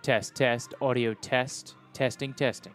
Test, test, audio test, testing, testing.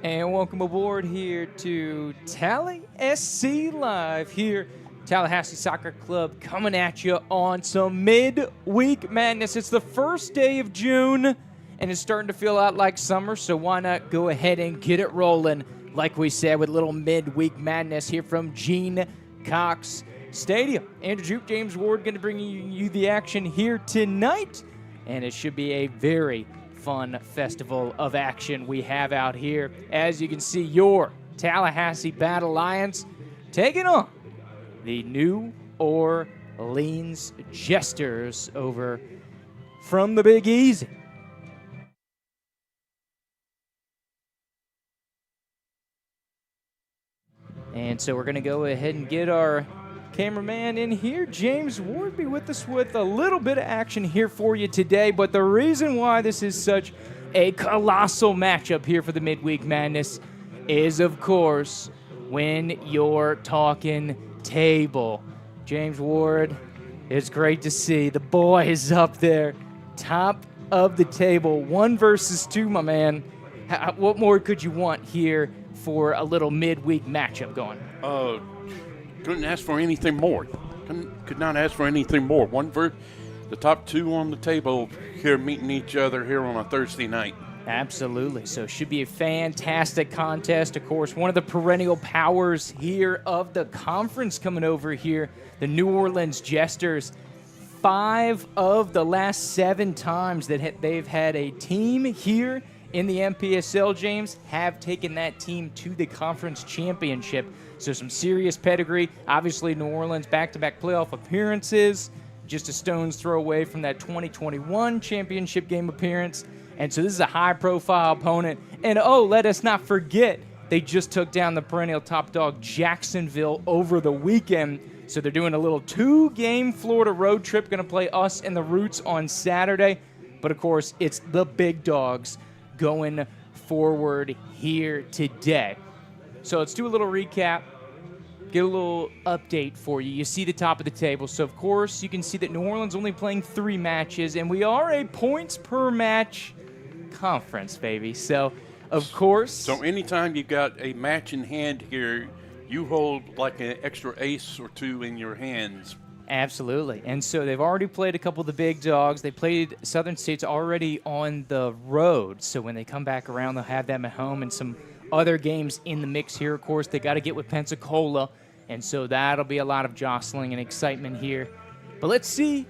And welcome aboard here to Tallahassee Live here. Tallahassee Soccer Club coming at you on some midweek madness. It's the first day of June, and it's starting to feel out like summer, so why not go ahead and get it rolling, like we said, with a little midweek madness here from Gene Cox Stadium. Andrew Jupe, James Ward going to bring you the action here tonight, and it should be a very fun festival of action we have out here. As you can see, your Tallahassee Battle Lions taking on the New Orleans Jesters over from the Big Easy. And so we're going to go ahead and get our cameraman in here. James Ward be with us with a little bit of action here for you today. But the reason why this is such a colossal matchup here for the Midweek Madness is, of course, when you're talking table. James Ward, it's great to see the boys up there, top of the table, 1 versus 2, my man. What more could you want here for a little midweek matchup going? Couldn't ask for anything more. Could not ask for anything more. The top 2 on the table here meeting each other here on a Thursday night. Absolutely. So it should be a fantastic contest. Of course, one of the perennial powers here of the conference coming over here, the New Orleans Jesters. 5 of the last 7 times that they've had a team here in the MPSL, James, have taken that team to the conference championship. So some serious pedigree. Obviously, New Orleans back-to-back playoff appearances, just a stone's throw away from that 2021 championship game appearance. And so this is a high-profile opponent. And, let us not forget, they just took down the perennial top dog Jacksonville over the weekend. So they're doing a little 2-game Florida road trip, going to play us and the Roots on Saturday. But, of course, it's the big dogs going forward here today. So let's do a little recap, get a little update for you. You see the top of the table. So, of course, you can see that New Orleans only playing 3 matches, and we are a points per match conference, baby. So, of course. So anytime you got a match in hand here, you hold like an extra ace or 2 in your hands. Absolutely. And so they've already played a couple of the big dogs. They played Southern States already on the road. So when they come back around, they'll have them at home and some other games in the mix here. Of course, they got to get with Pensacola. And so that'll be a lot of jostling and excitement here. But let's see.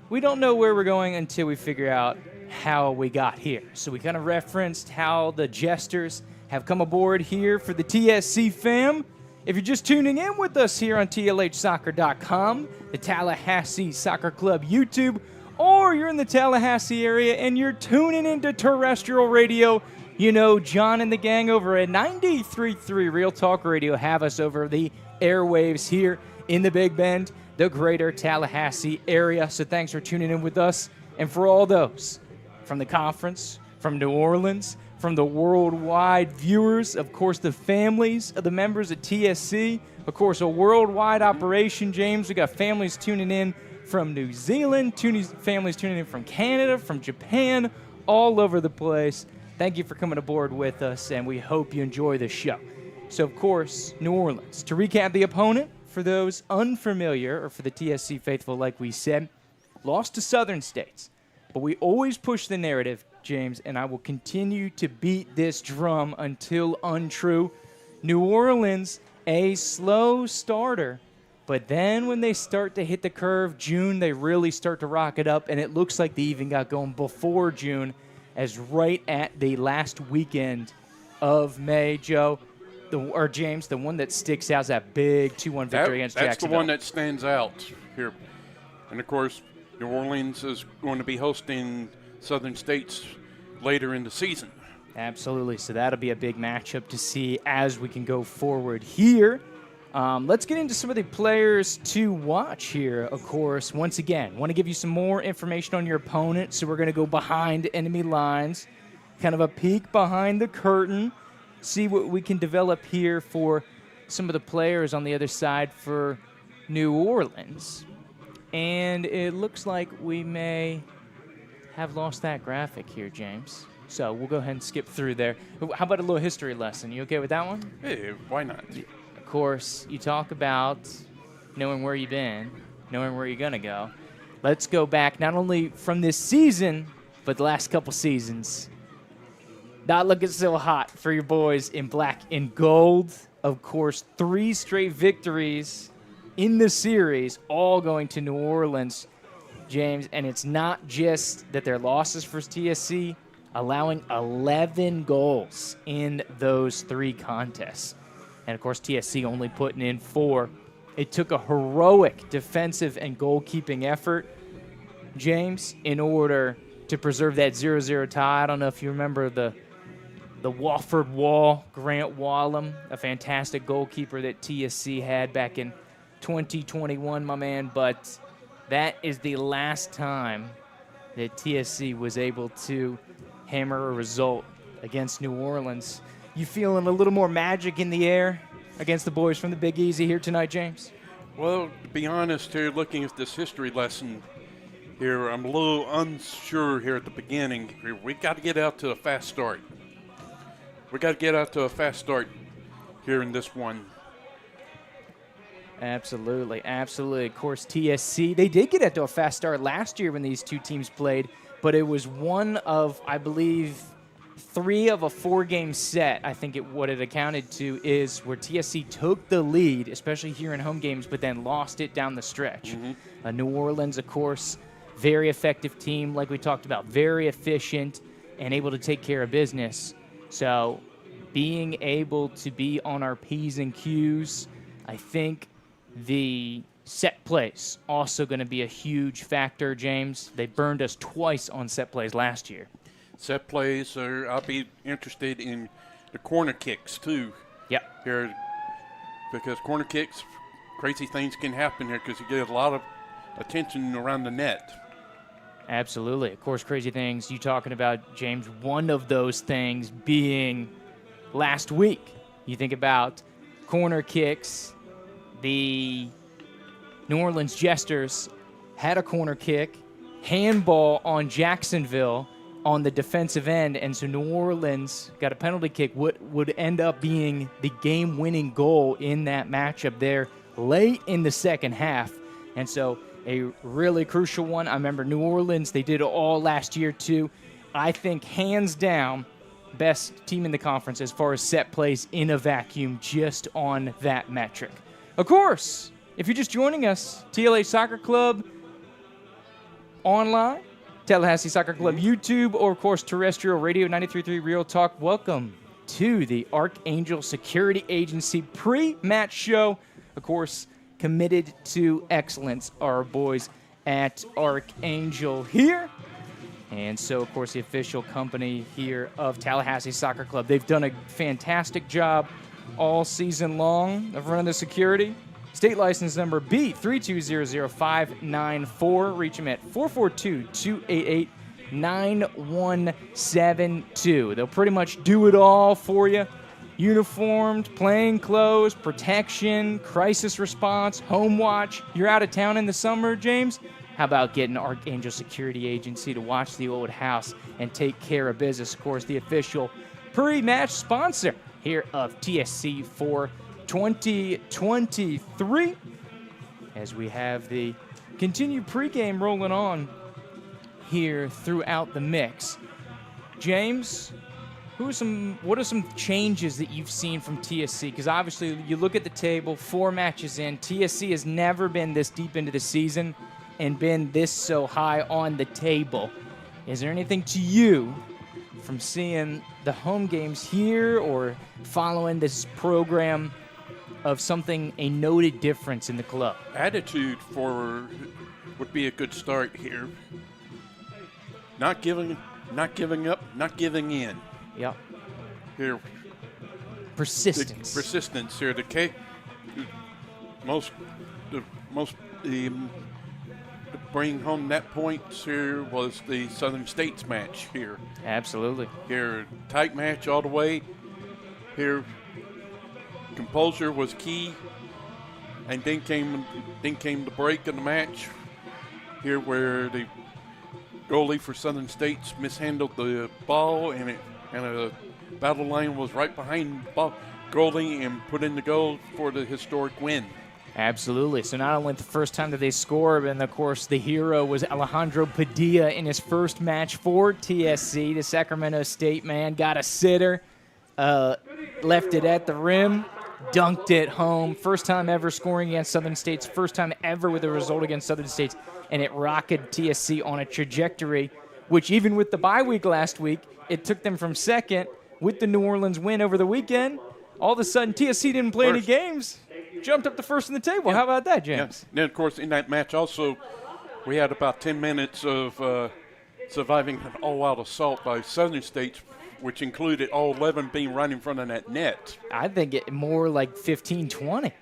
We don't know where we're going until we figure out how we got here. So we kind of referenced how the Jesters have come aboard here for the TSC fam. If you're just tuning in with us here on TLHsoccer.com, the Tallahassee Soccer Club YouTube, or you're in the Tallahassee area and you're tuning into terrestrial radio, you know John and the gang over at 93.3 Real Talk Radio have us over the airwaves here in the Big Bend, the greater Tallahassee area. So thanks for tuning in with us. And for all those from the conference, from New Orleans, from the worldwide viewers, of course, the families of the members at TSC, of course, a worldwide operation, James. We got families tuning in from New Zealand, families tuning in from Canada, from Japan, all over the place. Thank you for coming aboard with us, and we hope you enjoy the show. So, of course, New Orleans. To recap the opponent, for those unfamiliar, or for the TSC faithful, like we said, lost to Southern States. But we always push the narrative, James, and I will continue to beat this drum until untrue. New Orleans, a slow starter, but then when they start to hit the curve, June, they really start to rock it up, and it looks like they even got going before June, as right at the last weekend of May, James, the one that sticks out is that big 2-1 victory against Jacksonville. That's the one that stands out here. And, of course, New Orleans is going to be hosting Southern States later in the season. Absolutely. So that'll be a big matchup to see as we can go forward here. Let's get into some of the players to watch here, of course. Once again, want to give you some more information on your opponent. So we're going to go behind enemy lines, kind of a peek behind the curtain, see what we can develop here for some of the players on the other side for New Orleans. And it looks like we may have lost that graphic here, James. So we'll go ahead and skip through there. How about a little history lesson? You okay with that one? Hey, why not? Of course, you talk about knowing where you've been, knowing where you're going to go. Let's go back not only from this season, but the last couple seasons. Not looking so hot for your boys in black and gold. Of course, 3 straight victories in the series, all going to New Orleans, James. And it's not just that their losses for TSC, allowing 11 goals in those 3 contests. And, of course, TSC only putting in 4. It took a heroic defensive and goalkeeping effort, James, in order to preserve that 0-0 tie. I don't know if you remember the Wofford Wall, Grant Wallum, a fantastic goalkeeper that TSC had back in 2021, my man. But that is the last time that TSC was able to hammer a result against New Orleans. You feeling a little more magic in the air against the boys from the Big Easy here tonight, James? Well, to be honest, here looking at this history lesson here, I'm a little unsure here at the beginning. We got to get out to a fast start. We got to get out to a fast start here in this one. Absolutely, absolutely. Of course, TSC, they did get out to a fast start last year when these 2 teams played, but it was one of, I believe, 3 of a 4-game set. I think what it accounted to is where TSC took the lead, especially here in home games, but then lost it down the stretch. New Orleans, of course, very effective team, like we talked about, very efficient and able to take care of business. So being able to be on our P's and Q's, I think the set plays also going to be a huge factor, James. They burned us twice on set plays last year. Set plays, I'll be interested in the corner kicks too. Yep. Here, because corner kicks, crazy things can happen here because you get a lot of attention around the net. Absolutely. Of course, crazy things you talking about, James. One of those things being last week. You think about corner kicks. The New Orleans Jesters had a corner kick, handball on Jacksonville on the defensive end, and so New Orleans got a penalty kick. What would end up being the game-winning goal in that matchup there late in the second half. And so a really crucial one. I remember New Orleans, they did it all last year too. I think hands down, best team in the conference as far as set plays in a vacuum just on that metric. Of course, if you're just joining us, TLA Soccer Club online, Tallahassee Soccer Club YouTube, or of course terrestrial radio 93.3 Real Talk. Welcome to the Archangel Security Agency pre-match show. Of course, committed to excellence, our boys at Archangel here. And so, of course, the official company here of Tallahassee Soccer Club. They've done a fantastic job all season long of running the security. State license number B3200594. Reach them at 442-288-9172. They'll pretty much do it all for you. Uniformed, plain clothes, protection, crisis response, home watch. You're out of town in the summer, James? How about getting Archangel Security Agency to watch the old house and take care of business? Of course, the official pre-match sponsor here of TSC for 2023. As we have the continued pregame rolling on here throughout the mix. James, what are some changes that you've seen from TSC? Because obviously you look at the table, 4 matches in. TSC has never been this deep into the season and been this so high on the table. Is there anything to you from seeing the home games here or following this program of something, a noted difference in the club? Attitude would be a good start here. Not giving up, not giving in. Yep. Here, persistence. Persistence here. To bring home net points here was the Southern States match here. Absolutely. Here, tight match all the way. Here, composure was key, and then came the break in the match. Here, where the goalie for Southern State's mishandled the ball, and a battle line was right behind goalie and put in the goal for the historic win. Absolutely. So not only the first time that they scored, and of course the hero was Alejandro Padilla in his first match for TSC. The Sacramento State man got a sitter, left it at the rim, dunked it home. First time ever scoring against Southern State's, first time ever with a result against Southern State's, and it rocketed TSC on a trajectory, which even with the bye week last week, it took them from second with the New Orleans win over the weekend. All of a sudden, TSC didn't play any games. Jumped up to first in the table. Yeah. How about that, James? Yeah. Then, of course, in that match also, we had about 10 minutes of surviving an all-out assault by Southern State, which included all 11 being right in front of that net. I think it more like 15-20.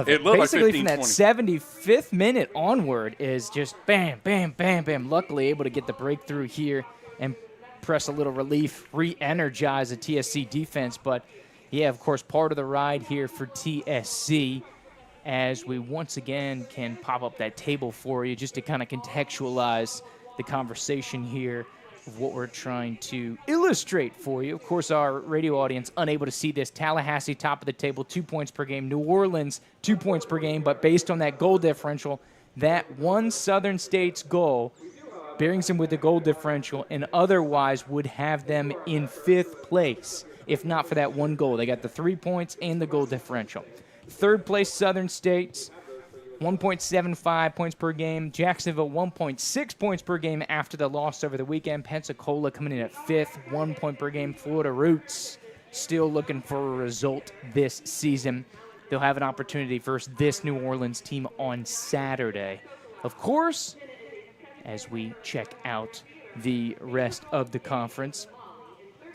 It looked basically like 15-20. From that 75th minute onward is just bam, bam, bam, bam. Luckily able to get the breakthrough here and press a little relief, re-energize the TSC defense. But, yeah, of course, part of the ride here for TSC as we once again can pop up that table for you just to kind of contextualize the conversation here of what we're trying to illustrate for you. Of course, our radio audience unable to see this. Tallahassee, top of the table, 2 points per game. New Orleans, 2 points per game. But based on that goal differential, that one Southern State's goal buries them with the goal differential and otherwise would have them in 5th place if not for that one goal. They got the 3 points and the goal differential. Third place, Southern State's 1.75 points per game. Jacksonville, 1.6 points per game after the loss over the weekend. Pensacola coming in at 5th, 1 point per game. Florida Roots still looking for a result this season. They'll have an opportunity versus this New Orleans team on Saturday. Of course, as we check out the rest of the conference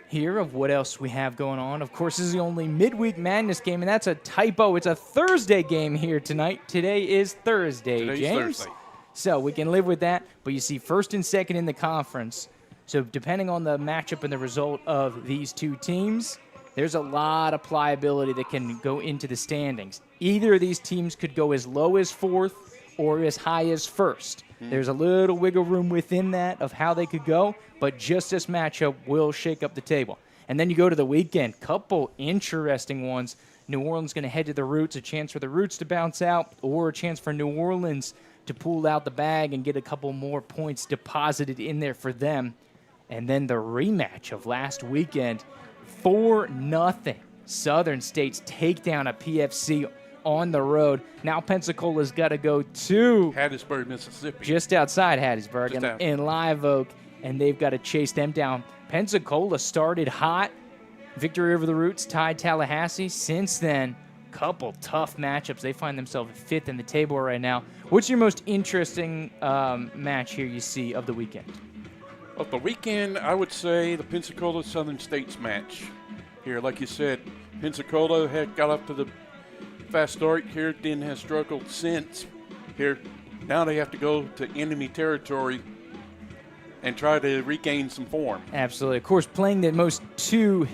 here of what else we have going on. Of course, this is the only midweek madness game, and that's a typo. It's a Thursday game here tonight. Today is Thursday, Today's James. Thursday. So we can live with that, but you see first and second in the conference. So depending on the matchup and the result of these two teams, there's a lot of pliability that can go into the standings. Either of these teams could go as low as 4th or as high as 1st. There's a little wiggle room within that of how they could go, but just this matchup will shake up the table. And then you go to the weekend, couple interesting ones. New Orleans going to head to the Roots, a chance for the Roots to bounce out, or a chance for New Orleans to pull out the bag and get a couple more points deposited in there for them. And then the rematch of last weekend, 4-0. Southern State's takedown of PFC on the road. Now Pensacola's got to go to Hattiesburg, Mississippi. Just outside Hattiesburg in Live Oak, and they've got to chase them down. Pensacola started hot. Victory over the Roots, tied Tallahassee. Since then, couple tough matchups. They find themselves 5th in the table right now. What's your most interesting match here you see of the weekend? Of the weekend, I would say the Pensacola Southern State's match. Here, like you said, Pensacola had got up to the fast start here, then has struggled since. Here, now they have to go to enemy territory and try to regain some form. Absolutely. Of course, playing the most two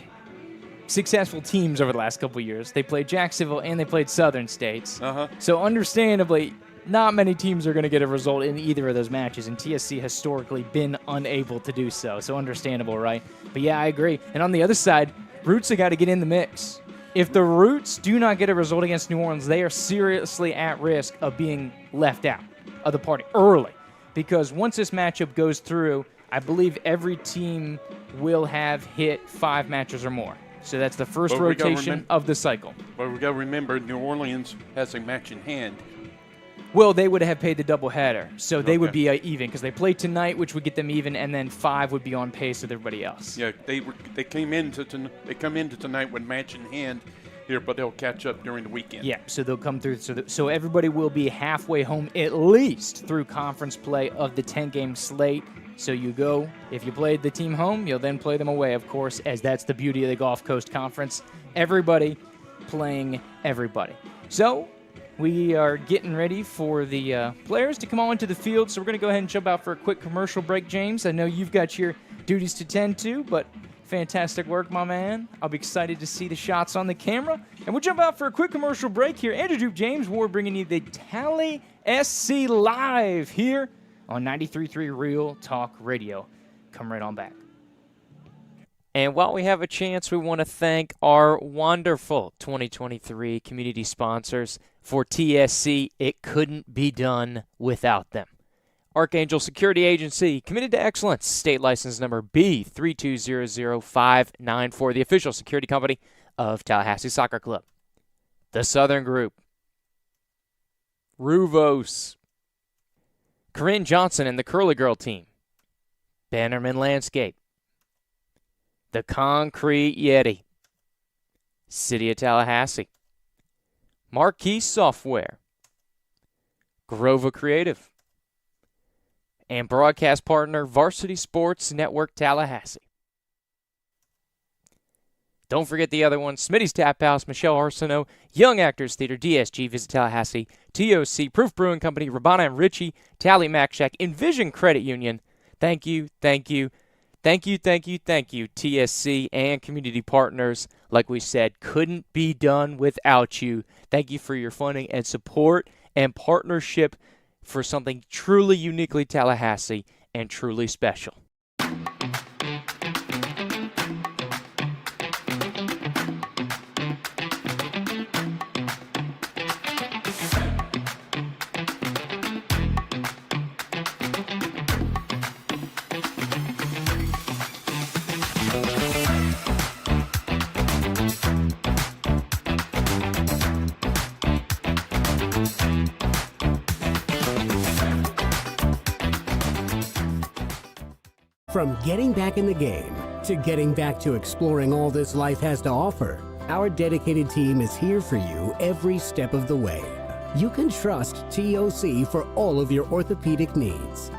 successful teams over the last couple of years. They played Jacksonville and they played Southern States. So understandably, not many teams are going to get a result in either of those matches, and TSC historically been unable to do so. So understandable, right? But yeah, I agree. And on the other side, Roots have got to get in the mix. If the Roots do not get a result against New Orleans, they are seriously at risk of being left out of the party early. Because once this matchup goes through, I believe every team will have hit 5 matches or more. So that's the first rotation of the cycle. But we got to remember, New Orleans has a match in hand. Well, they would have paid the doubleheader, so they would be even because they play tonight, which would get them even, and then 5 would be on pace with everybody else. Yeah, they come into tonight with match in hand here, but they'll catch up during the weekend. Yeah, so they'll come through. So everybody will be halfway home at least through conference play of the 10-game slate. So you go, if you played the team home, you'll then play them away, of course, as that's the beauty of the Gulf Coast Conference. Everybody playing everybody. So we are getting ready for the players to come on to the field, so we're going to go ahead and jump out for a quick commercial break, James. I know you've got your duties to tend to, but fantastic work, my man. I'll be excited to see the shots on the camera. And we'll jump out for a quick commercial break here. Andrew Duke, James Ward bringing you the Tallahassee Live here on 93.3 Real Talk Radio. Come right on back. And while we have a chance, we want to thank our wonderful 2023 community sponsors. For TSC, it couldn't be done without them. Archangel Security Agency, committed to excellence, state license number B3200594, the official security company of Tallahassee Soccer Club. The Southern Group, Ruvos, Corinne Johnson and the Curly Girl team, Bannerman Landscape, The Concrete Yeti, City of Tallahassee, Marquee Software, Grova Creative, and broadcast partner Varsity Sports Network Tallahassee. Don't forget the other ones: Smitty's Tap House, Michelle Arsenault, Young Actors Theater, DSG, Visit Tallahassee, TOC, Proof Brewing Company, Rabana and Ritchie, Tally Mac Shack, Envision Credit Union. Thank you, thank you, thank you, thank you, thank you, TSC and community partners. Like we said, couldn't be done without you. Thank you for your funding and support and partnership for something truly uniquely Tallahassee and truly special. From getting back in the game to getting back to exploring all this life has to offer, our dedicated team is here for you every step of the way. You can trust TOC for all of your orthopedic needs.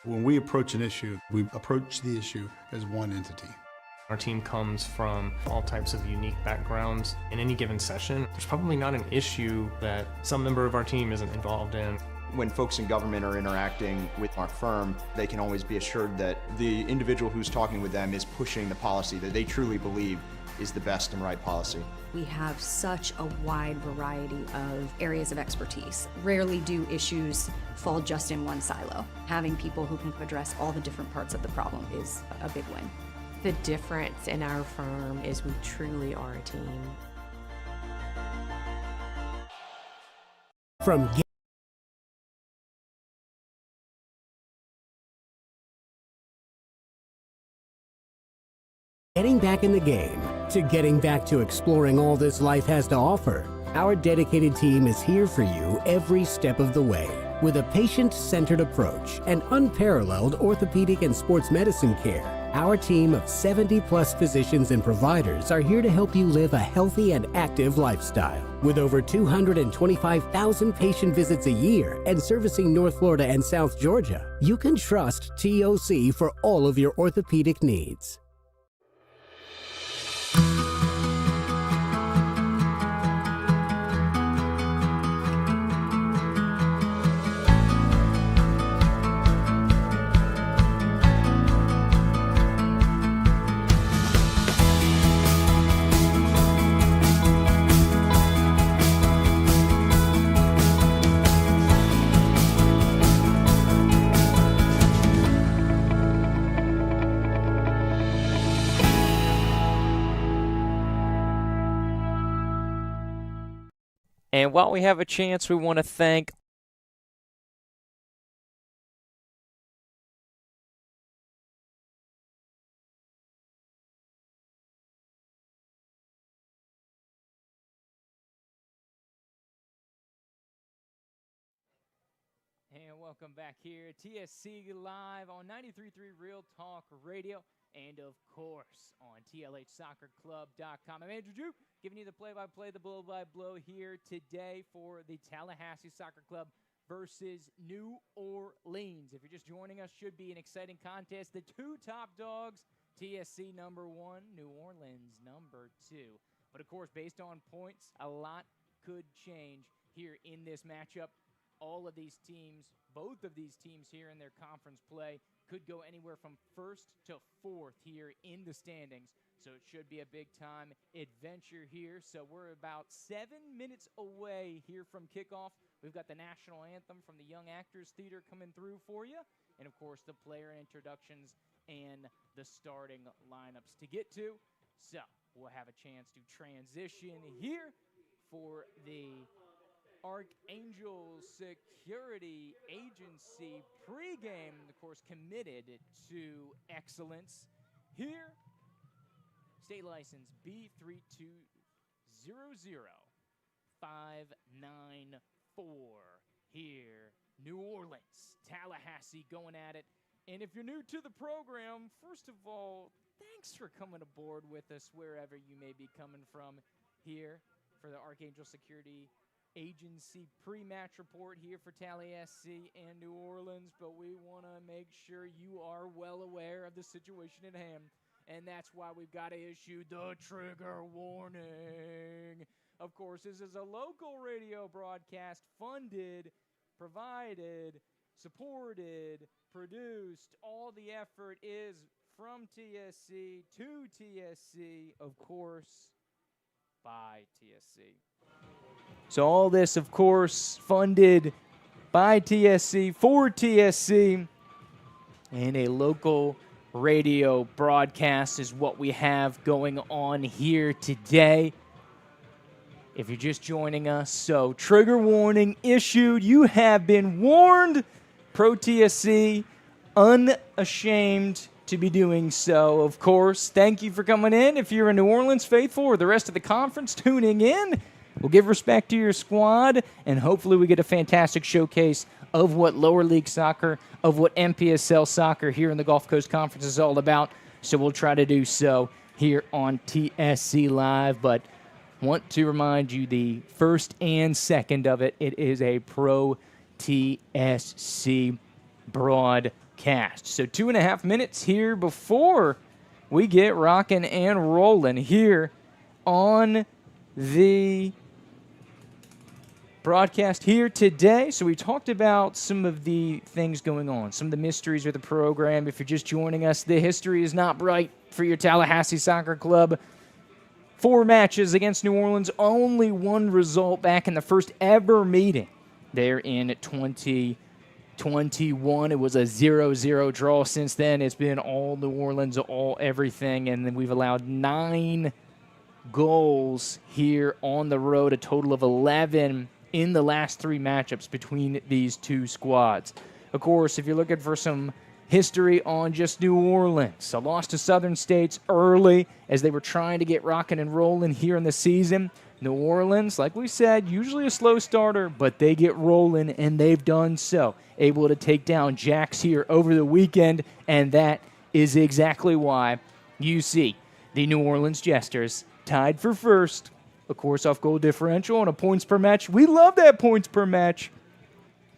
When we approach an issue, we approach the issue as one entity. Our team comes from all types of unique backgrounds. In any given session, there's probably not an issue that some member of our team isn't involved in. When folks in government are interacting with our firm, they can always be assured that the individual who's talking with them is pushing the policy that they truly believe is the best and right policy. We have such a wide variety of areas of expertise. Rarely do issues fall just in one silo. Having people who can address all the different parts of the problem is a big win. The difference in our firm is we truly are a team. From getting back in the game to getting back to exploring all this life has to offer, our dedicated team is here for you every step of the way. With a patient-centered approach and unparalleled orthopedic and sports medicine care, our team of 70-plus physicians and providers are here to help you live a healthy and active lifestyle. With over 225,000 patient visits a year and servicing North Florida and South Georgia, you can trust TOC for all of your orthopedic needs. And while we have a chance, we want to thank And welcome back here, TSC Live on 93.3 Real Talk Radio, and of course on TLHsoccerclub.com. I'm Andrew Drew, giving you the play-by-play, the blow-by-blow here today for the Tallahassee Soccer Club versus New Orleans. If you're just joining us, should be an exciting contest. The two top dogs, TSC number 1, New Orleans number 2. But of course, based on points, a lot could change here in this matchup. All of these teams, both of these teams here in their conference play, could go anywhere from 1st to 4th here in the standings. So it should be a big-time adventure here. So we're about 7 minutes away here from kickoff. We've got the national anthem from the Young Actors Theater coming through for you. And, of course, the player introductions and the starting lineups to get to. So we'll have a chance to transition here for the Archangel Security Agency pregame, of course, committed to excellence. Here, state license B3200594. Here, New Orleans, Tallahassee going at it. And if you're new to the program, first of all, thanks for coming aboard with us wherever you may be coming from here for the Archangel Security Agency pre-match report here for Tallahassee and New Orleans, but we want to make sure you are well aware of the situation at hand, and that's why we've got to issue the trigger warning. Of course, this is a local radio broadcast funded, provided, supported, produced. All the effort is from TSC to TSC, of course, by TSC. So all this, of course, funded by TSC, for TSC, and a local radio broadcast is what we have going on here today. If you're just joining us, so trigger warning issued. You have been warned. Pro TSC, unashamed to be doing so, of course. Thank you for coming in. If you're a New Orleans faithful or the rest of the conference tuning in, we'll give respect to your squad, and hopefully we get a fantastic showcase of what lower league soccer, of what MPSL soccer here in the Gulf Coast Conference is all about. So we'll try to do so here on TSC Live. But want to remind you the first and second of it, it is a Pro TSC broadcast. So 2.5 minutes here before we get rocking and rolling here on the broadcast here today. So we talked about some of the things going on, some of the mysteries with the program. If you're just joining us, the history is not bright for your Tallahassee Soccer Club. 4 matches against New Orleans, only 1 result back in the first ever meeting there in 2021. It was a 0-0 draw. Since then, it's been all New Orleans, all everything, and then we've allowed 9 goals here on the road, a total of 11 in the last 3 matchups between these two squads. Of course, if you're looking for some history on just New Orleans, a loss to Southern States early as they were trying to get rocking and rolling here in the season. New Orleans, like we said, usually a slow starter, but they get rolling, and they've done so. Able to take down Jacks here over the weekend, and that is exactly why you see the New Orleans Jesters tied for first, of course, off goal differential and a points per match. We love that points per match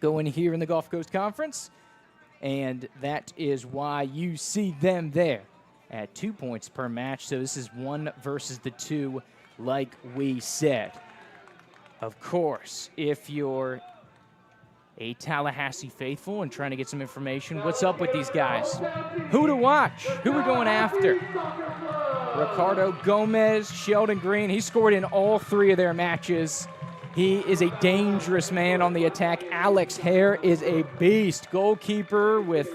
going here in the Gulf Coast Conference, and that is why you see them there at 2 points per match. So this is 1 versus the 2, like we said. Of course, if you're a Tallahassee faithful and trying to get some information, what's up with these guys? Who to watch? Who we're going after? Ricardo Gomez, Sheldon Green, he scored in all 3 of their matches. He is a dangerous man on the attack. Alex Hare is a beast. Goalkeeper with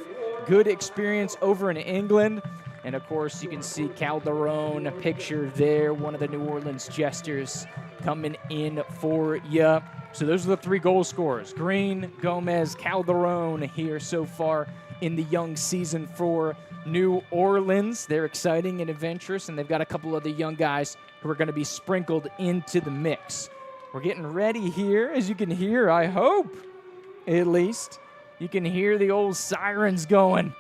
good experience over in England. And, of course, you can see Calderon, a picture there, one of the New Orleans Jesters coming in for you. So those are the 3 goal scorers. Green, Gomez, Calderon here so far in the young season for New Orleans. They're exciting and adventurous, and they've got a couple of the young guys who are going to be sprinkled into the mix. We're getting ready here, as you can hear, I hope, at least, You can hear the old sirens going.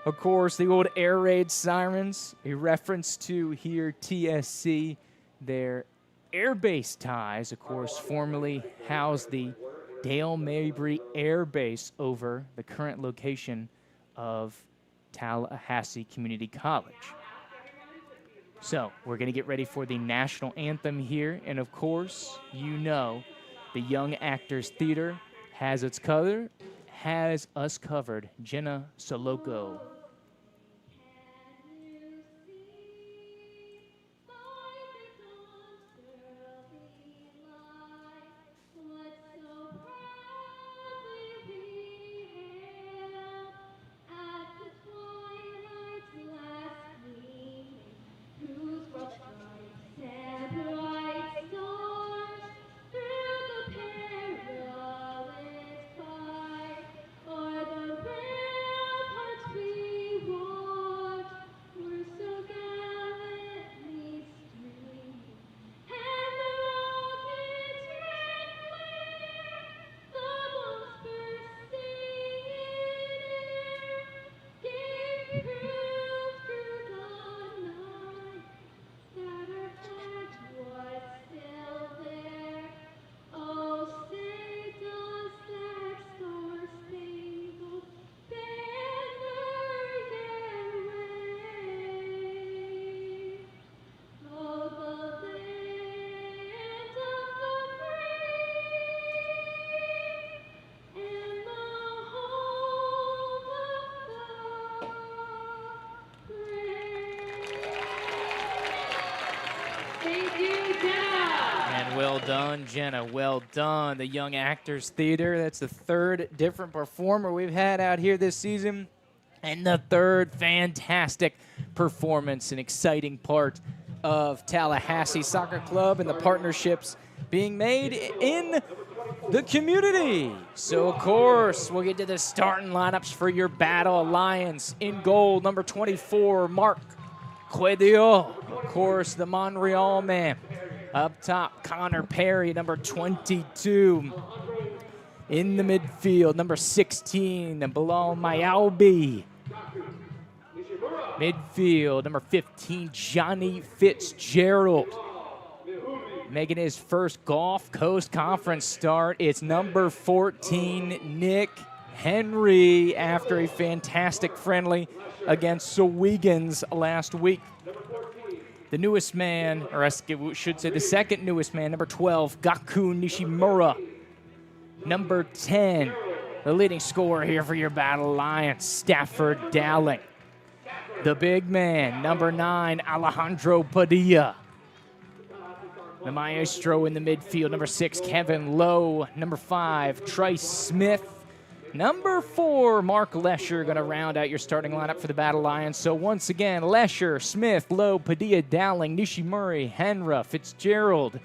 Of course, the old air raid sirens, a reference to here TSC, their air base ties, of course, formerly housed the Dale Mabry Air Base over the current location of Tallahassee Community College. So we're going to get ready for the national anthem here. And of course, you know, the Young Actors Theater has us covered. Jenna Soloco. Well done, Jenna. Well done. The Young Actors Theater. That's the third different performer we've had out here this season. And the third fantastic performance, an exciting part of Tallahassee Soccer Club and the partnerships being made in the community. So, of course, we'll get to the starting lineups for your Battle Alliance. In goal, number 24, Mark Quedio. Of course, the Montreal man. Up top, Connor Perry, number 22. In the midfield, number 16, Bilal Mayalbi. Midfield, number 15, Johnny Fitzgerald. Making his first Gulf Coast Conference start, it's number 14, Nick Henry, after a fantastic friendly against Sowegans last week. The newest man, or I should say the second newest man, number 12, Gaku Nishimura. Number 10, the leading scorer here for your Battle Alliance, Stafford Dowling. The big man, number 9, Alejandro Padilla. The maestro in the midfield, number 6, Kevin Lowe. Number 5, Trice Smith. Number 4, Mark Lesher, going to round out your starting lineup for the Battle Lions. So once again, Lesher, Smith, Lowe, Padilla, Dowling, Nishimura, Henra, Fitzgerald,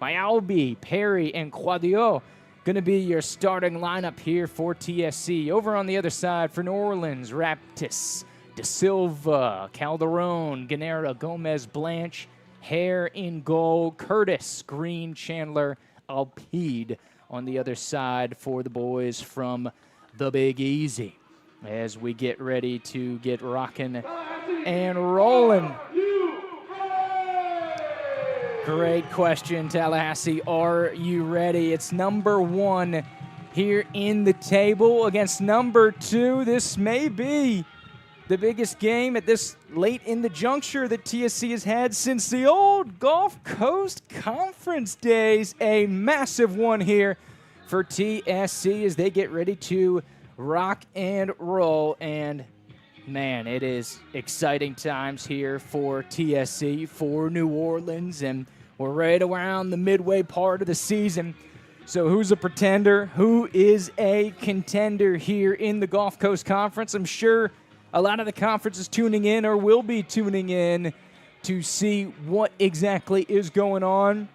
Mayalbi, Perry, and Quadio going to be your starting lineup here for TSC. Over on the other side for New Orleans, Raptis, De Silva, Calderon, Ganera, Gomez, Blanche, Hare in goal, Curtis, Green, Chandler, Alpide on the other side for the boys from the Big Easy as we get ready to get rocking and rolling. Great question, Tallahassee. Are you ready? It's number 1 here in the table against number 2. This may be the biggest game at this late in the juncture that TSC has had since the old Gulf Coast Conference days. A massive one here for TSC as they get ready to rock and roll. And, man, it is exciting times here for TSC, for New Orleans, and we're right around the midway part of the season. So who's a pretender? Who is a contender here in the Gulf Coast Conference? I'm sure a lot of the conference is tuning in or will be tuning in to see what exactly is going on.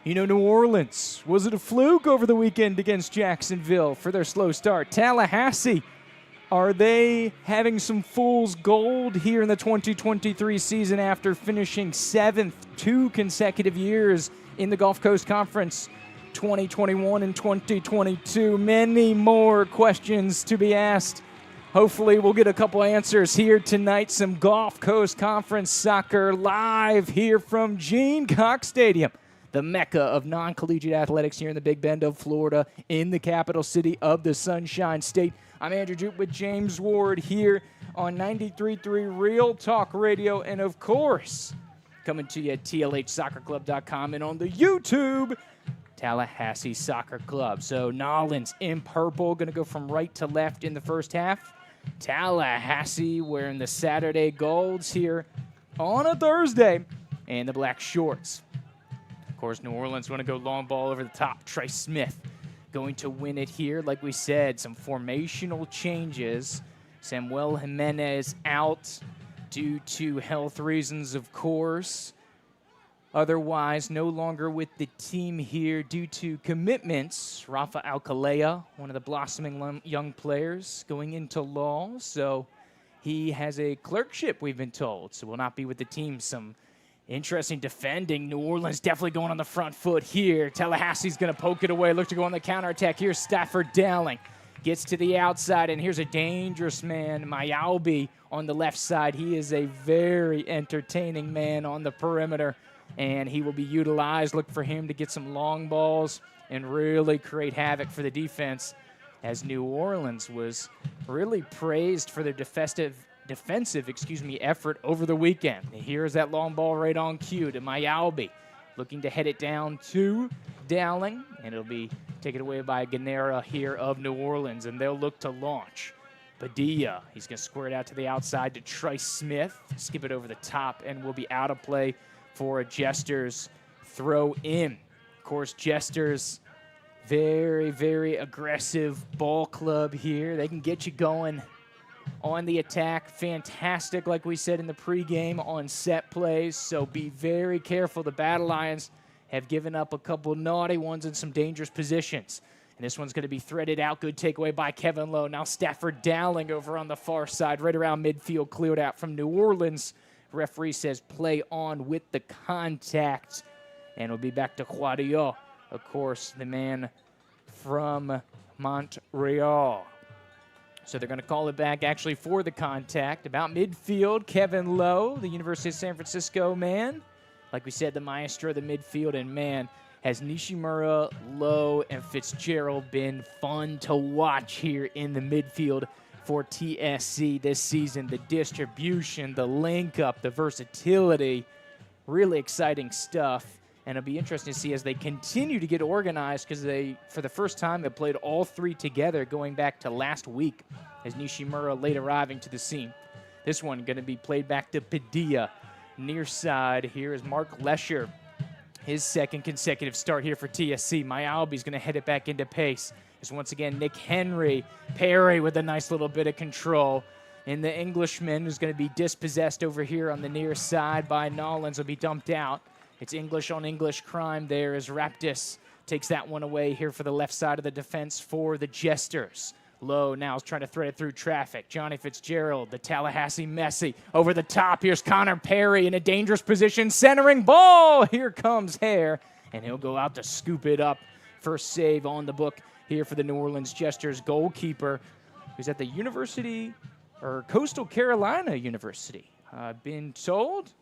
You know, New Orleans, was it a fluke over the weekend against Jacksonville for their slow start? Tallahassee, are they having some fool's gold here in the 2023 season after finishing 7th 2 consecutive years in the Gulf Coast Conference? 2021 and 2022. Many more questions to be asked. Hopefully we'll get a couple answers here tonight. Some Gulf Coast Conference soccer live here from Gene Cox Stadium, the mecca of non-collegiate athletics here in the Big Bend of Florida, in the capital city of the Sunshine State. I'm Andrew Jupe with James Ward here on 93.3 Real Talk Radio, and of course, coming to you at tlhsoccerclub.com and on the YouTube, Tallahassee Soccer Club. So Nollins in purple, going to go from right to left in the first half. Tallahassee wearing the Saturday golds here on a Thursday, and the black shorts. Of course, New Orleans want to go long ball over the top. Trey Smith going to win it here. Like we said, some formational changes. Samuel Jimenez out due to health reasons, of course. Otherwise, no longer with the team here due to commitments. Rafa Alcalea, one of the blossoming young players, going into law. So he has a clerkship, we've been told, so will not be with the team. Some interesting defending. New Orleans definitely going on the front foot here. Tallahassee's going to poke it away, look to go on the counterattack. Here's Stafford Dowling. Gets to the outside, and here's a dangerous man, Mayalbi, on the left side. He is a very entertaining man on the perimeter, and he will be utilized. Look for him to get some long balls and really create havoc for the defense, as New Orleans was really praised for their defensive effort over the weekend. And here's that long ball right on cue to Mayalbi, looking to head it down to Dowling, and it'll be taken away by Ganera here of New Orleans, and they'll look to launch. Padilla, he's going to square it out to the outside to Trey Smith, skip it over the top, and will be out of play for a Jesters throw in. Of course, Jesters, very, very aggressive ball club here. They can get you going on the attack. Fantastic, like we said in the pregame, on set plays, so be very careful. The Battle Lions have given up a couple naughty ones in some dangerous positions. And this one's going to be threaded out. Good takeaway by Kevin Lowe. Now Stafford Dowling over on the far side, right around midfield, cleared out from New Orleans. Referee says play on with the contact. And we'll be back to Juadio, of course, the man from Montreal. So they're going to call it back actually for the contact. About midfield, Kevin Lowe, the University of San Francisco man. Like we said, the maestro of the midfield, and man, has Nishimura, Lowe, and Fitzgerald been fun to watch here in the midfield for TSC this season. The distribution, the link-up, the versatility, really exciting stuff. And it'll be interesting to see as they continue to get organized, because they, for the first time, have played all three together going back to last week as Nishimura late arriving to the scene. This one going to be played back to Padilla. Near side here is Mark Lesher. His second consecutive start here for TSC. Mayalbi's going to head it back into pace. As once again, Nick Henry, Perry with a nice little bit of control. And the Englishman, who's going to be dispossessed over here on the near side by Nollins, will be dumped out. It's English on English crime there as Raptis takes that one away here for the left side of the defense for the Jesters. Lowe now is trying to thread it through traffic. Johnny Fitzgerald, the Tallahassee Messi, over the top. Here's Connor Perry in a dangerous position, centering ball. Here comes Hare, and he'll go out to scoop it up. First save on the book here for the New Orleans Jesters goalkeeper, who's at the Coastal Carolina University. I've been told,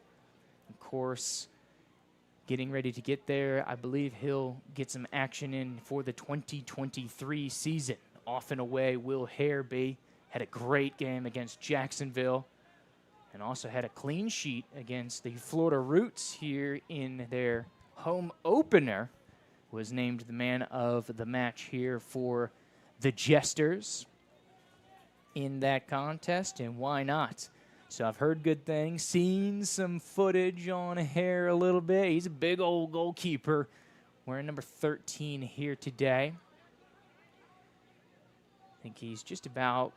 of course, getting ready to get there. I believe he'll get some action in for the 2023 season. Off and away will Hare be. Had a great game against Jacksonville and also had a clean sheet against the Florida Roots here in their home opener. Was named the man of the match here for the Jesters in that contest, and why not? So I've heard good things, seen some footage on Hare a little bit. He's a big old goalkeeper, wearing number 13 here today. I think he's just about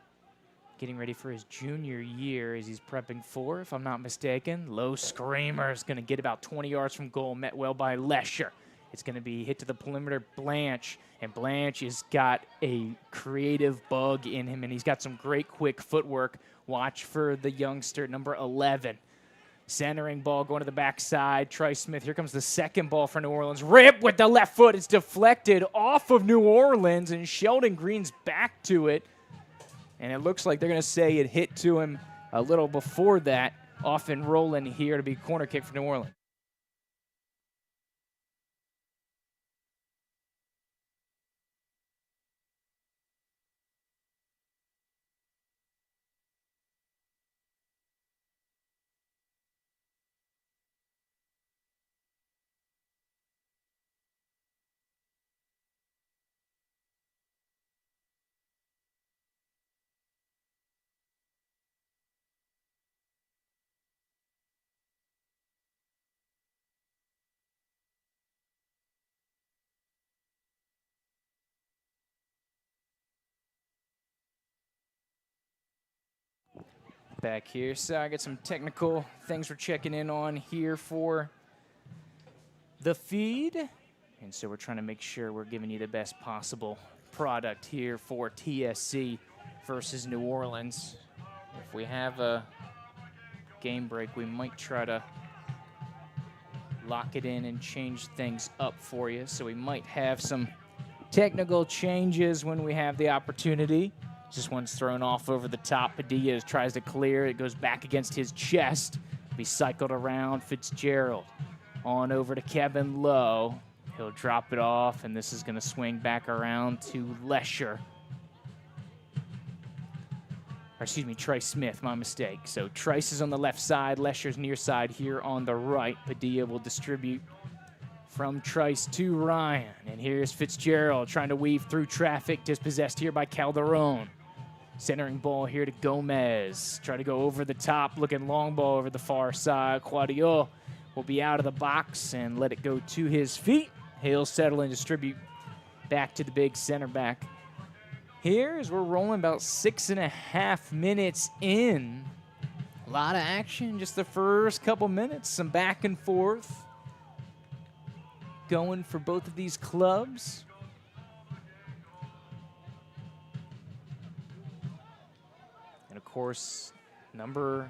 getting ready for his junior year as he's prepping for, if I'm not mistaken. Low screamer is going to get about 20 yards from goal, met well by Lesher. It's going to be hit to the perimeter, Blanche, and Blanche has got a creative bug in him, and he's got some great quick footwork. Watch for the youngster, number 11. Centering ball going to the backside. Trice Smith. Here comes the second ball for New Orleans. Rip with the left foot. It's deflected off of New Orleans, and Sheldon Green's back to it. And it looks like they're going to say it hit to him a little before that. Off and rolling here to be corner kick for New Orleans. Back here, so I got some technical things we're checking in on here for the feed. And so we're trying to make sure we're giving you the best possible product here for TSC versus New Orleans. If we have a game break, we might try to lock it in and change things up for you. So we might have some technical changes when we have the opportunity. Just one's thrown off over the top. Padilla tries to clear. It goes back against his chest. Be cycled around. Fitzgerald on over to Kevin Lowe. He'll drop it off, and this is going to swing back around to Lesher. Or excuse me, Trice Smith, my mistake. So Trice is on the left side. Lesher's near side here on the right. Padilla will distribute from Trice to Ryan. And here's Fitzgerald trying to weave through traffic, dispossessed here by Calderon. Centering ball here to Gomez. Try to go over the top, looking long ball over the far side. Quadio will be out of the box and let it go to his feet. He'll settle and distribute back to the big center back. Here as we're rolling about 6.5 minutes in. A lot of action just the first couple minutes. Some back and forth going for both of these clubs. And of course, number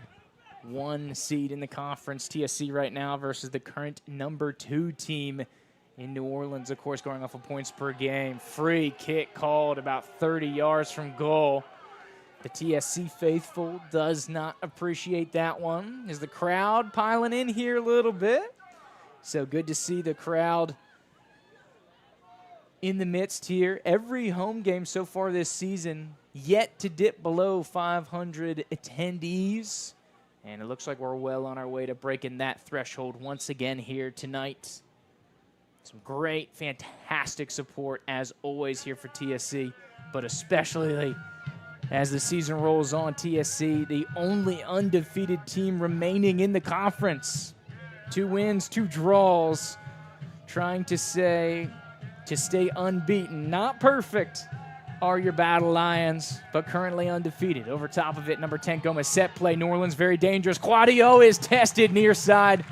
1 seed in the conference, TSC right now, versus the current number 2 team in New Orleans, of course, going off of points per game. Free kick called about 30 yards from goal. The TSC faithful does not appreciate that one. Is the crowd piling in here a little bit? So good to see the crowd in the midst here. Every home game so far this season yet to dip below 500 attendees. And it looks like we're well on our way to breaking that threshold once again here tonight. Some great, fantastic support as always here for TSC, but especially as the season rolls on, TSC, the only undefeated team remaining in the conference. 2 wins, 2 draws, trying to stay unbeaten. Not perfect are your Battle Lions, but currently undefeated. Over top of it, number 10, Gomez, set play. New Orleans, very dangerous. Quadio is tested near side,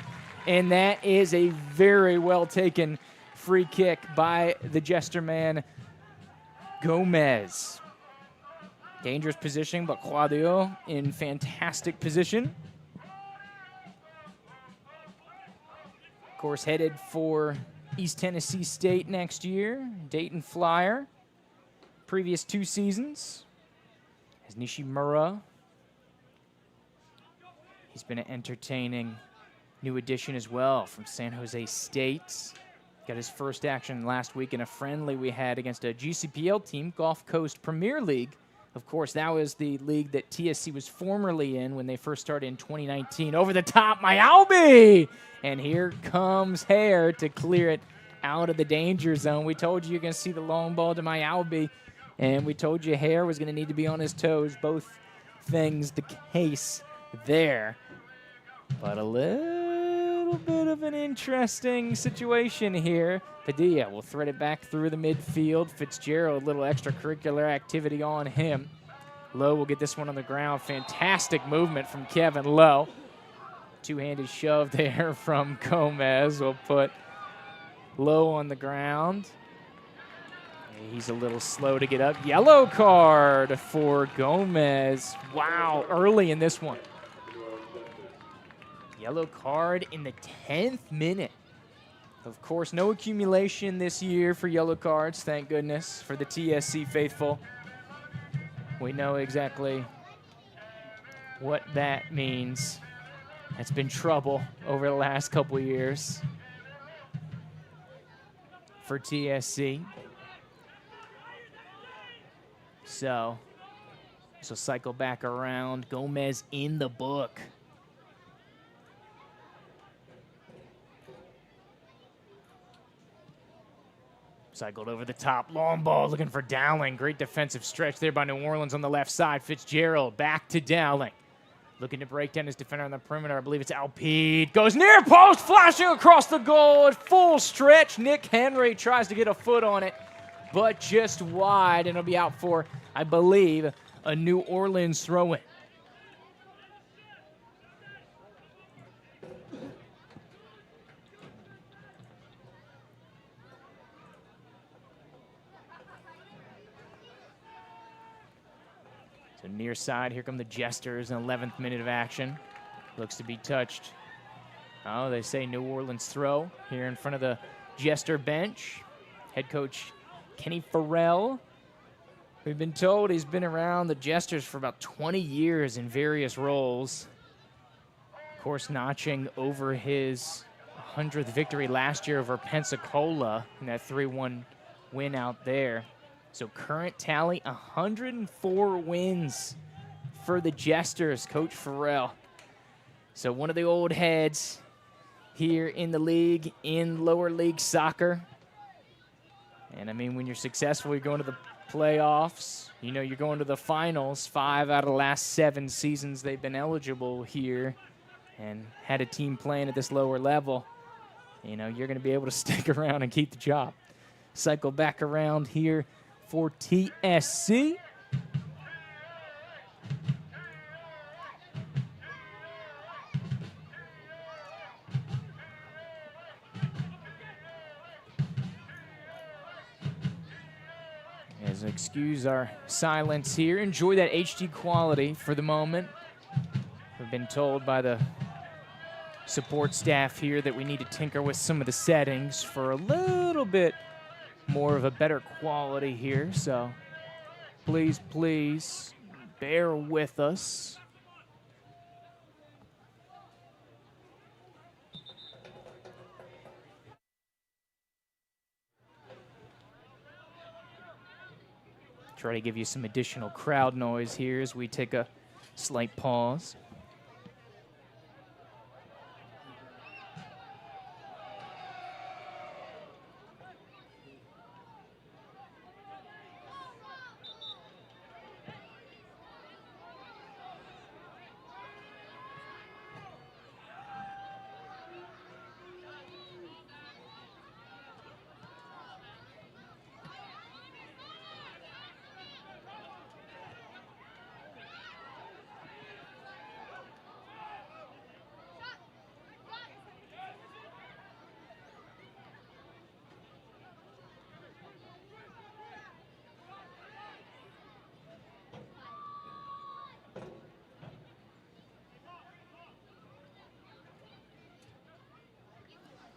and that is a very well taken free kick by the Jester man, Gomez. Dangerous position, but Quadio in fantastic position. Of course, headed for East Tennessee State next year. Dayton Flyer. Previous 2 seasons. As Nishimura. He's been an entertaining new addition as well from San Jose State. Got his first action last week in a friendly we had against a GCPL team, Gulf Coast Premier League. Of course, that was the league that TSC was formerly in when they first started in 2019. Over the top, Mayalbi! And here comes Hare to clear it out of the danger zone. We told you you're going to see the long ball to Mayalbi, and we told you Hare was going to need to be on his toes. Both things the case there. But a little bit of an interesting situation here. Padilla will thread it back through the midfield. Fitzgerald, a little extracurricular activity on him. Lowe will get this one on the ground. Fantastic movement from Kevin Lowe. 2-handed shove there from Gomez will put Lowe on the ground. He's a little slow to get up. Yellow card for Gomez. Wow, early in this one. Yellow card in the 10th minute. Of course, no accumulation this year for yellow cards, thank goodness, for the TSC faithful. We know exactly what that means. It's been trouble over the last couple of years for TSC. So cycle back around. Gomez in the book. Cycled over the top. Long ball looking for Dowling. Great defensive stretch there by New Orleans on the left side. Fitzgerald back to Dowling. Looking to break down his defender on the perimeter. I believe it's Alpide. Goes near post, flashing across the goal at full stretch. Nick Henry tries to get a foot on it, but just wide, and it'll be out for, I believe, a New Orleans throw-in. So near side, here come the Jesters, an 11th minute of action. Looks to be touched. Oh, they say New Orleans throw here in front of the Jester bench. Head coach Kenny Farrell. We've been told he's been around the Jesters for about 20 years in various roles. Of course, notching over his 100th victory last year over Pensacola in that 3-1 win out there. So current tally, 104 wins for the Jesters, Coach Farrell. So one of the old heads here in the league, in lower league soccer. And I mean, when you're successful, you're going to the playoffs. You know, you're going to the finals. 5 out of the last 7 seasons they've been eligible here and had a team playing at this lower level. You know, you're going to be able to stick around and keep the job. Cycle back around here for TSC. As excuse our silence here. Enjoy that HD quality for the moment. We've been told by the support staff here that we need to tinker with some of the settings for a little bit more of a better quality here, so please bear with us. Try to give you some additional crowd noise here as we take a slight pause.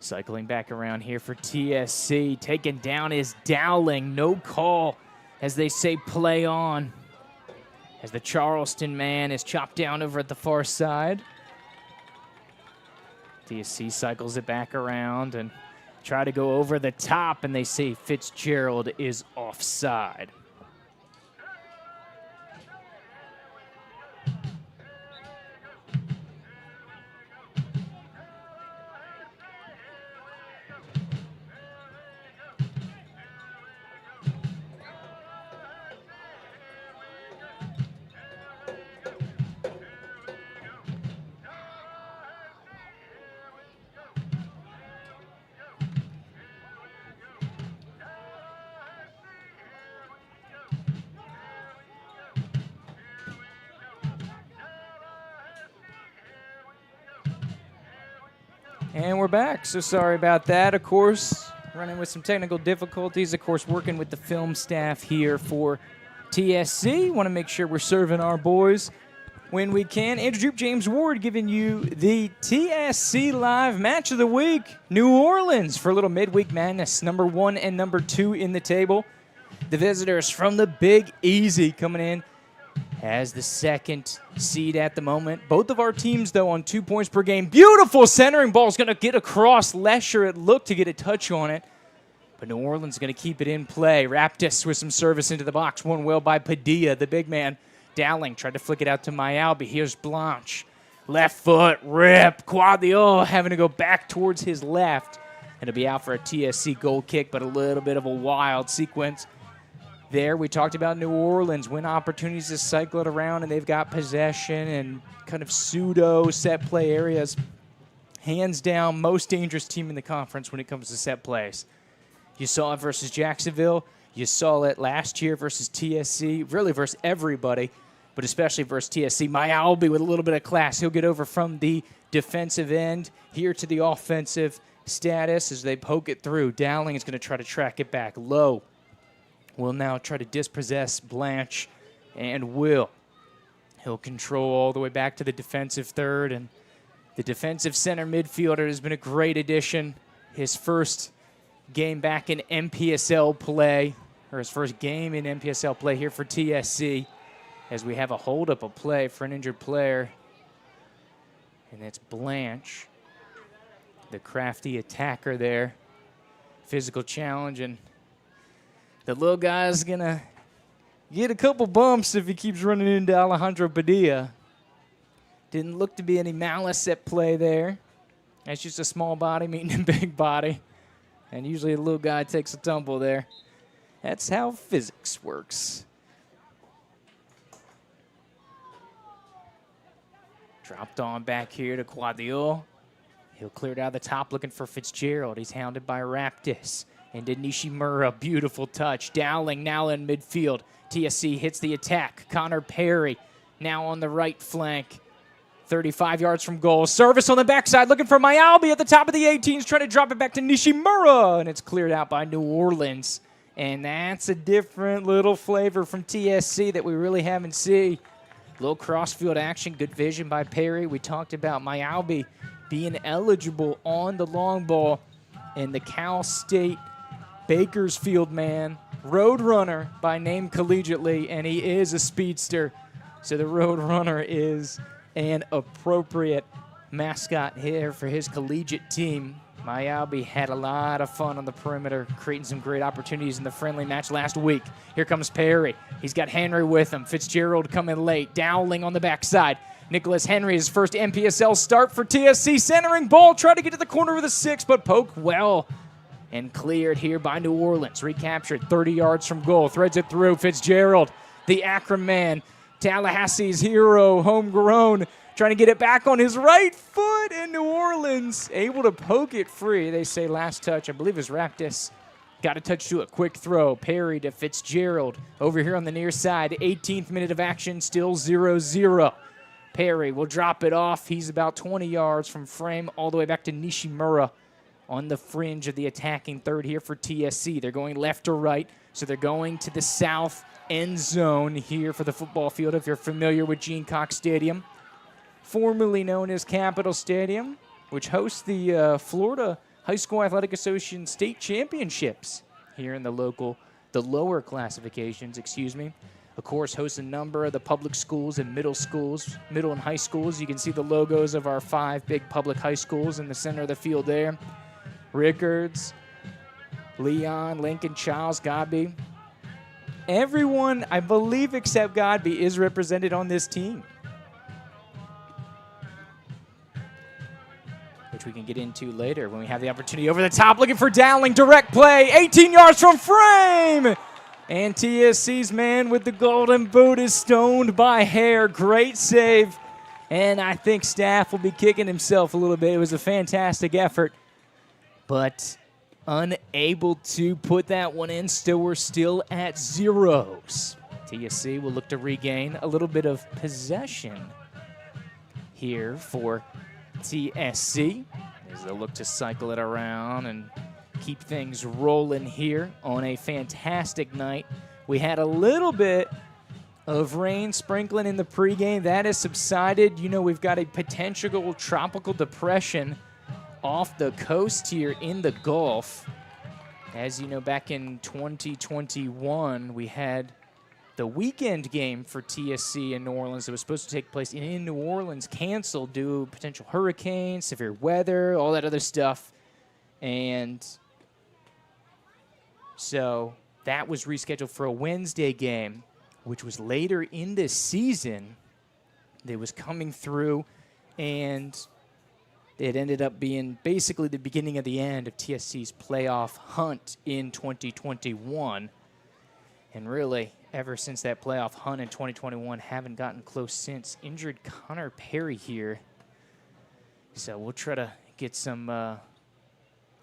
Cycling back around here for TSC. Taken down is Dowling. No call as they say play on. As the Charleston man is chopped down over at the far side. TSC cycles it back around and try to go over the top, and they say Fitzgerald is offside. And we're back, so sorry about that. Of course, running with some technical difficulties. Of course, working with the film staff here for TSC. Want to make sure we're serving our boys when we can. Andrew Jupe, James Ward giving you the TSC Live Match of the Week. New Orleans for a little midweek madness, number 1 and number 2 in the table. The visitors from the Big Easy coming in as the second seed at the moment. Both of our teams, though, on 2 points per game. Beautiful centering ball is going to get across. Lesher, it looked to get a touch on it. But New Orleans is going to keep it in play. Raptis with some service into the box. Won well by Padilla, the big man. Dowling tried to flick it out to Mayalbi. Here's Blanche. Left foot, rip. Quadio having to go back towards his left. And it'll be out for a TSC goal kick, but a little bit of a wild sequence there. We talked about New Orleans, win opportunities to cycle it around, and they've got possession and kind of pseudo set play areas. Hands down, most dangerous team in the conference when it comes to set plays. You saw it versus Jacksonville. You saw it last year versus TSC, really versus everybody, but especially versus TSC. Mayalbi with a little bit of class. He'll get over from the defensive end here to the offensive status as they poke it through. Dowling is going to try to track it back low. Will now try to dispossess Blanche and Will. He'll control all the way back to the defensive third, and the defensive center midfielder has been a great addition. His first game back in MPSL play, or his first game in MPSL play here for TSC, as we have a hold-up of play for an injured player, and it's Blanche, the crafty attacker there. Physical challenge, and the little guy's going to get a couple bumps if he keeps running into Alejandro Padilla. Didn't look to be any malice at play there. That's just a small body meeting a big body. And usually a little guy takes a tumble there. That's how physics works. Dropped on back here to Quadio. He'll clear it out of the top looking for Fitzgerald. He's hounded by Raptis. Into Nishimura, beautiful touch. Dowling now in midfield. TSC hits the attack. Connor Perry now on the right flank. 35 yards from goal. Service on the backside, looking for Mayalbi at the top of the 18s, trying to drop it back to Nishimura, and it's cleared out by New Orleans. And that's a different little flavor from TSC that we really haven't seen. Little crossfield action, good vision by Perry. We talked about Mayalbi being eligible on the long ball, and the Cal State Bakersfield man, Roadrunner by name collegiately, and he is a speedster. So the Roadrunner is an appropriate mascot here for his collegiate team. Mayalbi had a lot of fun on the perimeter, creating some great opportunities in the friendly match last week. Here comes Perry. He's got Henry with him. Fitzgerald coming late. Dowling on the backside. Nicholas Henry, his first MPSL start for TSC. Centering ball, trying to get to the corner with a 6, but poked well and cleared here by New Orleans. Recaptured 30 yards from goal. Threads it through. Fitzgerald, the Akron man, Tallahassee's hero, homegrown, trying to get it back on his right foot, and New Orleans able to poke it free. They say last touch, I believe, is Raptis. Got a touch to a quick throw. Perry to Fitzgerald over here on the near side. 18th minute of action, still 0-0. Perry will drop it off. He's about 20 yards from frame all the way back to Nishimura on the fringe of the attacking third here for TSC. They're going left or right, so they're going to the south end zone here for the football field, if you're familiar with Gene Cox Stadium, formerly known as Capitol Stadium, which hosts the Florida High School Athletic Association state championships here in the lower classifications, Of course, hosts a number of the public schools and middle and high schools. You can see the logos of our 5 big public high schools in the center of the field there. Rickards, Leon, Lincoln, Charles, Godby. Everyone, I believe, except Godby is represented on this team, which we can get into later when we have the opportunity. Over the top, looking for Dowling, direct play, 18 yards from frame. And TSC's man with the golden boot is stoned by hair. Great save. And I think Staff will be kicking himself a little bit. It was a fantastic effort, but unable to put that one in. We're still at zeros. TSC will look to regain a little bit of possession here for TSC as they'll look to cycle it around and keep things rolling here on a fantastic night. We had a little bit of rain sprinkling in the pregame. That has subsided. You know, we've got a potential tropical depression off the coast here in the Gulf. As you know, back in 2021, we had the weekend game for TSC in New Orleans that was supposed to take place in New Orleans canceled due to potential hurricanes, severe weather, all that other stuff. And so that was rescheduled for a Wednesday game, which was later in this season. That was coming through, and it ended up being basically the beginning of the end of TSC's playoff hunt in 2021. And really, ever since that playoff hunt in 2021, haven't gotten close since. Injured Connor Perry here. So we'll try to get some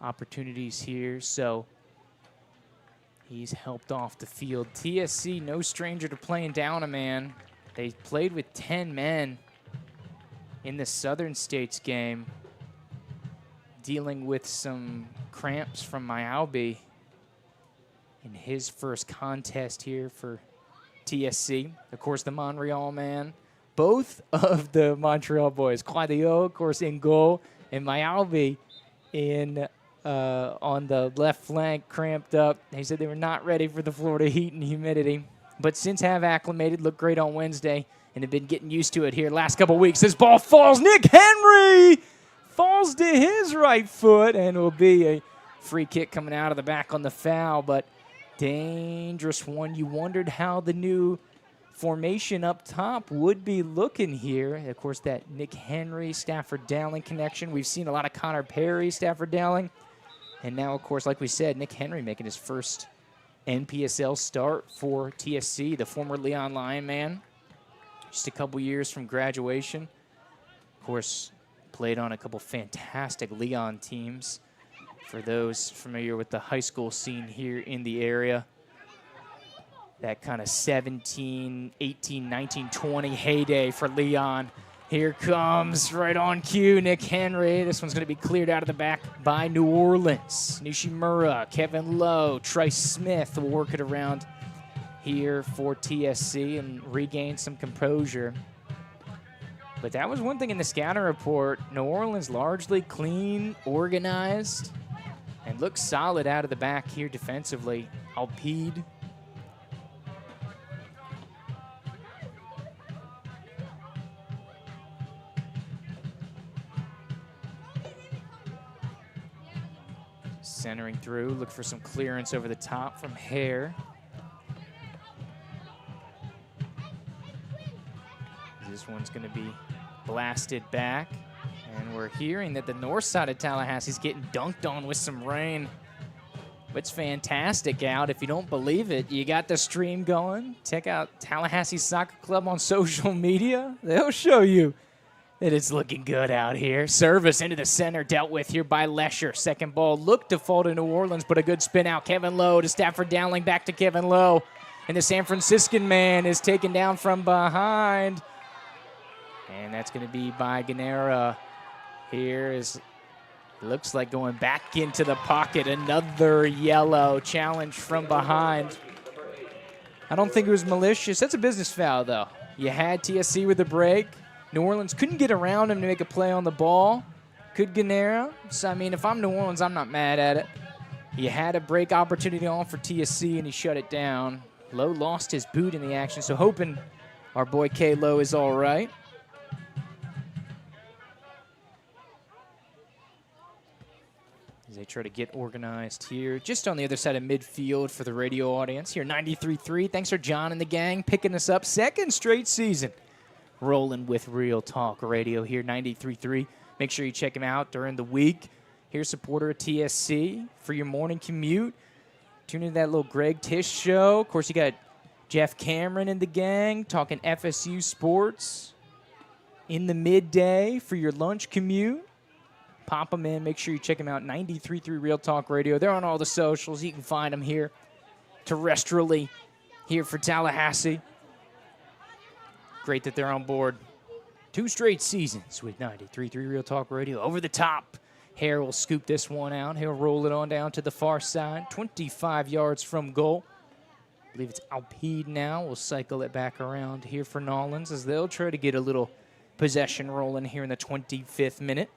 opportunities here. So he's helped off the field. TSC, no stranger to playing down a man. They played with 10 men in the Southern States game, dealing with some cramps from Myalby in his first contest here for TSC. Of course, the Montreal man. Both of the Montreal boys, Quadio, of course, in goal, and Myalby in on the left flank, cramped up. They said they were not ready for the Florida heat and humidity, but since have acclimated, looked great on Wednesday, and have been getting used to it here last couple weeks. This ball falls. Nick Henry falls to his right foot, and will be a free kick coming out of the back on the foul, but dangerous one. You wondered how the new formation up top would be looking here. Of course, that Nick Henry, Stafford Dowling connection. We've seen a lot of Connor Perry, Stafford Dowling. And now, of course, like we said, Nick Henry making his first NPSL start for TSC, the former Leon Lion man. Just a couple years from graduation. Of course, played on a couple fantastic Leon teams. For those familiar with the high school scene here in the area, that kind of 17, 18, 19, 20 heyday for Leon. Here comes, right on cue, Nick Henry. This one's going to be cleared out of the back by New Orleans. Nishimura, Kevin Lowe, Trice Smith will work it around here for TSC and regain some composure. But that was one thing in the scouting report. New Orleans largely clean, organized, and looks solid out of the back here defensively. Alpide. Centering through, look for some clearance over the top from Hare. This one's going to be blasted back. And we're hearing that the north side of Tallahassee is getting dunked on with some rain. It's fantastic out. If you don't believe it, you got the stream going. Check out Tallahassee Soccer Club on social media. They'll show you that it's looking good out here. Service into the center, dealt with here by Lesher. Second ball looked to fall to New Orleans, but a good spin out. Kevin Lowe to Stafford Dowling, back to Kevin Lowe. And the San Franciscan man is taken down from behind. And that's going to be by Ganera. Here is, looks like going back into the pocket. Another yellow challenge from behind. I don't think it was malicious. That's a business foul, though. You had TSC with a break. New Orleans couldn't get around him to make a play on the ball. Could Ganera. So, I mean, if I'm New Orleans, I'm not mad at it. He had a break opportunity on for TSC, and he shut it down. Lowe lost his boot in the action, so hoping our boy K. Lowe is all right. As they try to get organized here. Just on the other side of midfield for the radio audience. Here, 93.3. Thanks for John and the gang picking us up. Second straight season. Rolling with Real Talk Radio here, 93.3. Make sure you check him out during the week. Here's supporter of TSC for your morning commute. Tune into that little Greg Tish show. Of course, you got Jeff Cameron and the gang talking FSU sports in the midday for your lunch commute. Pop them in. Make sure you check them out, 93.3 Real Talk Radio. They're on all the socials. You can find them here terrestrially here for Tallahassee. Great that they're on board. 2 straight seasons with 93.3 Real Talk Radio. Over the top. Hare will scoop this one out. He'll roll it on down to the far side. 25 yards from goal. I believe it's Alpide now. We'll cycle it back around here for Nolans as they'll try to get a little possession rolling here in the 25th minute.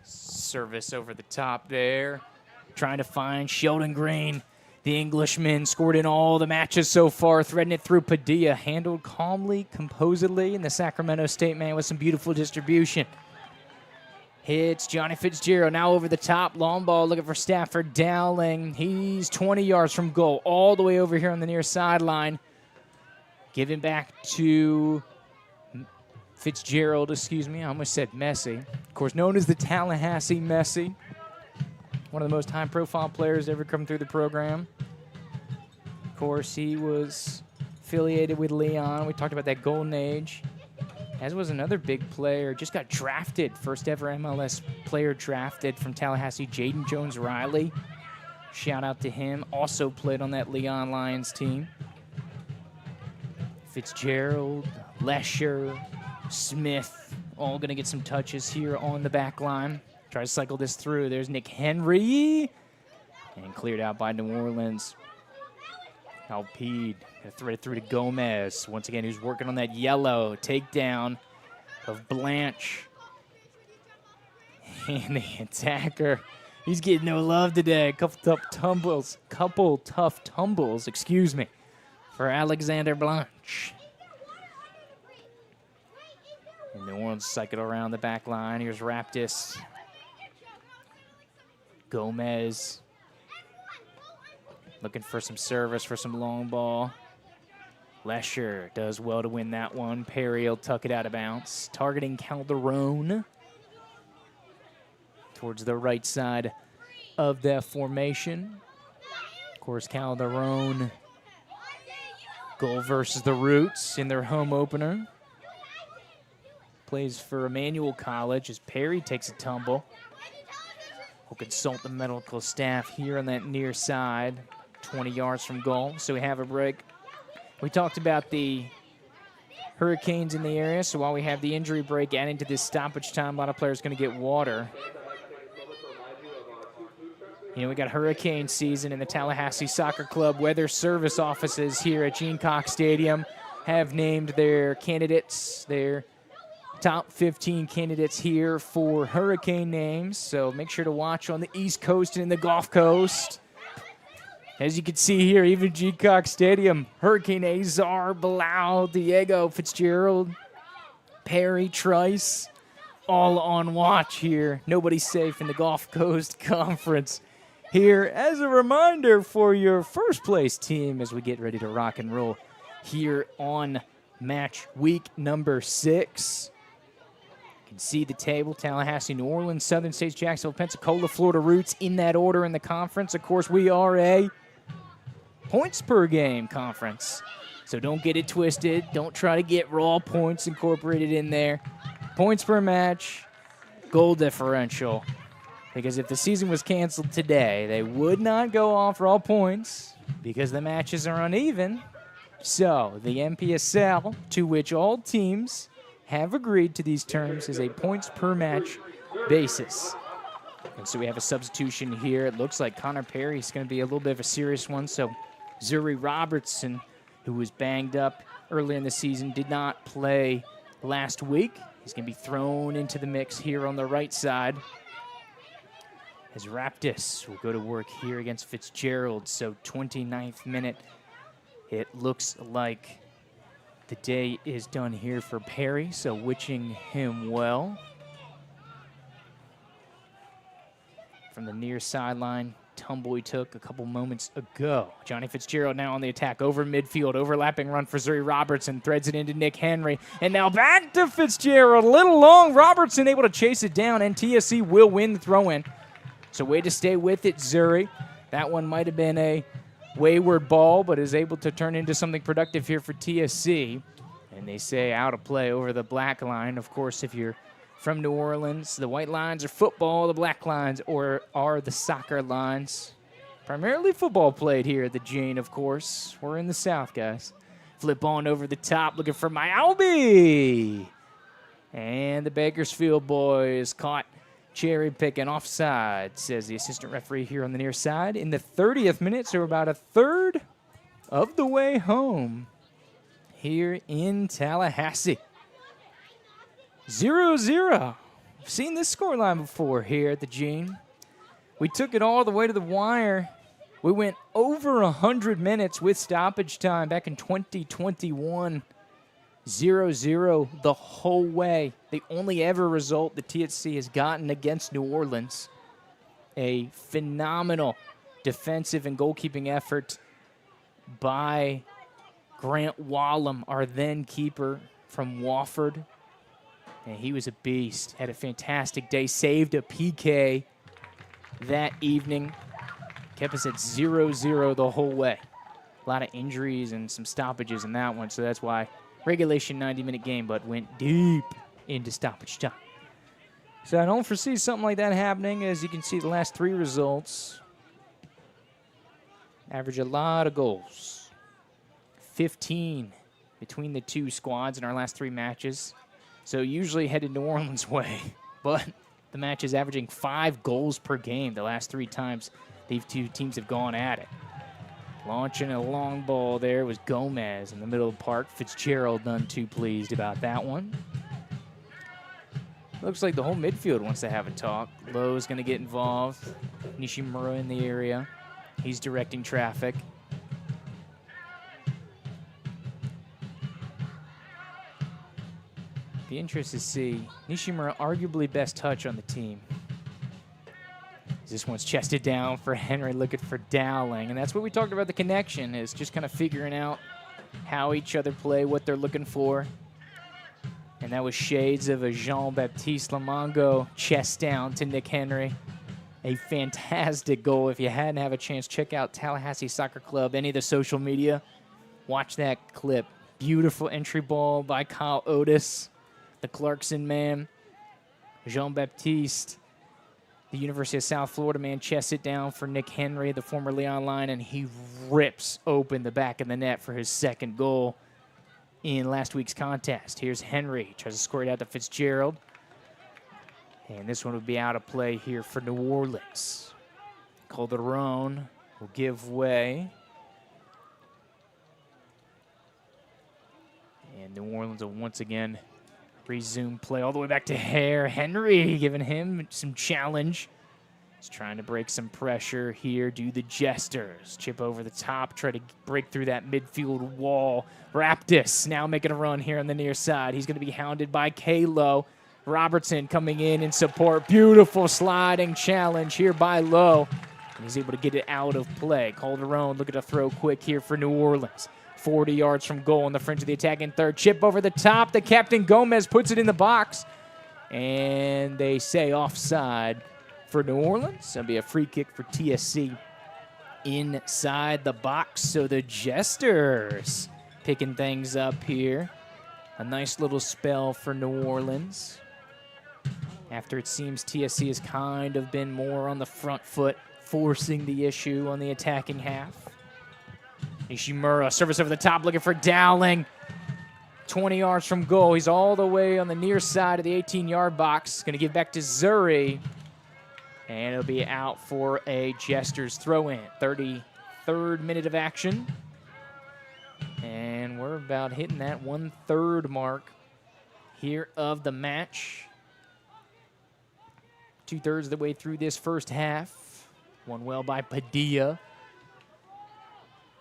Service over the top there. Trying to find Sheldon Green. The Englishman scored in all the matches so far, threading it through Padilla. Handled calmly, composedly, and the Sacramento State man with some beautiful distribution. Hits Johnny Fitzgerald, now over the top. Long ball looking for Stafford Dowling. He's 20 yards from goal, all the way over here on the near sideline. Giving back to Fitzgerald, I almost said Messi. Of course, known as the Tallahassee Messi. One of the most high-profile players to ever come through the program. Of course, he was affiliated with Leon. We talked about that golden age. As was another big player. Just got drafted. First ever MLS player drafted from Tallahassee, Jaden Jones-Riley. Shout out to him. Also played on that Leon Lions team. Fitzgerald, Lesher, Smith, all going to get some touches here on the back line. Try to cycle this through. There's Nick Henry. And cleared out by New Orleans. Alpide thread it through to Gomez. Once again, who's working on that yellow takedown of Blanche. And the attacker, he's getting no love today. Couple tough tumbles, for Alexander Blanche. And New Orleans cycle around the back line. Here's Raptis. Gomez. Looking for some service for some long ball. Lesher does well to win that one. Perry will tuck it out of bounds. Targeting Calderon. Towards the right side of the formation. Of course, Calderon. Goal versus the Roots in their home opener. Plays for Emmanuel College as Perry takes a tumble. We'll consult the medical staff here on that near side. 20 yards from goal, so we have a break. We talked about the hurricanes in the area, so while we have the injury break, adding to this stoppage time, a lot of players going to get water. We got hurricane season in the Tallahassee Soccer Club. Weather service offices here at Gene Cox Stadium have named their candidates, their top 15 candidates here for hurricane names. So make sure to watch on the East Coast and in the Gulf Coast. As you can see here, even Gene Cox Stadium, Hurricane Azar, Bilal, Diego, Fitzgerald, Perry, Trice, all on watch here. Nobody's safe in the Gulf Coast Conference. Here as a reminder for your first place team as we get ready to rock and roll here on match week number 6. You can see the table: Tallahassee, New Orleans, Southern States, Jacksonville, Pensacola, Florida Roots in that order in the conference. Of course, we are a points per game conference, so don't get it twisted. Don't try to get raw points incorporated in there. Points per match, goal differential. Because if the season was canceled today, they would not go off raw points because the matches are uneven. So the MPSL, to which all teams have agreed to these terms, is a points per match basis. And so we have a substitution here. It looks like Connor Perry is going to be a little bit of a serious one. So Zuri Robertson, who was banged up earlier in the season, did not play last week. He's going to be thrown into the mix here on the right side. As Raptis will go to work here against Fitzgerald. So 29th minute, it looks like the day is done here for Perry, so wishing him well. From the near sideline, tumble he took a couple moments ago. Johnny Fitzgerald now on the attack over midfield, overlapping run for Zuri Robertson, threads it into Nick Henry, and now back to Fitzgerald, a little long. Robertson able to chase it down, and TSC will win the throw-in. So way to stay with it, Zuri. That one might have been a wayward ball, but is able to turn into something productive here for TSC. And they say out of play over the black line. Of course, if you're from New Orleans, the white lines are football, the black lines are the soccer lines. Primarily football played here at the Gene, of course. We're in the South, guys. Flip on over the top, looking for Myalby. And the Bakersfield boys caught Cherry picking offside, says the assistant referee here on the near side. In the 30th minute, so we're about a third of the way home here in Tallahassee. 0-0. I've seen this scoreline before here at the Gene. We took it all the way to the wire. We went over 100 minutes with stoppage time back in 2021. 0-0 the whole way. The only ever result the THC has gotten against New Orleans. A phenomenal defensive and goalkeeping effort by Grant Wallum, our then keeper from Wofford. And he was a beast. Had a fantastic day. Saved a PK that evening. Kept us at 0-0 the whole way. A lot of injuries and some stoppages in that one, so that's why regulation 90-minute game, but went deep into stoppage time. So I don't foresee something like that happening. As you can see, the last 3 results average a lot of goals. 15 between the 2 squads in our last 3 matches. So usually headed New Orleans' way, but the match is averaging 5 goals per game the last 3 times these 2 teams have gone at it. Launching a long ball there was Gomez in the middle of the park. Fitzgerald none too pleased about that one. Looks like the whole midfield wants to have a talk. Lowe's going to get involved. Nishimura in the area. He's directing traffic. Be interested to see Nishimura, arguably best touch on the team. This one's chested down for Henry, looking for Dowling. And that's what we talked about, the connection, is just kind of figuring out how each other play, what they're looking for. And that was shades of a Jean-Baptiste Lamongo chest down to Nick Henry. A fantastic goal. If you hadn't have a chance, check out Tallahassee Soccer Club, any of the social media. Watch that clip. Beautiful entry ball by Kyle Otis, the Clarkson man. Jean-Baptiste, the University of South Florida man, chests it down for Nick Henry, the former Leon Lion, and he rips open the back of the net for his second goal in last week's contest. Here's Henry, tries to score it out to Fitzgerald. And this one would be out of play here for New Orleans. Calderon will give way. And New Orleans will once again resume play all the way back to Hare. Henry giving him some challenge. He's trying to break some pressure here. Do the Jesters. Chip over the top. Try to break through that midfield wall. Raptis now making a run here on the near side. He's going to be hounded by Kalo. Robertson coming in support. Beautiful sliding challenge here by Lowe. And he's able to get it out of play. Calderon looking to throw quick here for New Orleans. 40 yards from goal on the fringe of the attack in third. Chip over the top. The captain Gomez puts it in the box. And they say offside for New Orleans. That'll be a free kick for TSC inside the box. So the Jesters picking things up here. A nice little spell for New Orleans. After it seems TSC has kind of been more on the front foot, forcing the issue on the attacking half. Nishimura, service over the top, looking for Dowling. 20 yards from goal. He's all the way on the near side of the 18-yard box. Going to give back to Zuri. And it'll be out for a Jesters throw-in. 33rd minute of action. And we're about hitting that 1/3 mark here of the match. 2/3 of the way through this first half. Won well by Padilla.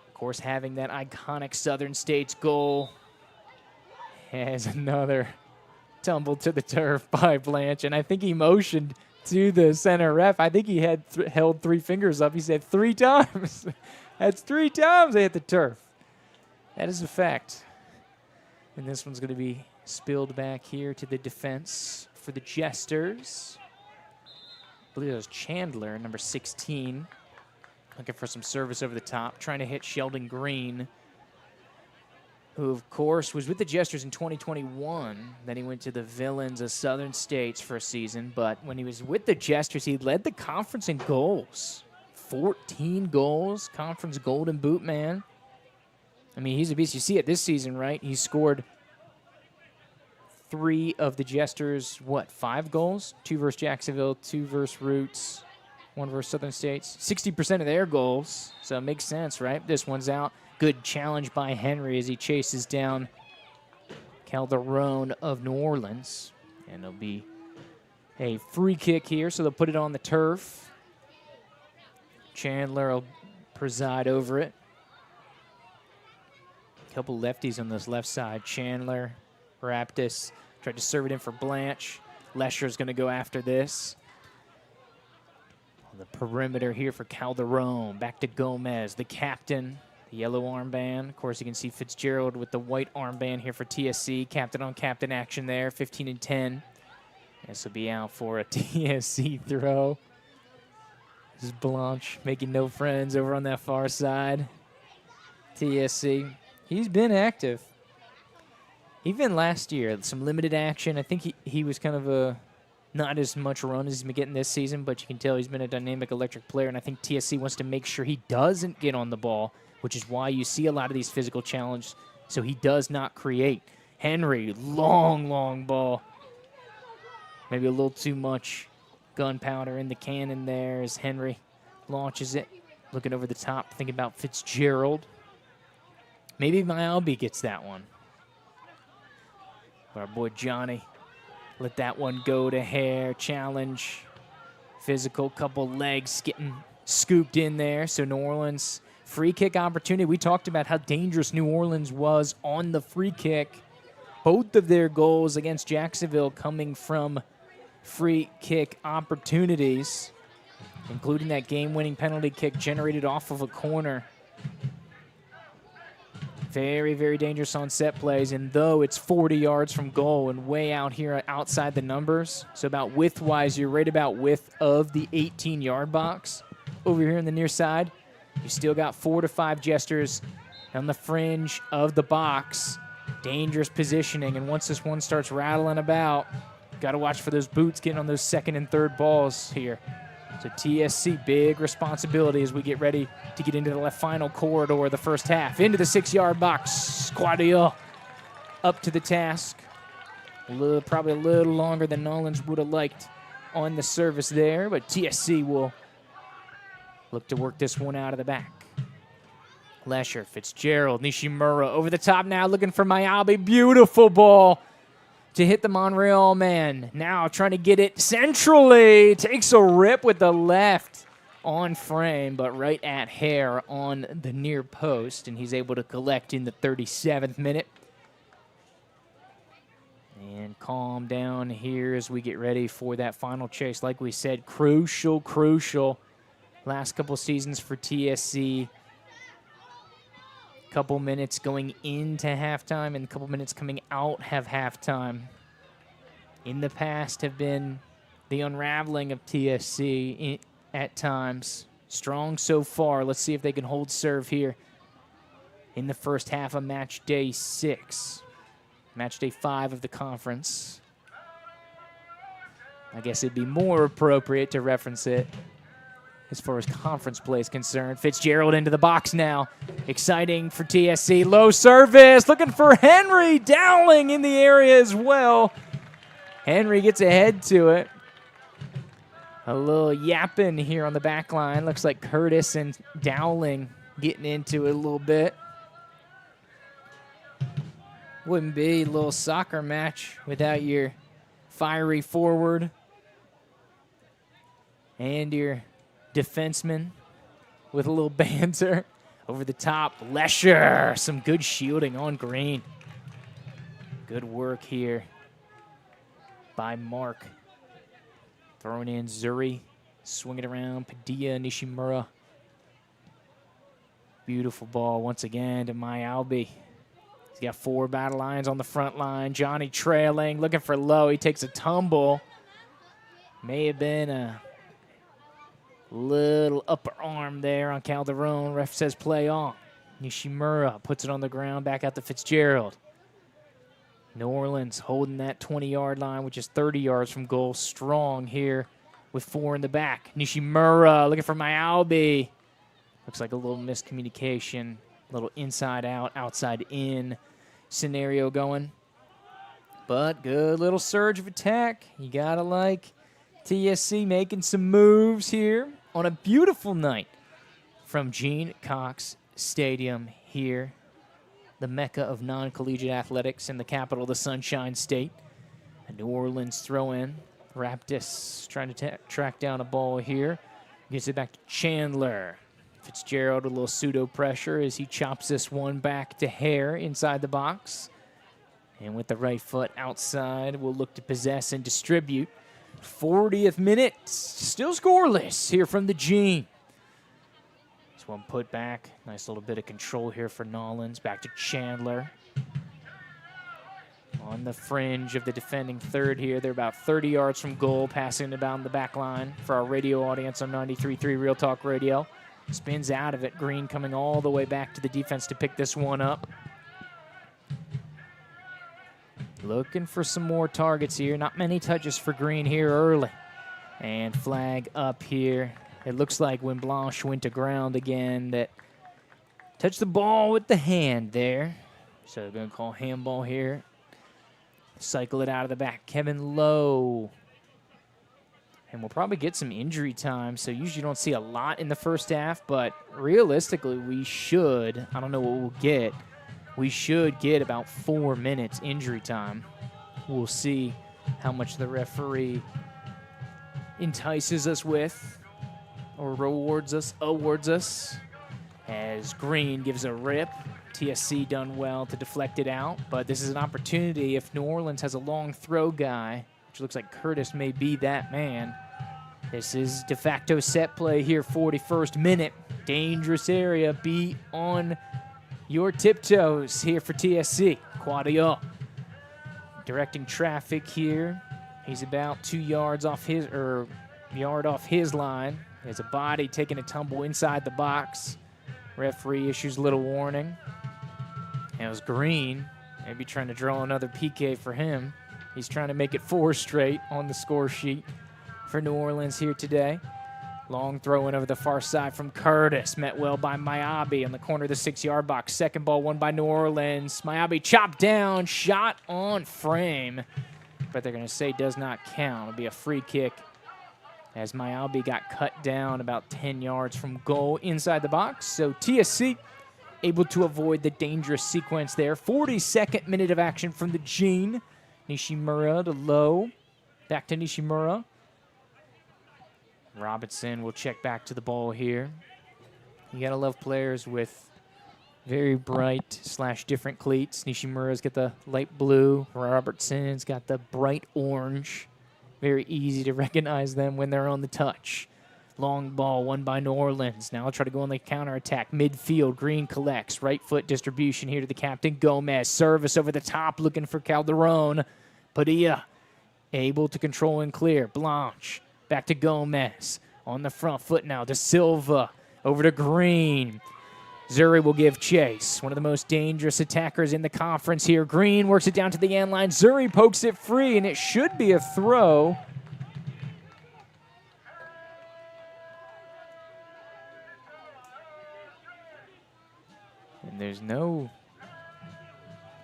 Of course, having that iconic Southern States goal has another tumble to the turf by Blanche. And I think he motioned to the center ref. I think he had held 3 fingers up. He said 3 times. That's 3 times they hit the turf. That is a fact. And this one's going to be spilled back here to the defense for the Jesters. I believe it was Chandler, number 16. Looking for some service over the top, trying to hit Sheldon Green, who, of course, was with the Jesters in 2021. Then he went to the Villains of Southern States for a season. But when he was with the Jesters, he led the conference in goals. 14 goals, conference golden boot man. I mean, he's a beast. You see it this season, right? He scored 3 of the Jesters, 5 goals? 2 versus Jacksonville, 2 versus Roots, 1 versus Southern States. 60% of their goals, so it makes sense, right? This one's out. Good challenge by Henry as he chases down Calderon of New Orleans. And it'll be a free kick here, so they'll put it on the turf. Chandler will preside over it. Couple lefties on this left side. Chandler, Raptis tried to serve it in for Blanche. Lesher's going to go after this. On the perimeter here for Calderon. Back to Gomez, the captain. The yellow armband. Of course, you can see Fitzgerald with the white armband here for TSC. Captain on captain action there, 15 and 10. This will be out for a TSC throw. This is Blanche making no friends over on that far side. TSC. He's been active. Even last year, some limited action. I think he was kind of a not as much run as he's been getting this season, but you can tell he's been a dynamic electric player, and I think TSC wants to make sure he doesn't get on the ball, which is why you see a lot of these physical challenges, so he does not create. Henry, long ball. Maybe a little too much gunpowder in the cannon there as Henry launches it. Looking over the top, thinking about Fitzgerald. Maybe Myalby gets that one. But our boy Johnny let that one go to Hare. Challenge. Physical, couple legs getting scooped in there. So New Orleans, free kick opportunity. We talked about how dangerous New Orleans was on the free kick. Both of their goals against Jacksonville coming from free kick opportunities, including that game-winning penalty kick generated off of a corner. Very dangerous on set plays, and though it's 40 yards from goal and way out here outside the numbers, so about width-wise, you're right about width of the 18-yard box. Over here on the near side, you still got 4 to 5 Jesters on the fringe of the box. Dangerous positioning, and once this one starts rattling about, got to watch for those boots getting on those second and third balls here. So TSC, big responsibility as we get ready to get into the final corridor of the first half. Into the 6-yard box. Quadrille up to the task. Probably a little longer than Nolans would have liked on the service there, but TSC will look to work this one out of the back. Lesher, Fitzgerald, Nishimura over the top now, looking for Myalby. Beautiful ball to hit the Montreal man. Now trying to get it centrally. Takes a rip with the left on frame, but right at Hare on the near post, and he's able to collect in the 37th minute. And calm down here as we get ready for that final chase. Like we said, crucial. Last couple seasons for TSC. Couple minutes going into halftime and a couple minutes coming out have halftime. In the past have been the unraveling of TSC at times. Strong so far. Let's see if they can hold serve here in the first half of match day 6. Match day 5 of the conference. I guess it'd be more appropriate to reference it as far as conference play is concerned. Fitzgerald into the box now. Exciting for TSC. Low service. Looking for Henry. Dowling in the area as well. Henry gets ahead to it. A little yapping here on the back line. Looks like Curtis and Dowling getting into it a little bit. Wouldn't be a little soccer match without your fiery forward and your defenseman with a little banter. Over the top, Lesher. Some good shielding on green. Good work here by Mark. Throwing in Zuri. Swing it around. Padilla, Nishimura. Beautiful ball once again to Myalby. He's got 4 battle lines on the front line. Johnny trailing, looking for low. He takes a tumble. May have been a little upper arm there on Calderon. Ref says play on. Nishimura puts it on the ground, back out to Fitzgerald. New Orleans holding that 20-yard line, which is 30 yards from goal. Strong here with 4 in the back. Nishimura looking for Myalby. Looks like a little miscommunication. A little inside out, outside in scenario going. But good little surge of attack. You got to like TSC making some moves here on a beautiful night from Gene Cox Stadium here, the mecca of non-collegiate athletics in the capital of the Sunshine State. A New Orleans throw-in. Raptis trying to track down a ball here. Gets it back to Chandler. Fitzgerald, a little pseudo pressure as he chops this one back to Hare inside the box. And with the right foot outside, we'll look to possess and distribute. 40th minute, still scoreless here from the Gene. This one put back. Nice little bit of control here for Nollins. Back to Chandler. On the fringe of the defending third here. They're about 30 yards from goal, passing it down the back line for our radio audience on 93.3 Real Talk Radio. Spins out of it. Green coming all the way back to the defense to pick this one up. Looking for some more targets here. Not many touches for Green here early. And flag up here. It looks like when Blanche went to ground again that touched the ball with the hand there. So they're going to call handball here. Cycle it out of the back. Kevin Lowe. And we'll probably get some injury time. So usually you don't see a lot in the first half. But realistically, we should. I don't know what we'll get. We should get about 4 minutes injury time. We'll see how much the referee entices us with or awards us as Green gives a rip. TSC done well to deflect it out, but this is an opportunity if New Orleans has a long throw guy, which looks like Curtis may be that man. This is de facto set play here, 41st minute. Dangerous area. Be on your tiptoes here for TSC. Quadio directing traffic here. He's about 2 yards off his, or yard off his line. There's a body taking a tumble inside the box. Referee issues a little warning. It was Green, maybe trying to draw another PK for him. He's trying to make it 4 straight on the score sheet for New Orleans here today. Long throw in over the far side from Curtis. Met well by Miyabi on the corner of the 6-yard box. Second ball won by New Orleans. Miyabi chopped down, shot on frame. But they're going to say does not count. It'll be a free kick as Miyabi got cut down about 10 yards from goal inside the box. So TSC able to avoid the dangerous sequence there. 42nd minute of action from the Gene. Nishimura to Lowe. Back to Nishimura. Robinson will check back to the ball here. You gotta love players with very bright / different cleats. Nishimura's got the light blue. Robertson's got the bright orange. Very easy to recognize them when they're on the touch. Long ball won by New Orleans. Now I'll try to go on the counterattack. Midfield, Green collects. Right foot distribution here to the captain, Gomez. Service over the top, looking for Calderon. Padilla able to control and clear. Blanche. Back to Gomez. On the front foot now to Silva. Over to Green. Zuri will give chase. One of the most dangerous attackers in the conference here. Green works it down to the end line. Zuri pokes it free, and it should be a throw. And there's no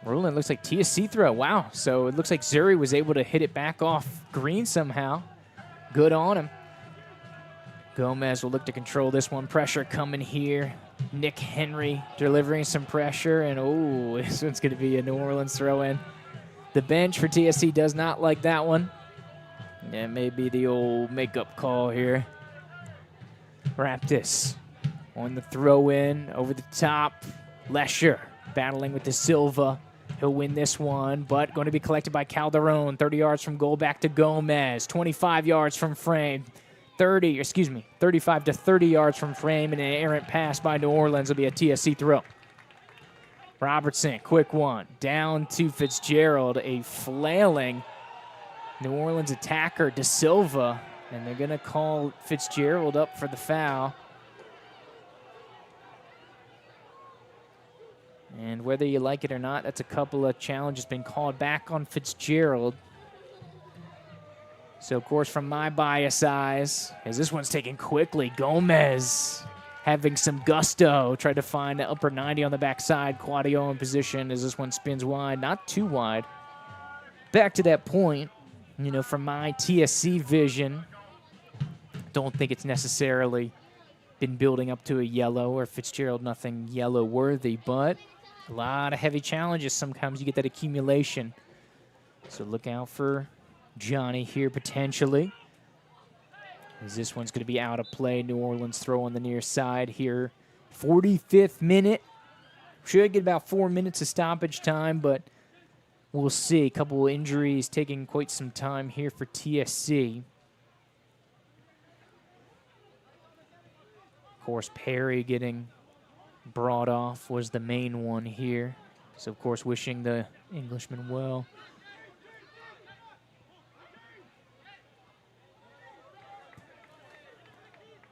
ruling. Looks like TSC throw. Wow. So it looks like Zuri was able to hit it back off Green somehow. Good on him. Gomez will look to control this one. Pressure coming here. Nick Henry delivering some pressure. And, oh, this one's going to be a New Orleans throw-in. The bench for TSC does not like that one. Yeah, maybe the old makeup call here. Raptis on the throw-in. Over the top. Lesher battling with the Silva. He'll win this one, but going to be collected by Calderon. 30 yards from goal, back to Gomez. 25 yards from frame. 35 to 30 yards from frame, and an errant pass by New Orleans will be a TSC throw. Robertson, quick one. Down to Fitzgerald, a flailing New Orleans attacker, De Silva, and they're going to call Fitzgerald up for the foul. And whether you like it or not, that's a couple of challenges been called back on Fitzgerald. So, of course, from my bias eyes, as this one's taken quickly, Gomez having some gusto. Tried to find the upper 90 on the backside. Quadio in position as this one spins wide. Not too wide. back to that point, from my TSC vision, don't think it's necessarily been building up to a yellow, or Fitzgerald nothing yellow worthy, but a lot of heavy challenges. Sometimes you get that accumulation. So look out for Johnny here potentially, as this one's going to be out of play. New Orleans throw on the near side here. 45th minute. Should get about 4 minutes of stoppage time, but we'll see. A couple of injuries taking quite some time here for TSC. Of course, Perry getting brought off was the main one here. So, of course, wishing the Englishman well.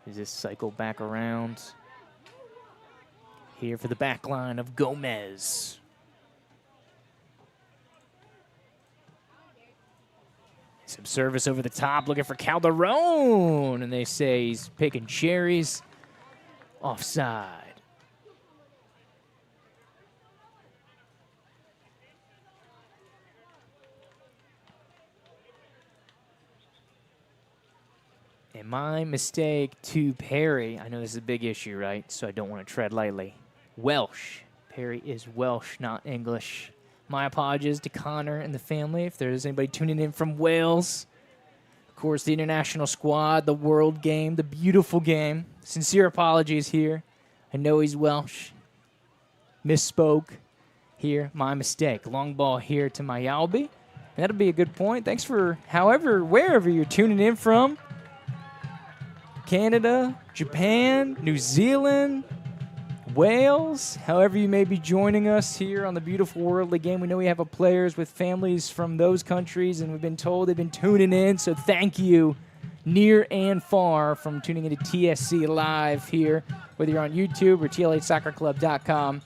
Does this cycle back around? Here for the back line of Gomez. Some service over the top, looking for Calderon. And they say he's picking cherries. Offside. And my mistake to Perry, I know this is a big issue, right? So I don't want to tread lightly. Welsh. Perry is Welsh, not English. My apologies to Connor and the family if there's anybody tuning in from Wales. Of course, the international squad, the world game, the beautiful game. Sincere apologies here. I know he's Welsh. Misspoke here. My mistake. Long ball here to Mayalbi. That'll be a good point. Thanks for wherever you're tuning in from. Canada, Japan, New Zealand, Wales, however you may be joining us here on the beautiful world of game. We know we have players with families from those countries, and we've been told they've been tuning in, so thank you near and far from tuning into TSC Live here, whether you're on YouTube or TLHsoccerclub.com.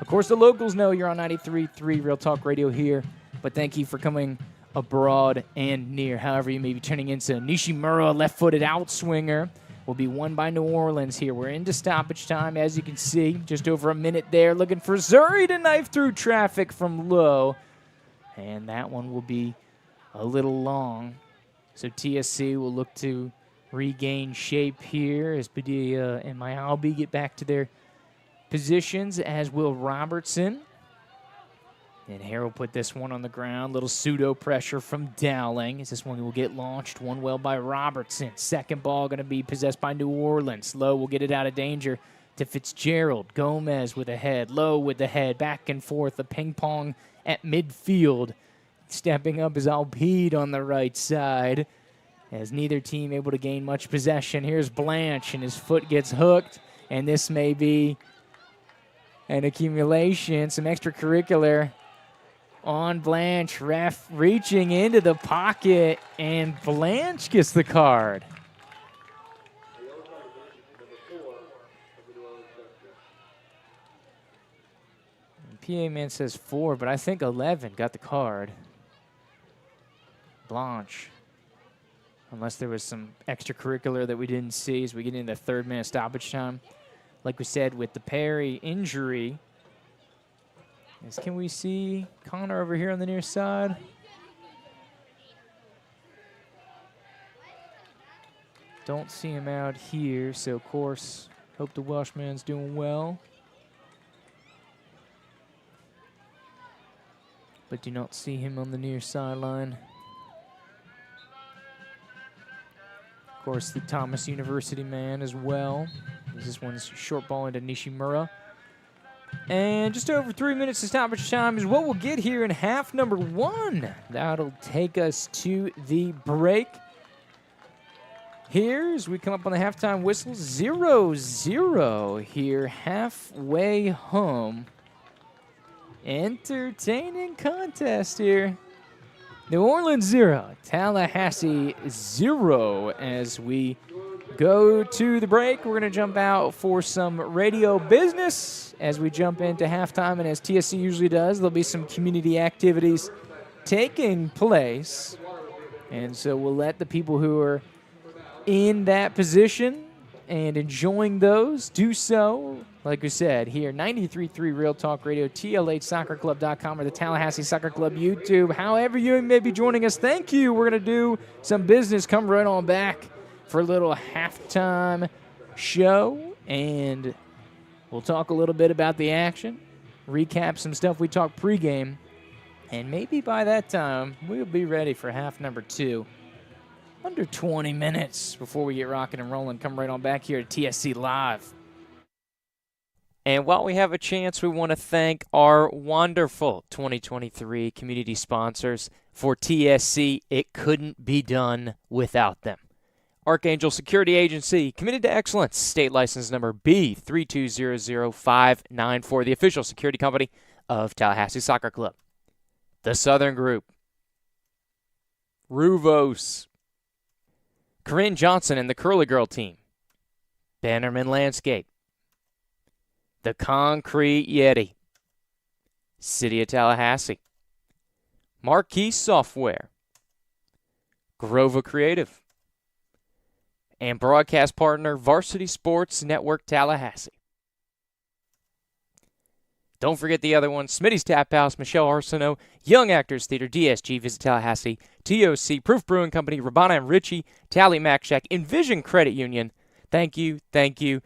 Of course, the locals know you're on 93.3 Real Talk Radio here, but thank you for coming abroad and near, however you may be tuning in. So Nishimura, left-footed outswinger, will be won by New Orleans here. We're into stoppage time, as you can see. Just over a minute there, looking for Zuri to knife through traffic from low. And that one will be a little long. So TSC will look to regain shape here as Padilla and Mayalbi get back to their positions, as will Robertson. And Harrell put this one on the ground. Little pseudo pressure from Dowling as this one will get launched. One well by Robertson. Second ball going to be possessed by New Orleans. Lowe will get it out of danger to Fitzgerald. Gomez with a head. Lowe with the head. Back and forth. A ping pong at midfield. Stepping up is Alpide on the right side, as neither team able to gain much possession. Here's Blanche, and his foot gets hooked. And this may be an accumulation, some extracurricular on Blanche. Ref reaching into the pocket, and Blanche gets the card. PA man says 4, but I think 11 got the card. Blanche. Unless there was some extracurricular that we didn't see as we get into the 3rd minute stoppage time. Like we said, with the Perry injury, can we see Connor over here on the near side? Don't see him out here, so of course, hope the Welshman's doing well. But do not see him on the near sideline. Of course, the Thomas University man as well. This one's short ball into Nishimura. And just over 3 minutes of stoppage time is what we'll get here in half number 1. That'll take us to the break. Here, as we come up on the halftime whistle, 0-0 here, halfway home. Entertaining contest here. New Orleans 0, Tallahassee 0. As we go to the break, we're going to jump out for some radio business as we jump into halftime. And as TSC usually does, there'll be some community activities taking place. And so we'll let the people who are in that position and enjoying those, do so, like we said, here, 93.3 Real Talk Radio, TLHsoccerclub.com, or the Tallahassee Soccer Club YouTube. However you may be joining us, thank you. We're going to do some business. Come right on back for a little halftime show, and we'll talk a little bit about the action, recap some stuff we talked pregame, and maybe by that time, we'll be ready for half number 2. Under 20 minutes before we get rocking and rolling. Come right on back here at TSC Live. And while we have a chance, we want to thank our wonderful 2023 community sponsors. For TSC, it couldn't be done without them. Archangel Security Agency, committed to excellence, state license number B3200594, the official security company of Tallahassee Soccer Club. The Southern Group, Ruvos, Corinne Johnson and the Curly Girl team, Bannerman Landscape, The Concrete Yeti, City of Tallahassee, Marquee Software, Grova Creative, and broadcast partner Varsity Sports Network Tallahassee. Don't forget the other one, Smitty's Tap House, Michelle Arsenault, Young Actors Theater, DSG, Visit Tallahassee, TOC, Proof Brewing Company, Rabana and Ritchie, Tally Mac Shack, Envision Credit Union. Thank you, thank you,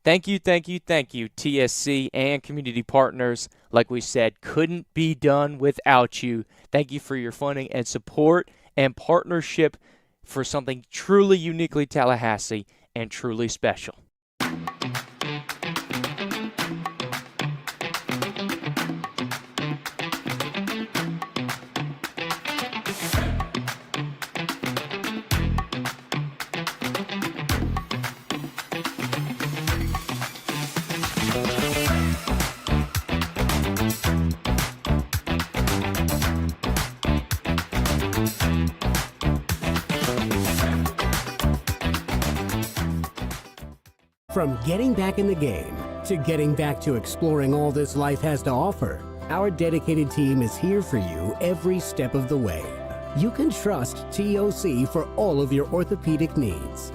thank you, thank you, thank you, TSC and community partners. Like we said, couldn't be done without you. Thank you for your funding and support and partnership for something truly uniquely Tallahassee and truly special. From getting back in the game to getting back to exploring all this life has to offer, our dedicated team is here for you every step of the way. You can trust TOC for all of your orthopedic needs.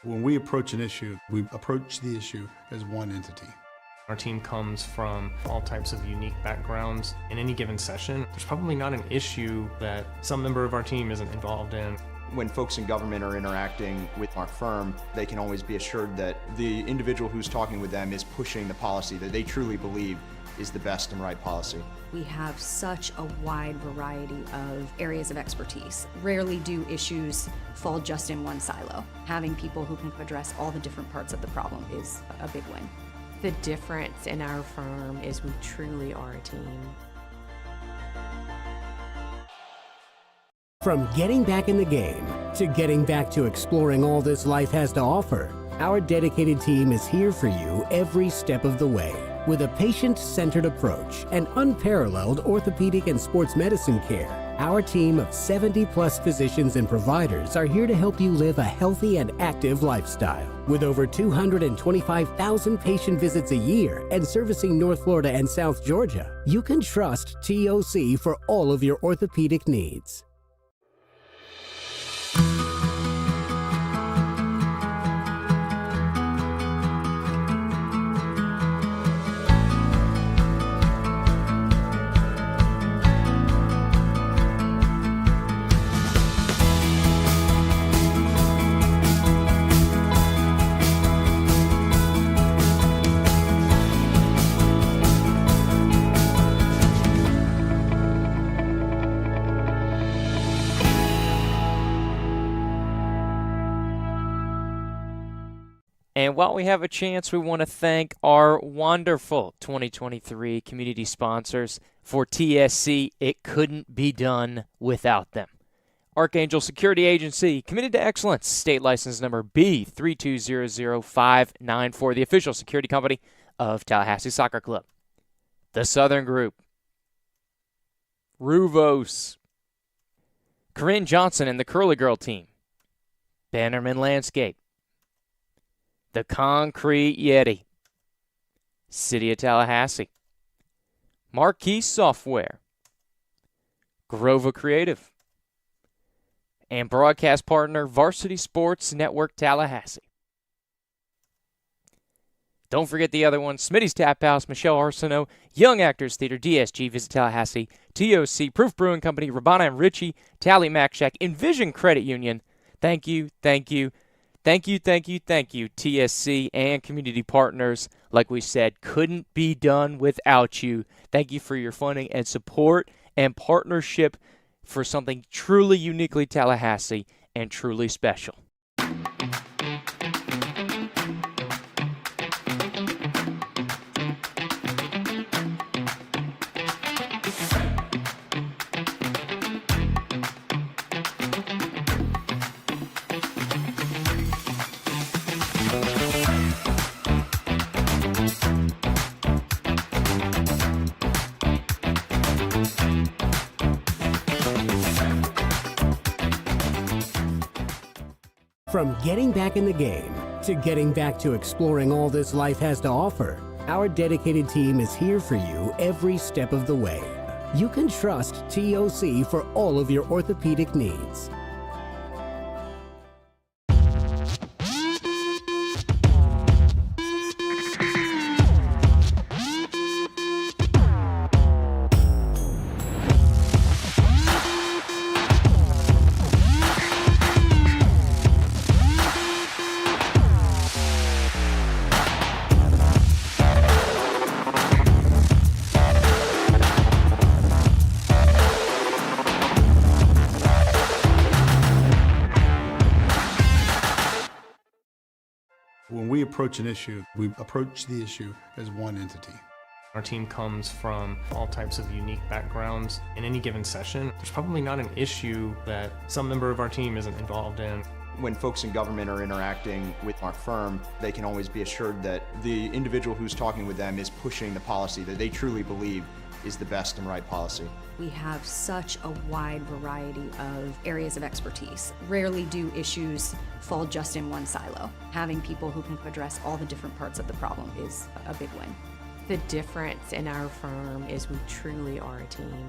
When we approach an issue, we approach the issue as one entity. Our team comes from all types of unique backgrounds. In any given session, there's probably not an issue that some member of our team isn't involved in. When folks in government are interacting with our firm, they can always be assured that the individual who's talking with them is pushing the policy that they truly believe is the best and right policy. We have such a wide variety of areas of expertise. Rarely do issues fall just in one silo. Having people who can address all the different parts of the problem is a big win. The difference in our firm is we truly are a team. From getting back in the game to getting back to exploring all this life has to offer, our dedicated team is here for you every step of the way. With a patient-centered approach and unparalleled orthopedic and sports medicine care, our team of 70-plus physicians and providers are here to help you live a healthy and active lifestyle. With over 225,000 patient visits a year and servicing North Florida and South Georgia, you can trust TOC for all of your orthopedic needs. And while we have a chance, we want to thank our wonderful 2023 community sponsors. For TSC, it couldn't be done without them. Archangel Security Agency, committed to excellence. State license number B3200594, the official security company of Tallahassee Soccer Club. The Southern Group. Ruvos. Corinne Johnson and the Curly Girl team. Bannerman Landscape. The Concrete Yeti. City of Tallahassee. Marquee Software. Grova Creative. And broadcast partner Varsity Sports Network Tallahassee. Don't forget the other one, Smitty's Tap House, Michelle Arsenault, Young Actors Theater, DSG, Visit Tallahassee, TOC, Proof Brewing Company, Rabana and Ritchie, Tally Mac Shack, Envision Credit Union. Thank you, thank you, thank you, thank you, thank you, TSC and community partners. Like we said, couldn't be done without you. Thank you for your funding and support and partnership for something truly uniquely Tallahassee and truly special. From getting back in the game to getting back to exploring all this life has to offer, our dedicated team is here for you every step of the way. You can trust TOC for all of your orthopedic needs. When we approach an issue, we approach the issue as one entity. Our team comes from all types of unique backgrounds. In any given session, there's probably not an issue that some member of our team isn't involved in. When folks in government are interacting with our firm, they can always be assured that the individual who's talking with them is pushing the policy that they truly believe is the best and right policy. We have such a wide variety of areas of expertise. Rarely do issues fall just in one silo. Having people who can address all the different parts of the problem is a big win. The difference in our firm is we truly are a team.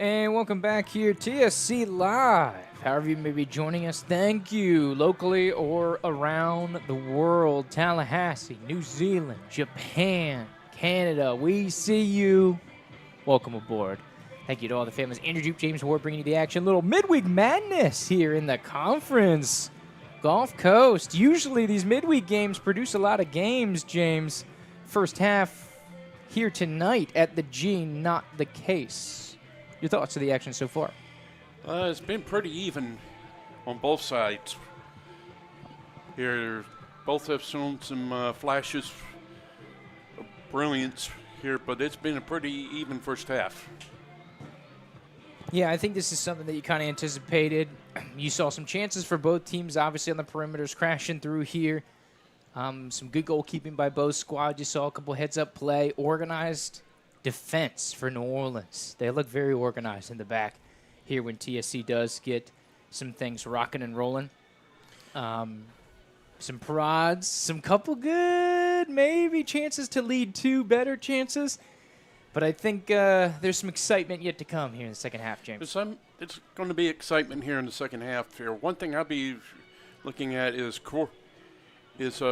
And welcome back here, TSC Live. However you may be joining us, thank you. Locally or around the world, Tallahassee, New Zealand, Japan, Canada, we see you. Welcome aboard. Thank you to all the families. Andrew Jupe, James Ward bringing you the action. Little midweek madness here in the conference. Gulf Coast. Usually these midweek games produce a lot of games, James. First half here tonight at the G, not the case. Your thoughts of the action so far? It's been pretty even on both sides. Here, both have shown some flashes of brilliance here, but it's been a pretty even first half. Yeah, I think this is something that you kind of anticipated. You saw some chances for both teams, obviously on the perimeters, crashing through here. Some good goalkeeping by both squads. You saw a couple heads-up play, organized defense for New Orleans. They look very organized in the back here when TSC does get some things rocking and rolling. Some prods, some couple good maybe chances to lead to better chances. But I think there's some excitement yet to come here in the second half, James. It's going to be excitement here in the second half. Here, one thing I'll be looking at is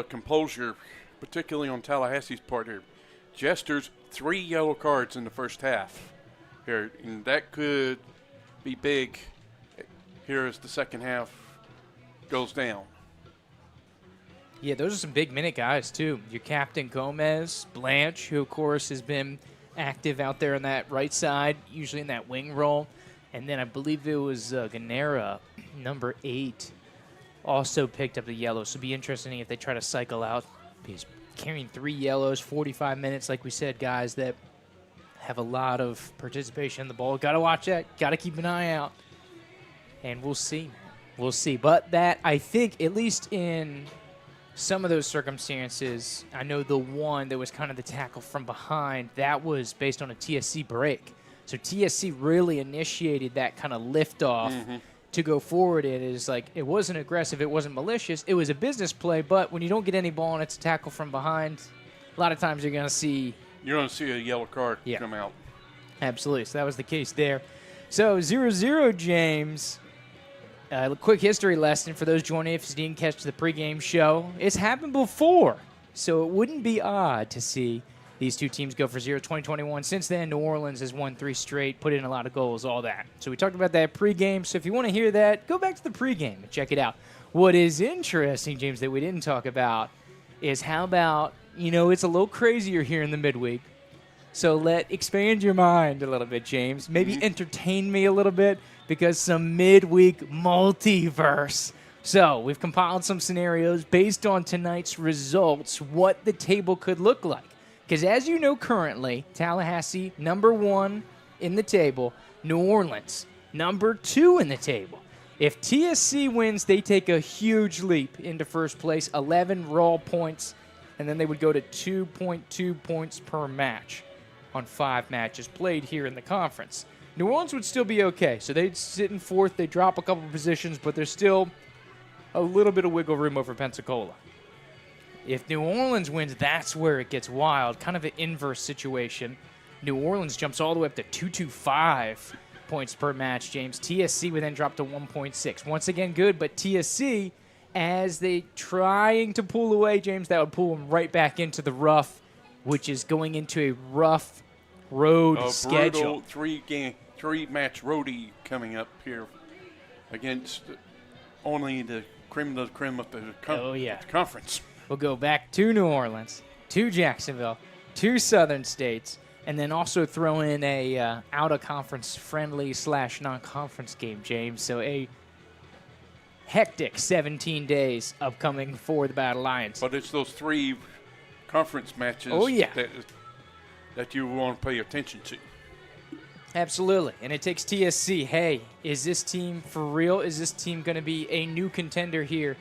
composure, particularly on Tallahassee's part here. Jesters, 3 yellow cards in the first half here, and that could be big here as the second half goes down. Yeah, those are some big minute guys, too. Your captain Gomez, Blanche, who, of course, has been active out there on that right side, usually in that wing role. And then I believe it was Ganera, number 8, also picked up the yellow. So it'll be interesting if they try to cycle out. He's carrying 3 yellows, 45 minutes, like we said, guys that have a lot of participation in the ball. Got to watch that. Got to keep an eye out. And we'll see. We'll see. But that, I think, at least in some of those circumstances, I know the one that was kind of the tackle from behind, that was based on a TSC break. So TSC really initiated that kind of liftoff to go forward. It is like, it wasn't aggressive, it wasn't malicious, it was a business play, but when you don't get any ball and it's a tackle from behind, a lot of times you're going to see a yellow card come out. Absolutely. So that was the case there. So 0-0, James. A quick history lesson for those joining if you didn't catch the pregame show. It's happened before, so it wouldn't be odd to see these two teams go for 0 2021. Since then, New Orleans has won 3 straight, put in a lot of goals, all that. So we talked about that pregame. So if you want to hear that, go back to the pregame and check it out. What is interesting, James, that we didn't talk about is how about, it's a little crazier here in the midweek. So expand your mind a little bit, James. Maybe entertain me a little bit, because some midweek multiverse. So we've compiled some scenarios based on tonight's results, what the table could look like. Because as you know currently, Tallahassee, number 1 in the table. New Orleans, number 2 in the table. If TSC wins, they take a huge leap into first place, 11 raw points, and then they would go to 2.2 points per match on 5 matches played here in the conference. New Orleans would still be okay. So they'd sit in 4th. They drop a couple positions, but there's still a little bit of wiggle room over Pensacola. If New Orleans wins, that's where it gets wild. Kind of an inverse situation. New Orleans jumps all the way up to 2.25 points per match, James. TSC would then drop to 1.6. Once again, good, but TSC, as they trying to pull away, James, that would pull them right back into the rough, which is going into a rough road schedule. Brutal 3-match roadie coming up here against only the cream of the cream of the conference. We'll go back to New Orleans, to Jacksonville, to Southern States, and then also throw in a out-of-conference friendly / non-conference game, James. So a hectic 17 days upcoming for the Battle Lions. But it's those 3 conference matches that you want to pay attention to. Absolutely. And it takes TSC. Hey, is this team for real? Is this team going to be a new contender here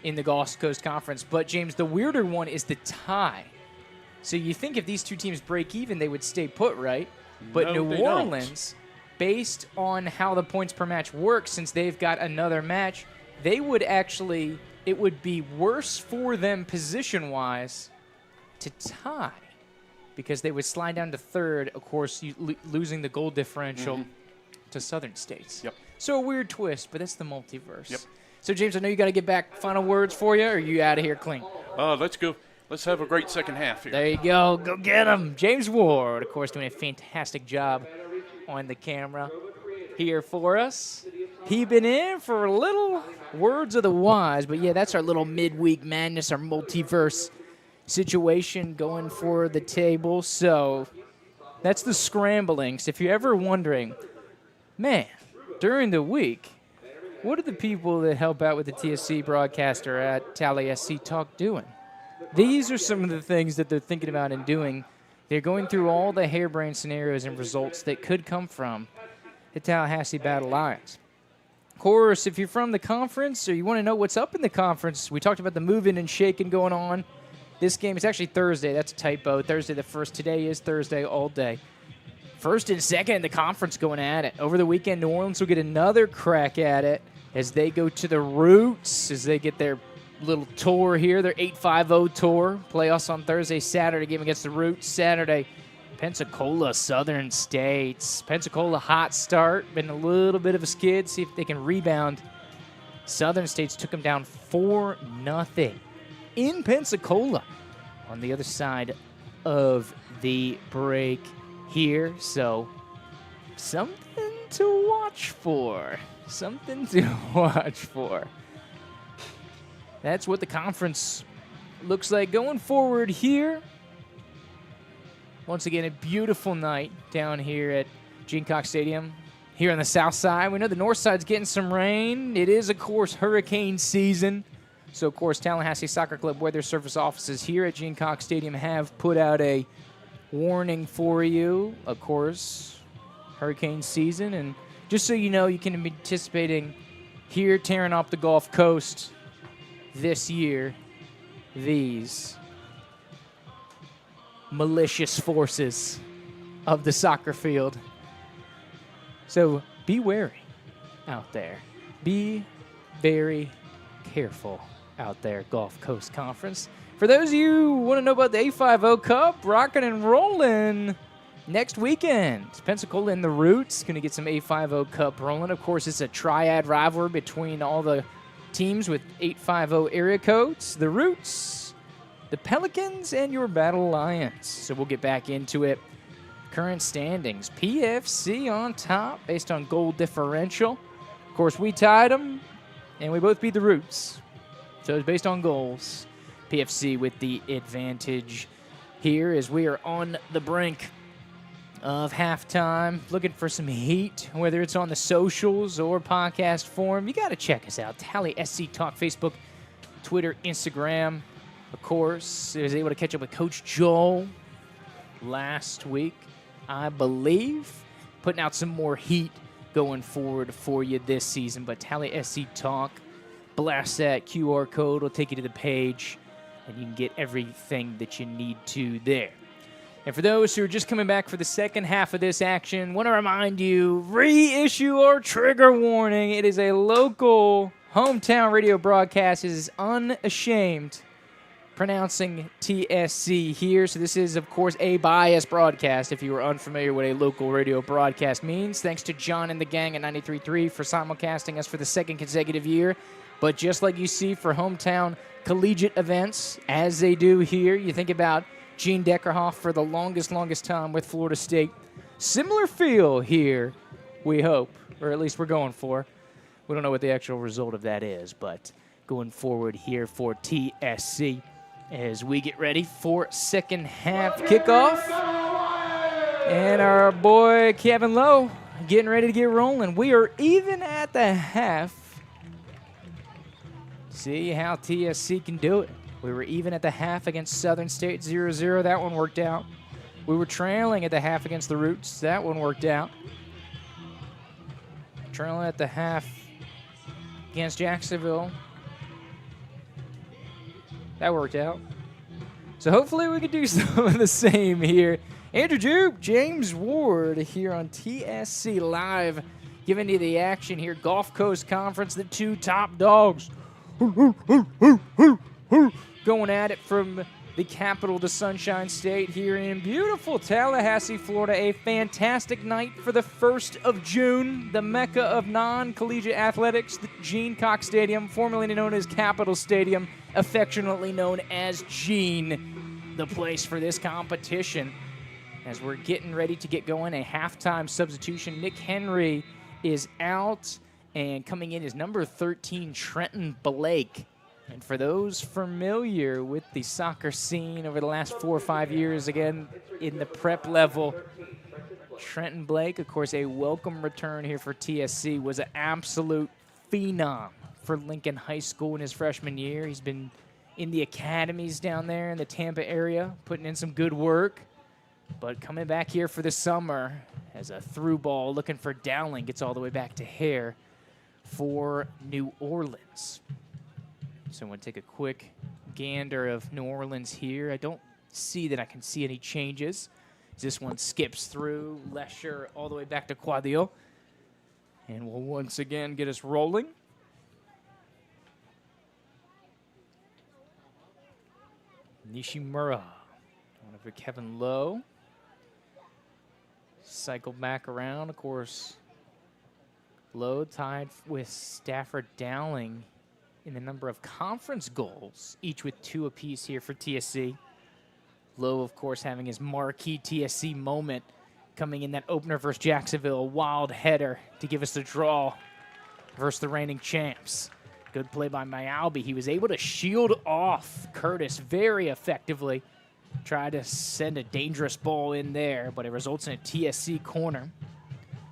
in the Gulf Coast Conference? But, James, the weirder one is the tie. So you think if these two teams break even, they would stay put, right? But no, New Orleans, based on how the points per match work, since they've got another match, they would actually, it would be worse for them position-wise to tie, because they would slide down to 3rd, of course, losing the goal differential to Southern States. Yep. So a weird twist, but that's the multiverse. Yep. So, James, I know you got to get back. Final words for you, or are you out of here clean? Let's go. Let's have a great second half here. There you go. Go get him. James Ward, of course, doing a fantastic job on the camera here for us. He been in for a little words of the wise, but, yeah, that's our little midweek madness, our multiverse situation going for the table. So that's the scramblings. If you're ever wondering, man, during the week, what are the people that help out with the TSC broadcaster at Tallahassee Talk doing? These are some of the things that they're thinking about and doing. They're going through all the harebrained scenarios and results that could come from the Tallahassee Battle Lions. Of course, if you're from the conference or you want to know what's up in the conference, we talked about the moving and shaking going on. This game is actually Thursday. That's a typo. Thursday the 1st. Today is Thursday all day. 1st and 2nd in the conference going at it. Over the weekend, New Orleans will get another crack at it as they go to the Roots, as they get their little tour here, their 8-5-0 tour. Playoffs on Thursday, Saturday, game against the Roots. Saturday, Pensacola Southern States. Pensacola hot start, been a little bit of a skid. See if they can rebound. Southern States took them down 4-0 in Pensacola on the other side of the break here. So something to watch for. Something to watch for. That's what the conference looks like going forward here. Once again, a beautiful night down here at Gene Cox Stadium here on the south side. We know the north side's getting some rain. It is, of course, hurricane season. So, of course, Tallahassee Soccer Club Weather Service offices here at Gene Cox Stadium have put out a warning for you. Of course, hurricane season. And just so you know, you can be anticipating here tearing up the Gulf Coast this year, these malicious forces of the soccer field. So be wary out there. Be very careful out there, Gulf Coast Conference. For those of you who want to know about the A50 Cup, rocking and rolling next weekend. Pensacola and the Roots going to get some A50 Cup rolling. Of course, it's a triad rivalry between all the teams with 850 area codes. The Roots, the Pelicans, and your Battle Lions. So we'll get back into it. Current standings. PFC on top based on goal differential. Of course, we tied them, and we both beat the Roots. So it's based on goals. PFC with the advantage here as we are on the brink of halftime. Looking for some heat, whether it's on the socials or podcast form. You got to check us out. Tallahassee Talk, Facebook, Twitter, Instagram. Of course, I was able to catch up with Coach Joel last week, I believe, putting out some more heat going forward for you this season. But Tallahassee Talk, blast that QR code. Will take you to the page, and you can get everything that you need to there. And for those who are just coming back for the second half of this action, want to remind you, reissue our trigger warning. It is a local hometown radio broadcast. It is unashamed pronouncing TSC here. So this is, of course, a biased broadcast if you are unfamiliar with a local radio broadcast means. Thanks to John and the gang at 93.3 for simulcasting us for the second consecutive year. But just like you see for hometown collegiate events, as they do here, you think about Gene Deckerhoff for the longest time with Florida State. Similar feel here, we hope, or at least we're going for. We don't know what the actual result of that is, but going forward here for TSC as we get ready for second half kickoff. And our boy Kevin Lowe getting ready to get rolling. We are even at the half. See how TSC can do it. We were even at the half against Southern State 0-0. That one worked out. We were trailing at the half against the Roots. That one worked out. Trailing at the half against Jacksonville. That worked out. So hopefully we can do some of the same here. Andrew Jupe, James Ward here on TSC Live, giving you the action here. Gulf Coast Conference, the two top dogs. Going at it from the capital to Sunshine State here in beautiful Tallahassee, Florida. A fantastic night for the 1st of June, the mecca of non-collegiate athletics, the Gene Cox Stadium, formerly known as Capitol Stadium, affectionately known as Gene, the place for this competition. As we're getting ready to get going, a halftime substitution. Nick Henry is out, and coming in is number 13, Trenton Blake. And for those familiar with the soccer scene over the last 4 or 5 years, again, in the prep level, Trenton Blake, of course, a welcome return here for TSC, was an absolute phenom for Lincoln High School in his freshman year. He's been in the academies down there in the Tampa area, putting in some good work. But coming back here for the summer as a through ball, looking for Dowling, gets all the way back to Hare for New Orleans. So I'm going to take a quick gander of New Orleans here. I don't see that I can see any changes. This one skips through Lesher all the way back to Quadil. And will once again get us rolling. Nishimura, one for Kevin Lowe. Cycle back around, of course. Lowe tied with Stafford Dowling in the number of conference goals, each with 2 apiece here for TSC. Lowe, of course, having his marquee TSC moment coming in that opener versus Jacksonville, a wild header to give us the draw versus the reigning champs. Good play by Myalby. He was able to shield off Curtis very effectively. Tried to send a dangerous ball in there, but it results in a TSC corner.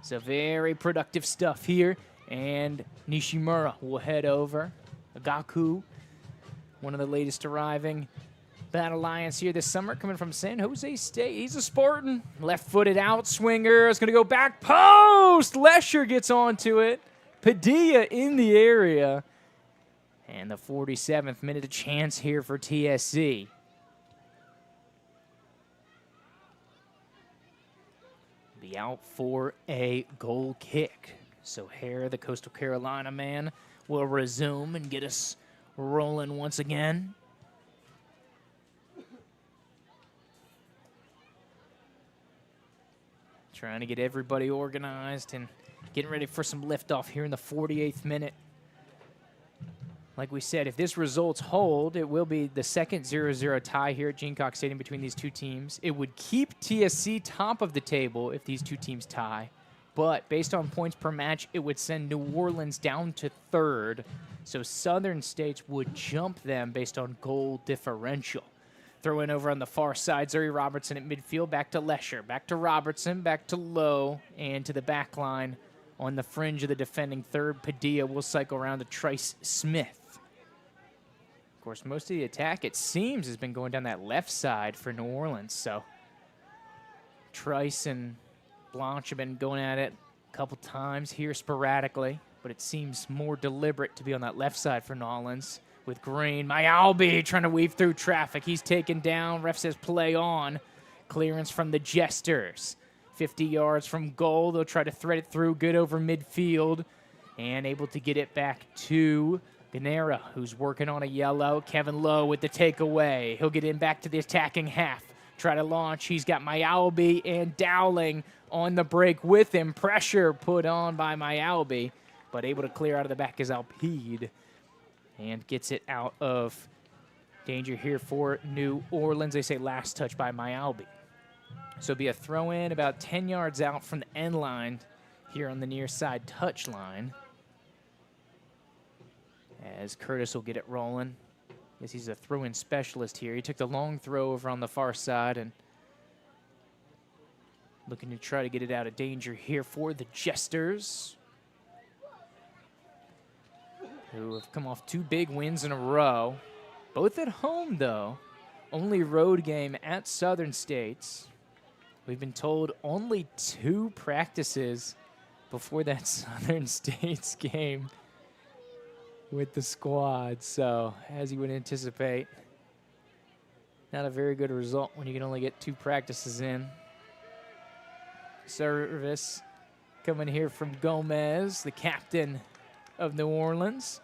So very productive stuff here. And Nishimura will head over. Agaku, one of the latest arriving Battle Lions here this summer, coming from San Jose State. He's a Spartan. Left-footed outswinger. It's going to go back post. Lesher gets onto it. Padilla in the area. And the 47th minute, a chance here for TSC. Be out for a goal kick. So Hare, the Coastal Carolina man, will resume and get us rolling once again. Trying to get everybody organized and getting ready for some liftoff here in the 48th minute. Like we said, if this results hold, it will be the second 0-0 tie here at Gene Cox Stadium between these two teams. It would keep TSC top of the table if these two teams tie. But based on points per match, it would send New Orleans down to 3rd. So Southern States would jump them based on goal differential. Throw in over on the far side, Zuri Robertson at midfield, back to Lesher, back to Robertson, back to Lowe, and to the back line on the fringe of the defending third. Padilla will cycle around to Trice Smith. Of course, most of the attack, it seems, has been going down that left side for New Orleans. So Trice and Blanche have been going at it a couple times here sporadically, but it seems more deliberate to be on that left side for New Orleans. With Green, Myalby trying to weave through traffic. He's taken down. Ref says play on. Clearance from the Jesters. 50 yards from goal. They'll try to thread it through. Good over midfield. And able to get it back to Ganera, who's working on a yellow. Kevin Lowe with the takeaway. He'll get in back to the attacking half. Try to launch. He's got Myalby and Dowling on the break with him. Pressure put on by Myalby, but able to clear out of the back is Alpide. And gets it out of danger here for New Orleans. They say last touch by Myalby. So it'll be a throw-in about 10 yards out from the end line here on the near side touch line. As Curtis will get it rolling. Guess he's a throw-in specialist here. He took the long throw over on the far side and looking to try to get it out of danger here for the Jesters, who have come off 2 big wins in a row. Both at home, though. Only road game at Southern States. We've been told only 2 practices before that Southern States game with the squad. So, as you would anticipate, not a very good result when you can only get 2 practices in. Service coming here from Gomez, the captain of New Orleans.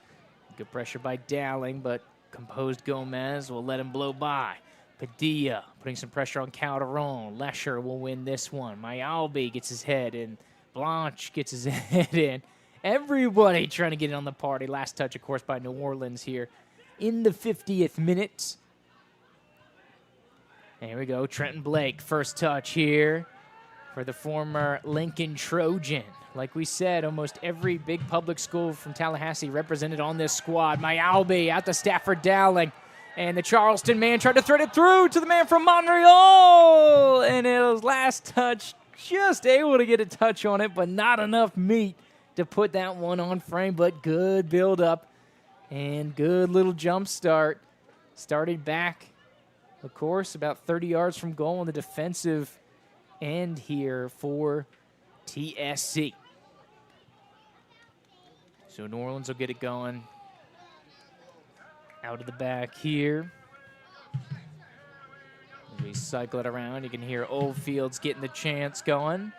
Good pressure by Dowling, but composed Gomez will let him blow by. Padilla putting some pressure on Calderon. Lesher will win this one. Myalby gets his head in. Blanche gets his head in. Everybody trying to get in on the party. Last touch, of course, by New Orleans here in the 50th minute. There we go. Trenton Blake, first touch here for the former Lincoln Trojan. Like we said, almost every big public school from Tallahassee represented on this squad. Myalby out to Stafford Dowling. And the Charleston man tried to thread it through to the man from Montreal. And it was last touch, just able to get a touch on it, but not enough meat to put that one on frame. But good build up and good little jump start. Started back, of course, about 30 yards from goal on the defensive end here for TSC. So New Orleans will get it going. Out of the back here. As we cycle it around, you can hear Oldfields getting the chance going.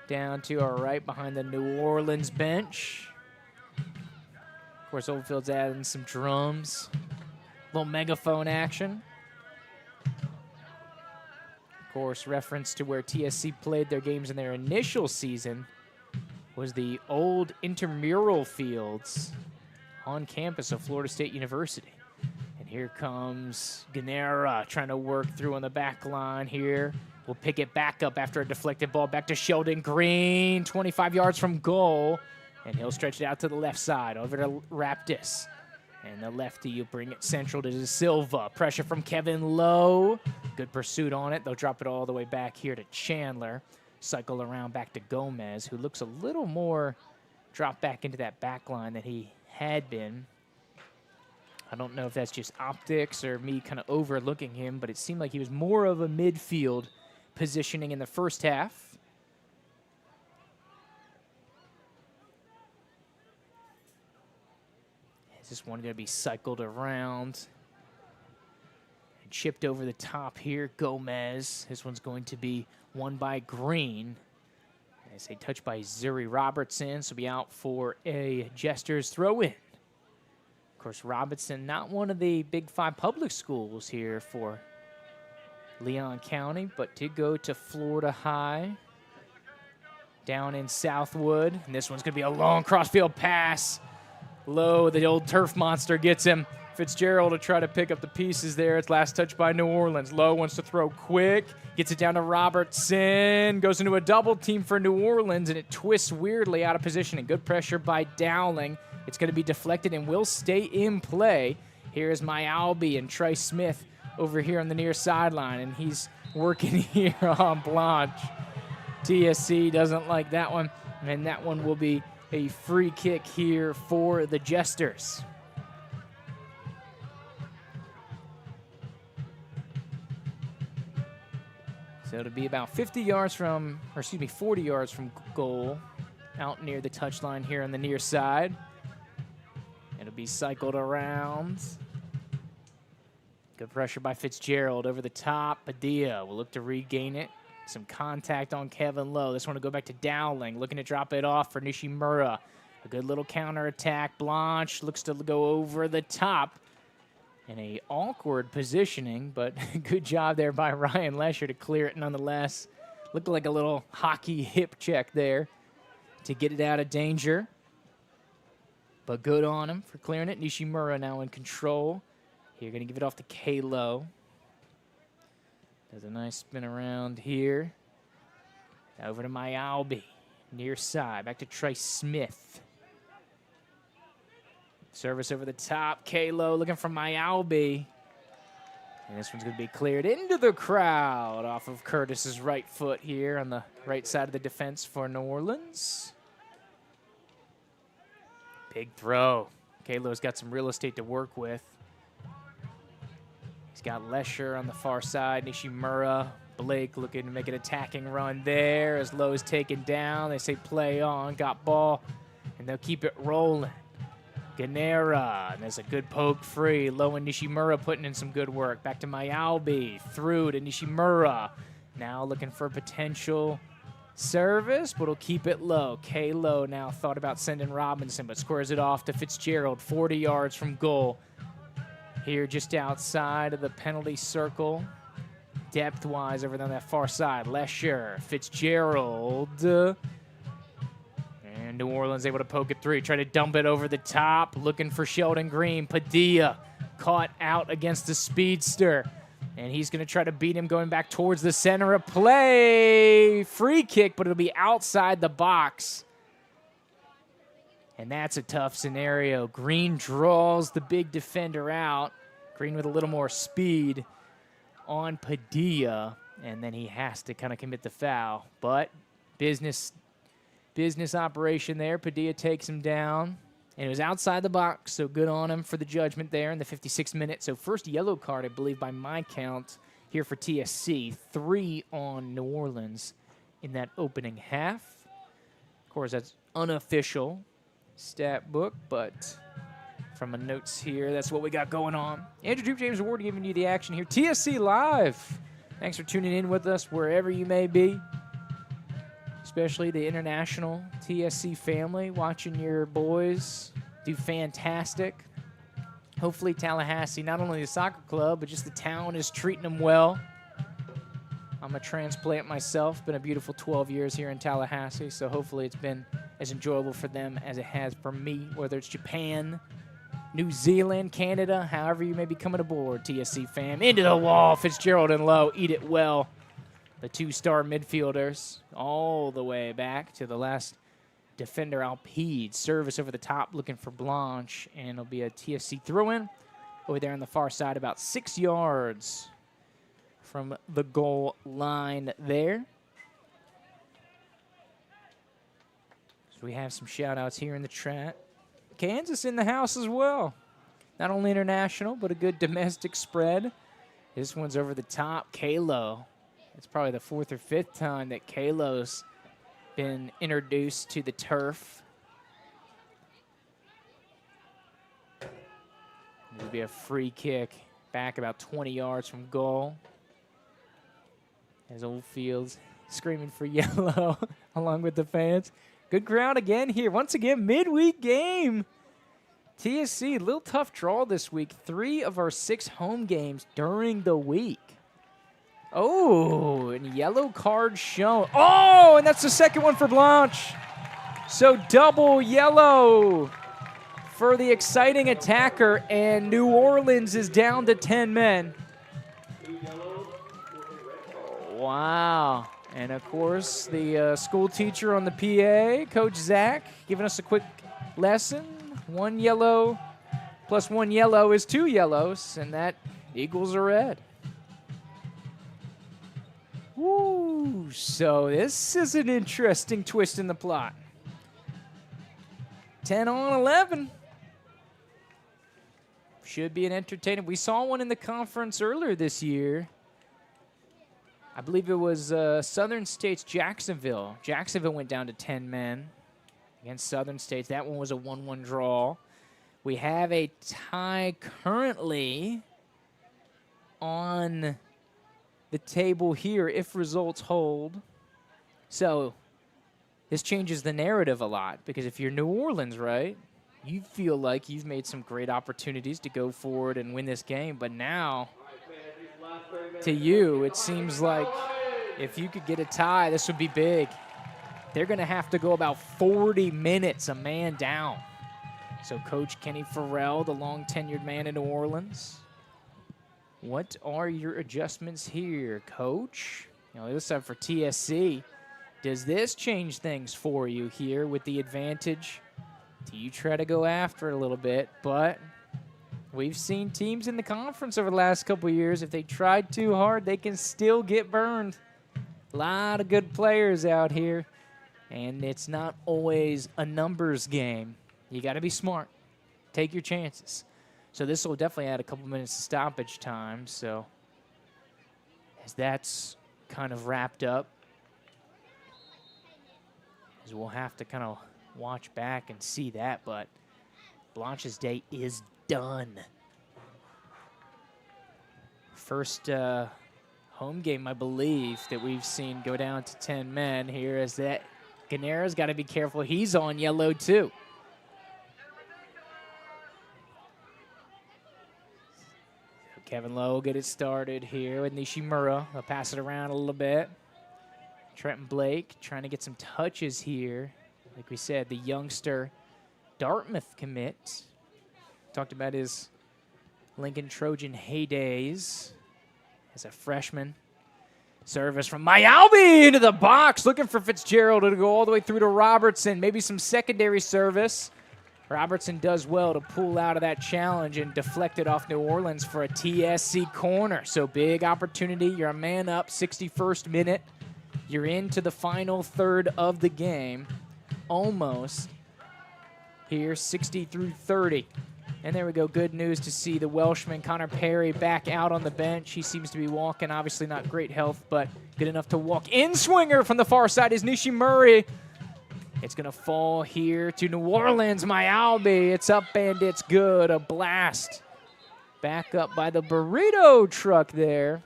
Down to our right behind the New Orleans bench. Of course, Oldfield's adding some drums. A little megaphone action. Of course, reference to where TSC played their games in their initial season was the old intramural fields on campus of Florida State University. And here comes Ganera trying to work through on the back line here. We'll pick it back up after a deflected ball back to Sheldon Green, 25 yards from goal. And he'll stretch it out to the left side, over to Raptis. And the lefty, you bring it central to De Silva. Pressure from Kevin Lowe. Good pursuit on it. They'll drop it all the way back here to Chandler. Cycle around back to Gomez, who looks a little more dropped back into that back line than he had been. I don't know if that's just optics or me kind of overlooking him, but it seemed like he was more of a midfield positioning in the first half. Is this one going to be cycled around and chipped over the top here? Gomez. This one's going to be won by Green. As a touch by Zuri Robertson, so be out for a Jesters throw-in. Of course, Robinson, not one of the Big Five public schools here for Leon County, but did go to Florida High down in Southwood. And this one's going to be a long crossfield pass. Low, the old turf monster gets him. Fitzgerald to try to pick up the pieces there. It's last touch by New Orleans. Lowe wants to throw quick. Gets it down to Robertson. Goes into a double team for New Orleans, and it twists weirdly out of position. And good pressure by Dowling. It's going to be deflected and will stay in play. Here is Myalby and Trey Smith over here on the near sideline, and he's working here on Blanche. TSC doesn't like that one, and that one will be a free kick here for the Jesters. So it'll be about 40 yards from goal, out near the touchline here on the near side. It'll be cycled around. Good pressure by Fitzgerald over the top. Padilla will look to regain it. Some contact on Kevin Lowe. This one will go back to Dowling, looking to drop it off for Nishimura. A good little counterattack. Blanche looks to go over the top. In a awkward positioning, but good job there by Ryan Lesher to clear it nonetheless. Looked like a little hockey hip check there to get it out of danger. But good on him for clearing it. Nishimura now in control. Here, going to give it off to Kalo. Does a nice spin around here. Over to Myalby. Near side. Back to Trey Smith. Service over the top. Kalo looking for Myalby. And this one's going to be cleared into the crowd off of Curtis's right foot here on the right side of the defense for New Orleans. Big throw. Kalo's got some real estate to work with. He's got Lesher on the far side. Nishimura. Blake looking to make an attacking run there as Lowe's taken down. They say play on. Got ball. And they'll keep it rolling. Ganera, and there's a good poke free. Lowe and Nishimura putting in some good work. Back to Myalby, through to Nishimura. Now looking for potential service, but will keep it low. Kalo now thought about sending Robinson, but squares it off to Fitzgerald, 40 yards from goal. Here just outside of the penalty circle. Depth-wise over on that far side. Lesher, Fitzgerald. And New Orleans able to poke it through. Try to dump it over the top. Looking for Sheldon Green. Padilla caught out against the speedster. And he's going to try to beat him going back towards the center of play. Free kick, but it'll be outside the box. And that's a tough scenario. Green draws the big defender out. Green with a little more speed on Padilla. And then he has to kind of commit the foul. But business operation there. Padilla takes him down. And it was outside the box, so good on him for the judgment there in the 56th minute. So first yellow card, I believe, by my count here for TSC. 3 on New Orleans in that opening half. Of course, that's unofficial stat book, but from my notes here, that's what we got going on. Andrew Duke James Award giving you the action here. TSC Live. Thanks for tuning in with us wherever you may be. Especially the international TSC family, watching your boys do fantastic. Hopefully Tallahassee, not only the soccer club, but just the town is treating them well. I'm a transplant myself. Been a beautiful 12 years here in Tallahassee, so hopefully it's been as enjoyable for them as it has for me, whether it's Japan, New Zealand, Canada, however you may be coming aboard, TSC fam. Into the wall, Fitzgerald and Lowe, eat it well. The two-star midfielders all the way back to the last defender, Alpide. Service over the top, looking for Blanche, and it'll be a TSC throw-in over there on the far side, about 6 yards from the goal line there. So we have some shout-outs here in the chat. Kansas in the house as well. Not only international, but a good domestic spread. This one's over the top. Kalo. It's probably the 4th or 5th time that Kalo's been introduced to the turf. It'll be a free kick back about 20 yards from goal. As Oldfield's screaming for yellow along with the fans. Good crowd again here. Once again, midweek game. TSC, a little tough draw this week. 3 of our 6 home games during the week. Oh, and yellow card shown. Oh, and that's the second one for Blanche. So double yellow for the exciting attacker, and New Orleans is down to 10 men. Wow. And, of course, the school teacher on the PA, Coach Zach, giving us a quick lesson. 1 yellow plus 1 yellow is 2 yellows, and that equals a red. Woo! So this is an interesting twist in the plot. 10 on 11. Should be an entertaining. We saw one in the conference earlier this year. I believe it was Southern States Jacksonville. Jacksonville went down to 10 men against Southern States. That one was a 1-1 draw. We have a tie currently on the table here if results hold. So this changes the narrative a lot, because if you're New Orleans, right, you feel like you've made some great opportunities to go forward and win this game. But now, to you, it seems like if you could get a tie, this would be big. They're going to have to go about 40 minutes a man down. So Coach Kenny Farrell, the long-tenured man in New Orleans, what are your adjustments here, Coach? You know, this time for TSC. Does this change things for you here with the advantage? Do you try to go after it a little bit? But we've seen teams in the conference over the last couple of years, if they tried too hard, they can still get burned. A lot of good players out here, and it's not always a numbers game. You got to be smart. Take your chances. So this will definitely add a couple minutes of stoppage time. So as that's kind of wrapped up, as we'll have to kind of watch back and see that, but Blanche's day is done. First home game, I believe, that we've seen go down to 10 men here, as that Ganera's got to be careful. He's on yellow too. Kevin Lowe will get it started here with Nishimura. They'll pass it around a little bit. Trenton Blake trying to get some touches here. Like we said, the youngster Dartmouth commit. Talked about his Lincoln Trojan heydays as a freshman. Service from Mayalbi into the box, looking for Fitzgerald to go all the way through to Robertson. Maybe some secondary service. Robertson does well to pull out of that challenge and deflect it off New Orleans for a TSC corner. So big opportunity. You're a man up, 61st minute. You're into the final third of the game. Almost here, 60 through 30. And there we go. Good news to see the Welshman, Connor Perry, back out on the bench. He seems to be walking. Obviously not great health, but good enough to walk. In swinger from the far side is Nishimura. It's going to fall here to New Orleans. Mayalbi. It's up and it's good. A blast. Back up by the burrito truck there.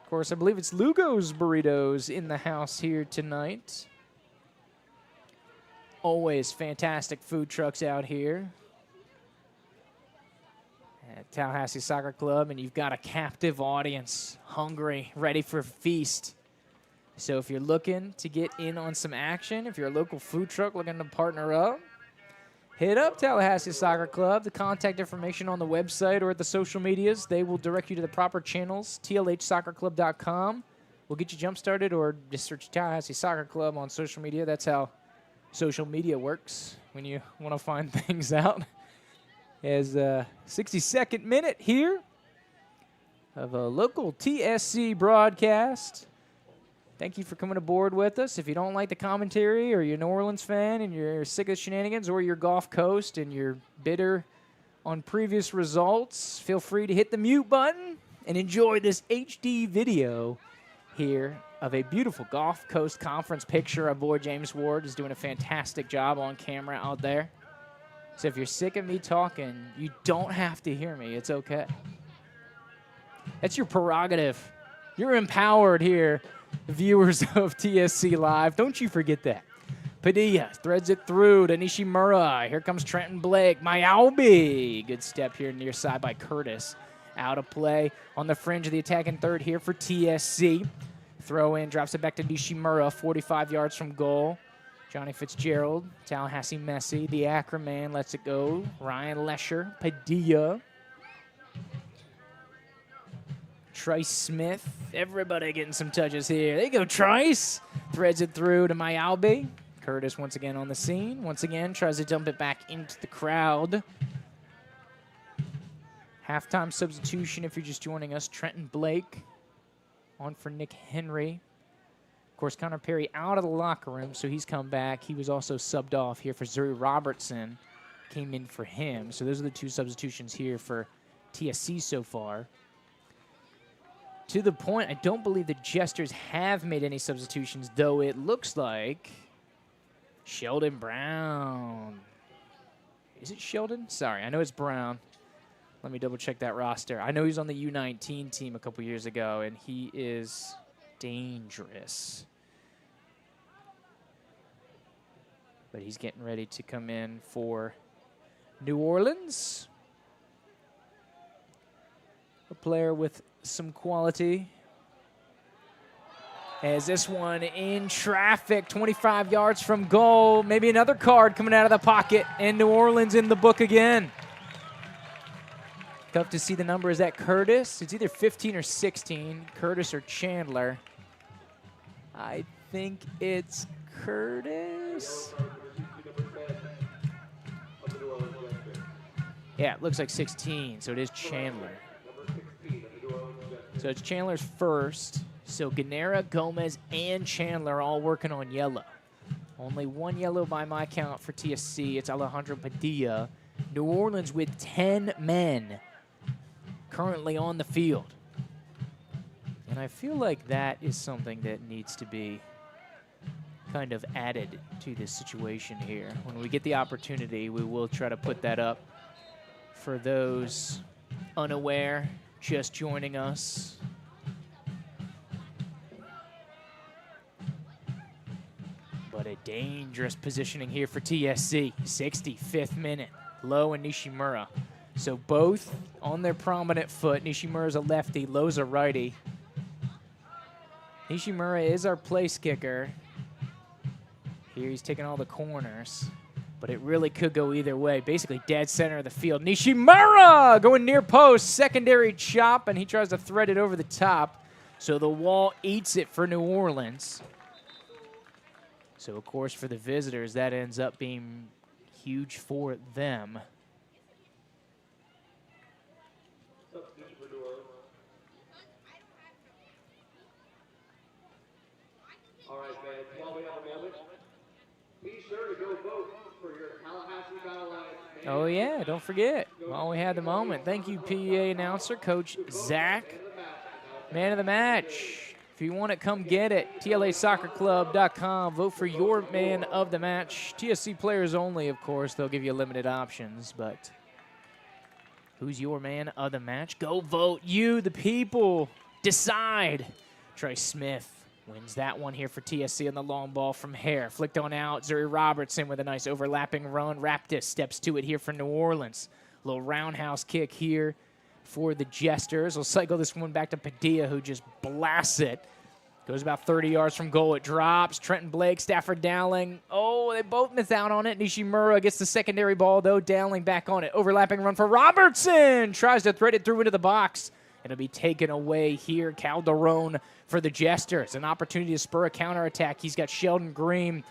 Of course, I believe it's Lugo's Burritos in the house here tonight. Always fantastic food trucks out here. at Tallahassee Soccer Club, and you've got a captive audience, hungry, ready for a feast. So if you're looking to get in on some action, if you're a local food truck looking to partner up, hit up Tallahassee Soccer Club. The contact information on the website or at the social medias, they will direct you to the proper channels. TLHsoccerclub.com will get you jump-started, or just search Tallahassee Soccer Club on social media. That's how social media works when you want to find things out. As a 62nd minute here of a local TSC broadcast. Thank you for coming aboard with us. If you don't like the commentary, or you're a New Orleans fan and you're sick of shenanigans, or you're Gulf Coast and you're bitter on previous results, feel free to hit the mute button and enjoy this HD video here of a beautiful Gulf Coast Conference picture. Our boy James Ward is doing a fantastic job on camera out there. So if you're sick of me talking, you don't have to hear me. It's okay. That's your prerogative. You're empowered here, viewers of TSC Live. Don't you forget that. Padilla threads it through to Nishimura. Here comes Trenton Blake. Mayalbi. Good step here near side by Curtis. Out of play on the fringe of the attacking third here for TSC. Throw in, drops it back to Nishimura, 45 yards from goal. Johnny Fitzgerald, Tallahassee Messi, the Akron man lets it go. Ryan Lesher, Padilla. Trice Smith, everybody getting some touches here. There you go, Trice. Threads it through to Mayalbi. Curtis once again on the scene. Once again, tries to dump it back into the crowd. Halftime substitution if you're just joining us. Trenton Blake on for Nick Henry. Of course, Connor Perry out of the locker room, so he's come back. He was also subbed off here for Zuri Robertson. Came in for him. So those are the two substitutions here for TSC so far. To the point, I don't believe the Jesters have made any substitutions, though it looks like Sheldon Brown. Is it Sheldon? Sorry, I know it's Brown. Let me double-check that roster. I know he was on the U19 team a couple years ago, and he is dangerous. But he's getting ready to come in for New Orleans. A player with some quality. As this one in traffic, 25 yards from goal. Maybe another card coming out of the pocket, and New Orleans in the book again. Tough to see the number. Is that Curtis? It's either 15 or 16, Curtis or Chandler. I think it's Curtis. Yeah, it looks like 16, so it is Chandler. So it's Chandler's first. So Ganera, Gomez, and Chandler all working on yellow. Only one yellow by my count for TSC. It's Alejandro Padilla. New Orleans with 10 men currently on the field. And I feel like that is something that needs to be kind of added to this situation here. When we get the opportunity, we will try to put that up for those unaware, just joining us. But a dangerous positioning here for TSC. 65th minute. Lowe and Nishimura. So both on their prominent foot. Nishimura's a lefty, Lowe's a righty. Nishimura is our place kicker. Here he's taking all the corners. But it really could go either way. Basically dead center of the field. Nishimura going near post. Secondary chop, and he tries to thread it over the top. So the wall eats it for New Orleans. So, of course, for the visitors, that ends up being huge for them. All right, fans, while we have a moment, be sure to go vote for your Tallahassee Battle Line. Oh, yeah, don't forget. While we had the moment, thank you, PEA announcer, Coach Zach, man of the match. If you want it, come get it. TLAsoccerclub.com. Vote for your man of the match. TSC players only, of course. They'll give you limited options, but who's your man of the match? Go vote. You, the people, decide. Trey Smith wins that one here for TSC on the long ball from Hare. Flicked on out. Zuri Robertson with a nice overlapping run. Raptis steps to it here for New Orleans. Little roundhouse kick here for the Jesters. We'll cycle this one back to Padilla, who just blasts it. Goes about 30 yards from goal. It drops. Trenton Blake, Stafford Dowling. Oh, they both miss out on it. Nishimura gets the secondary ball, though. Dowling back on it. Overlapping run for Robertson. Tries to thread it through into the box. It'll be taken away here. Calderon for the Jesters. An opportunity to spur a counterattack. He's got Sheldon Green.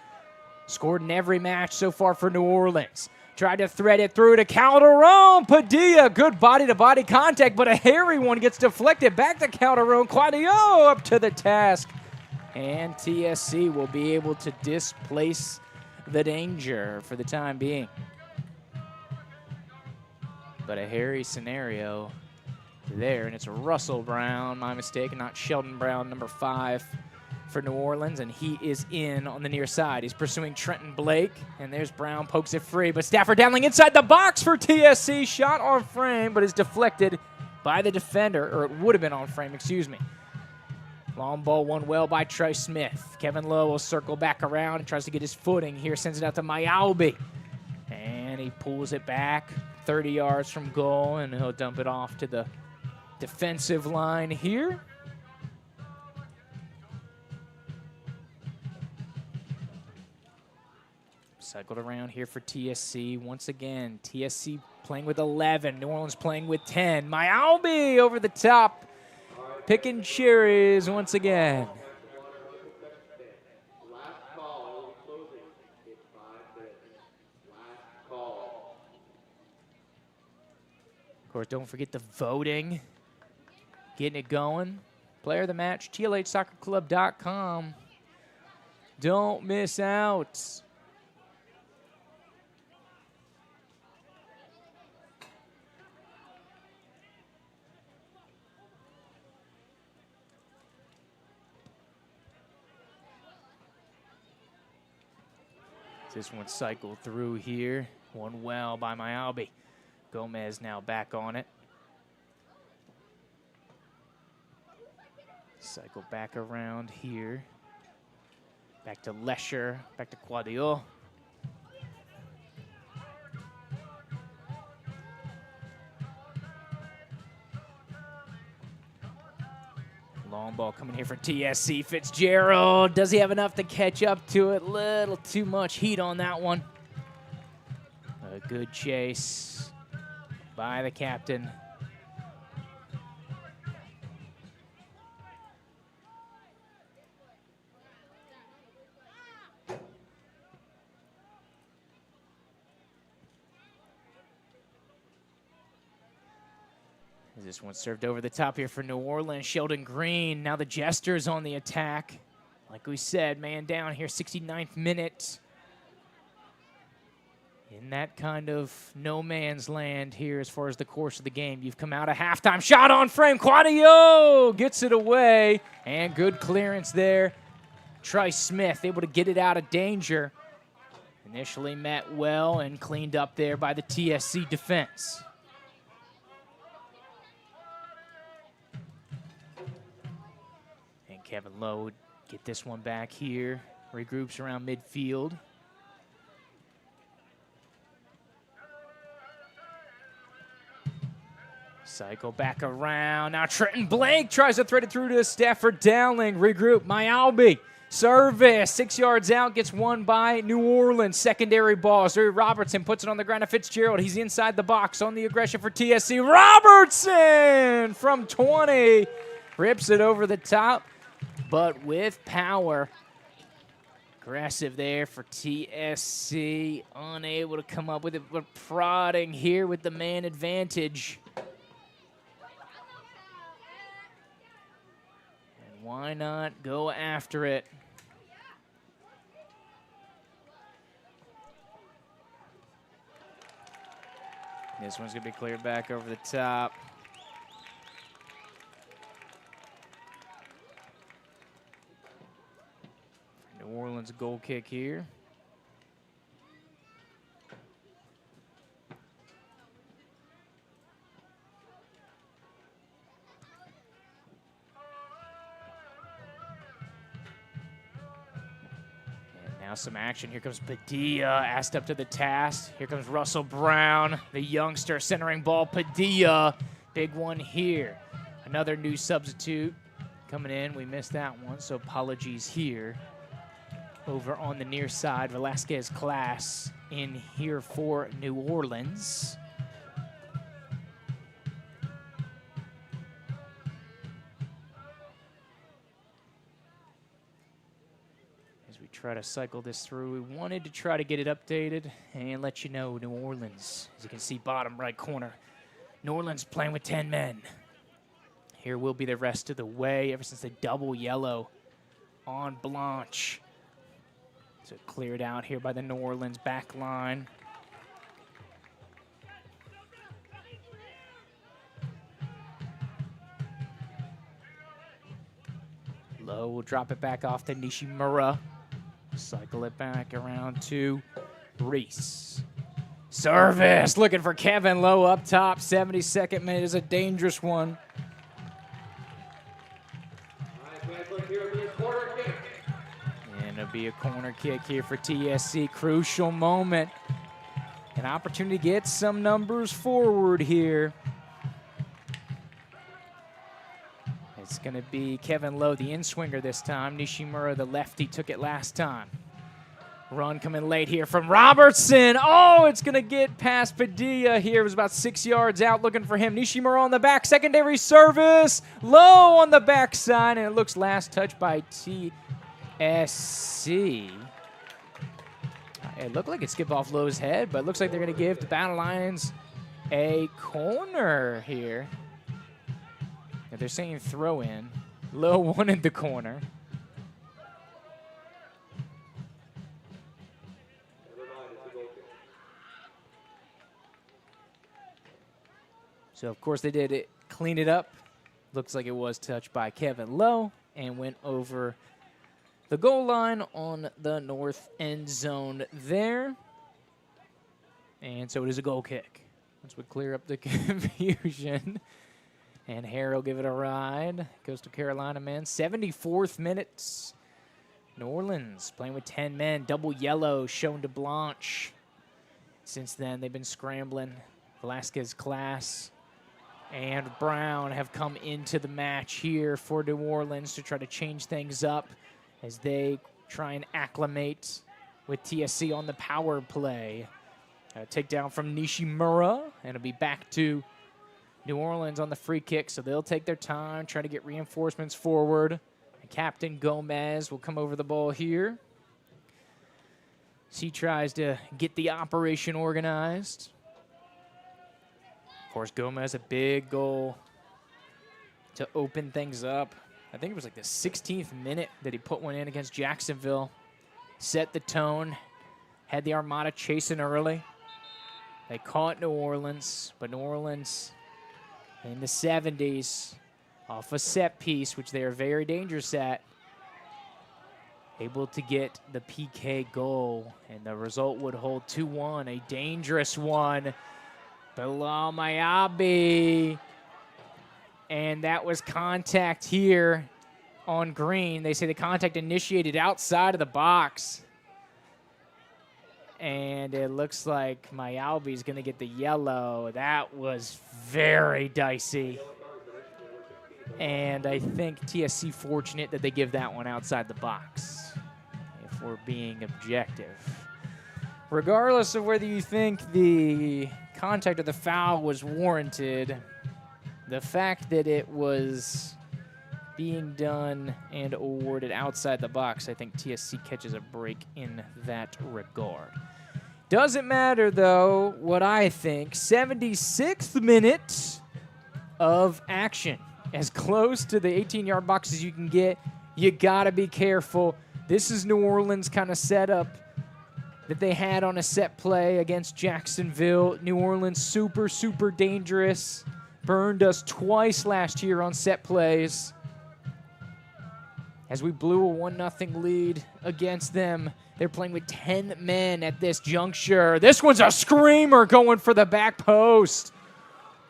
Scored in every match so far for New Orleans. Tried to thread it through to Calderon. Padilla, good body-to-body contact, but a hairy one gets deflected. Back to Calderon. Quadio up to the task. And TSC will be able to displace the danger for the time being. But a hairy scenario there, and it's Russell Brown, my mistake, and not Sheldon Brown, number 5 for New Orleans, and he is in on the near side. He's pursuing Trenton Blake, and there's Brown, pokes it free, but Stafford Dowling inside the box for TSC. Shot on frame, but is deflected by the defender, or it would have been on frame, excuse me. Long ball won well by Trey Smith. Kevin Lowe will circle back around and tries to get his footing here, sends it out to Mayalbi, and he pulls it back 30 yards from goal, and he'll dump it off to the defensive line here. Cycled around here for TSC. Once again, TSC playing with 11. New Orleans playing with 10. Mayalbi over the top. Picking cherries once again. Last call, closing in 5 minutes. Last call. Of course, don't forget the voting. Getting it going. Player of the match, TLHsoccerclub.com. Don't miss out. This one cycled through here. One well by Mayalbi. Gomez now back on it. Cycle back around here. Back to Lesher. Back to Quadio. Long ball coming here for TSC. Fitzgerald. Does he have enough to catch up to it? Little too much heat on that one. A good chase by the captain. This one served over the top here for New Orleans. Sheldon Green, now the Jesters on the attack. Like we said, man down here, 69th minute. In that kind of no man's land here as far as the course of the game. You've come out of halftime. Shot on frame. Quadio gets it away. And good clearance there. Trice Smith able to get it out of danger. Initially met well and cleaned up there by the TSC defense. Kevin Lowe would get this one back here. Regroups around midfield. Cycle back around. Now Trenton Blake tries to thread it through to Stafford Dowling. Regroup. Mayalbi. Service. 6 yards out. Gets won by New Orleans. Secondary ball. Zuri Robertson puts it on the ground to Fitzgerald. He's inside the box on the aggression for TSC. Robertson from 20. Rips it over the top. But with power. Aggressive there for TSC. Unable to come up with it, but prodding here with the man advantage. And why not go after it? This one's going to be cleared back over the top. New Orleans goal kick here. And Now some action. Here comes Padilla, asked up to the task. Here comes Russell Brown, the youngster, centering ball. Padilla, big one here. Another new substitute coming in. We missed that one, so apologies here. Over on the near side, Velasquez Class in here for New Orleans. Try to cycle this through. We wanted to try to get it updated and let you know New Orleans, as you can see, bottom right corner. New Orleans playing with 10 men. Here will be the rest of the way ever since the double yellow on Blanche. So cleared out here by the New Orleans back line. Low will drop it back off to Nishimura. Cycle it back around to Reese. Service, looking for Kevin Lowe up top. 72nd minute is a dangerous one. And it'll be a corner kick here for TSC. Crucial moment. An opportunity to get some numbers forward here. It's going to be Kevin Lowe, the in-swinger this time. Nishimura, the lefty, took it last time. Run coming late here from Robertson. Oh, it's going to get past Padilla here. It was about 6 yards out, looking for him. Nishimura on the back, secondary service. Lowe on the backside, and it looks last touch by TSC. It looked like it skipped off Lowe's head, but it looks like they're going to give the Battle Lions a corner here. They're saying throw in. Lowe wanted the corner. So, of course, they did clean it up. Looks like it was touched by Kevin Lowe and went over the goal line on the north end zone there. And so it is a goal kick. This would clear up the confusion. And Hare will give it a ride. Coastal Carolina men. 74th minute. New Orleans playing with 10 men. Double yellow shown to Blanche. Since then, they've been scrambling. Velasquez Class and Brown have come into the match here for New Orleans to try to change things up as they try and acclimate with TSC on the power play. Takedown from Nishimura, and it'll be back to New Orleans on the free kick, so they'll take their time, try to get reinforcements forward. And Captain Gomez will come over the ball here. He tries to get the operation organized. Of course, Gomez, a big goal to open things up. I think it was like the 16th minute that he put one in against Jacksonville. Set the tone, had the Armada chasing early. They caught New Orleans, but New Orleans in the 70s, off a set piece, which they are very dangerous at, able to get the PK goal, and the result would hold 2-1, a dangerous one. Below Mayabi, and that was contact here on green. They say the contact initiated outside of the box. And it looks like Mayabi is going to get the yellow. That was very dicey. And I think TSC fortunate that they give that one outside the box, if we're being objective. Regardless of whether you think the contact or the foul was warranted, the fact that it was being done and awarded outside the box, I think TSC catches a break in that regard. Doesn't matter, though, what I think. 76th minute of action. As close to the 18-yard box as you can get. You got to be careful. This is New Orleans kind of setup that they had on a set play against Jacksonville. New Orleans super, super dangerous. Burned us twice last year on set plays. As we blew a 1-0 lead against them. They're playing with 10 men at this juncture. This one's a screamer going for the back post.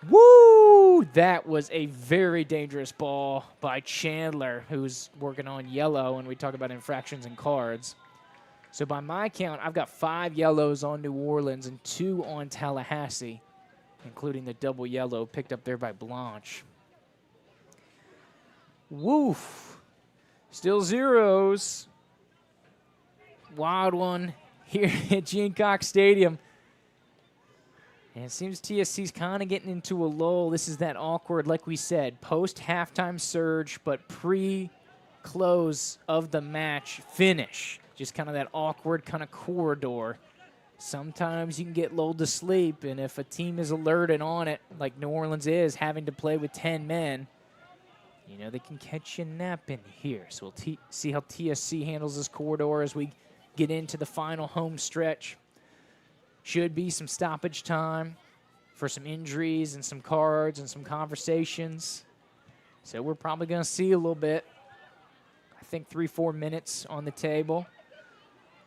Woo! That was a very dangerous ball by Chandler, who's working on yellow, and we talk about infractions and cards. So by my count, I've got 5 yellows on New Orleans and 2 on Tallahassee, including the double yellow picked up there by Blanche. Woof. Still zeros. Wild one here at Gene Cox Stadium. And it seems TSC's kind of getting into a lull. This is that awkward, like we said, post-halftime surge, but pre-close of the match finish. Just kind of that awkward kind of corridor. Sometimes you can get lulled to sleep, and if a team is alert and on it, like New Orleans is, having to play with 10 men, you know, they can catch you napping here. So we'll see how TSC handles this corridor as we get into the final home stretch. Should be some stoppage time for some injuries and some cards and some conversations. So we're probably going to see a little bit. I think 3-4 minutes on the table.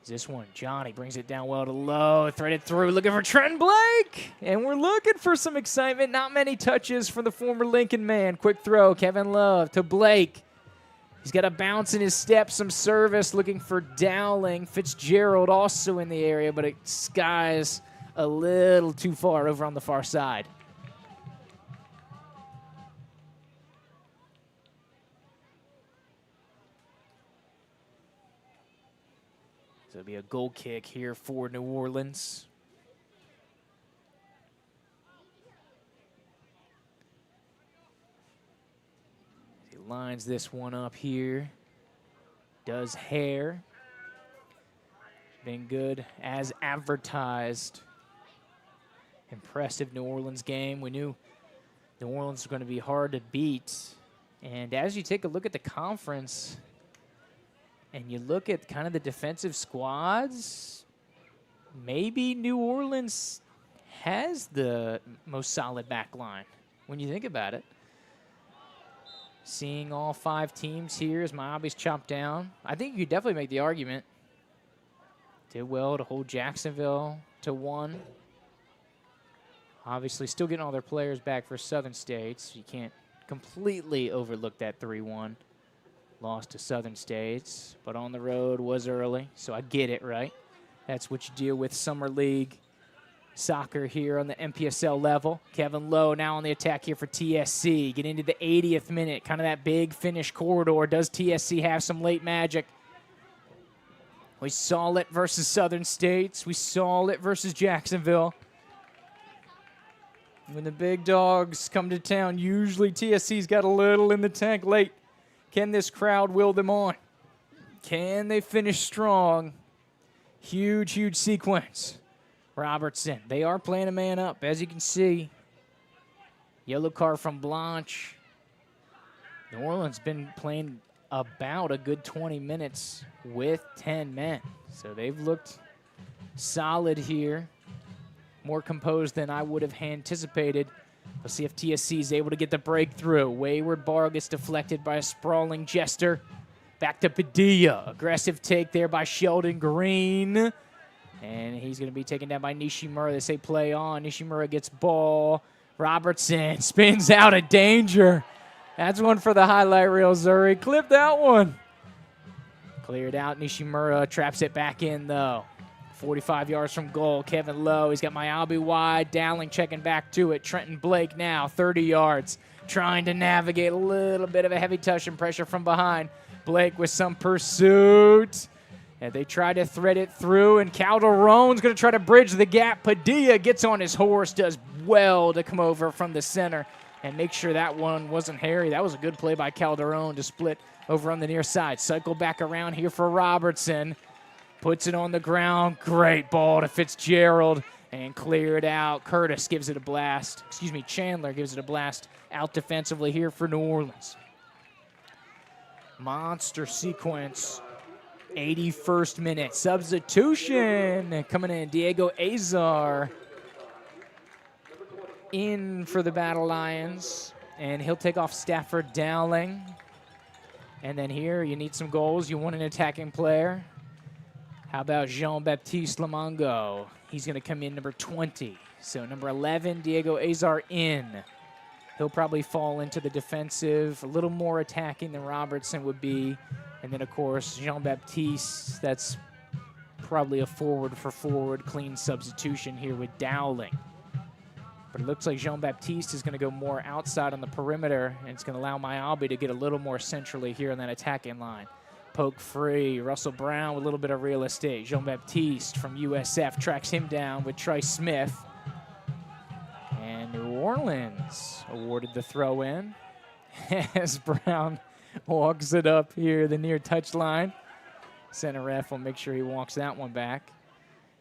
This one, Johnny brings it down well to low, threaded through, looking for Trent Blake. And we're looking for some excitement. Not many touches from the former Lincoln man. Quick throw, Kevin Love to Blake. He's got a bounce in his step, some service, looking for Dowling. Fitzgerald also in the area, but it skies a little too far over on the far side. So it'll be a goal kick here for New Orleans. He lines this one up here. Does hair. Been good as advertised. Impressive New Orleans game. We knew New Orleans was going to be hard to beat. And as you take a look at the conference, and you look at kind of the defensive squads, maybe New Orleans has the most solid back line when you think about it. Seeing all 5 teams here as Miami's chopped down, I think you could definitely make the argument. Did well to hold Jacksonville to 1. Obviously still getting all their players back for Southern States. You can't completely overlook that 3-1. Lost to Southern States, but on the road was early, so I get it, right? That's what you deal with Summer League soccer here on the MPSL level. Kevin Lowe now on the attack here for TSC. Get into the 80th minute, kind of that big finish corridor. Does TSC have some late magic? We saw it versus Southern States. We saw it versus Jacksonville. When the big dogs come to town, usually TSC's got a little in the tank late. Can this crowd will them on? Can they finish strong? Huge, huge sequence. Robertson, they are playing a man up, as you can see. Yellow card from Blanche. New Orleans been playing about a good 20 minutes with 10 men. So they've looked solid here. More composed than I would have anticipated. Let's see if TSC is able to get the breakthrough. Wayward ball gets deflected by a sprawling Jester. Back to Padilla. Aggressive take there by Sheldon Green. And he's going to be taken down by Nishimura. They say play on. Nishimura gets ball. Robertson spins out of danger. That's one for the highlight reel, Zuri. Clip that one. Cleared out. Nishimura traps it back in, though. 45 yards from goal. Kevin Lowe, he's got Miami wide. Dowling checking back to it. Trenton Blake now, 30 yards. Trying to navigate a little bit of a heavy touch and pressure from behind. Blake with some pursuit. And they try to thread it through, and Calderon's going to try to bridge the gap. Padilla gets on his horse, does well to come over from the center and make sure that one wasn't hairy. That was a good play by Calderon to split over on the near side. Cycle back around here for Robertson. Puts it on the ground. Great ball to Fitzgerald and cleared out. Curtis gives it a blast. Chandler gives it a blast out defensively here for New Orleans. Monster sequence. 81st minute. Substitution coming in. Diego Azar in for the Battle Lions. And he'll take off Stafford Dowling. And then here you need some goals. You want an attacking player. How about Jean-Baptiste Lamongo? He's going to come in number 20. So number 11, Diego Azar in. He'll probably fall into the defensive, a little more attacking than Robertson would be. And then, of course, Jean-Baptiste, that's probably a forward-for-forward clean substitution here with Dowling. But it looks like Jean-Baptiste is going to go more outside on the perimeter, and it's going to allow Miabi to get a little more centrally here on that attacking line. Poke free. Russell Brown with a little bit of real estate. Jean-Baptiste from USF tracks him down with Trice Smith. And New Orleans awarded the throw in as Brown walks it up here the near touchline. Center ref will make sure he walks that one back.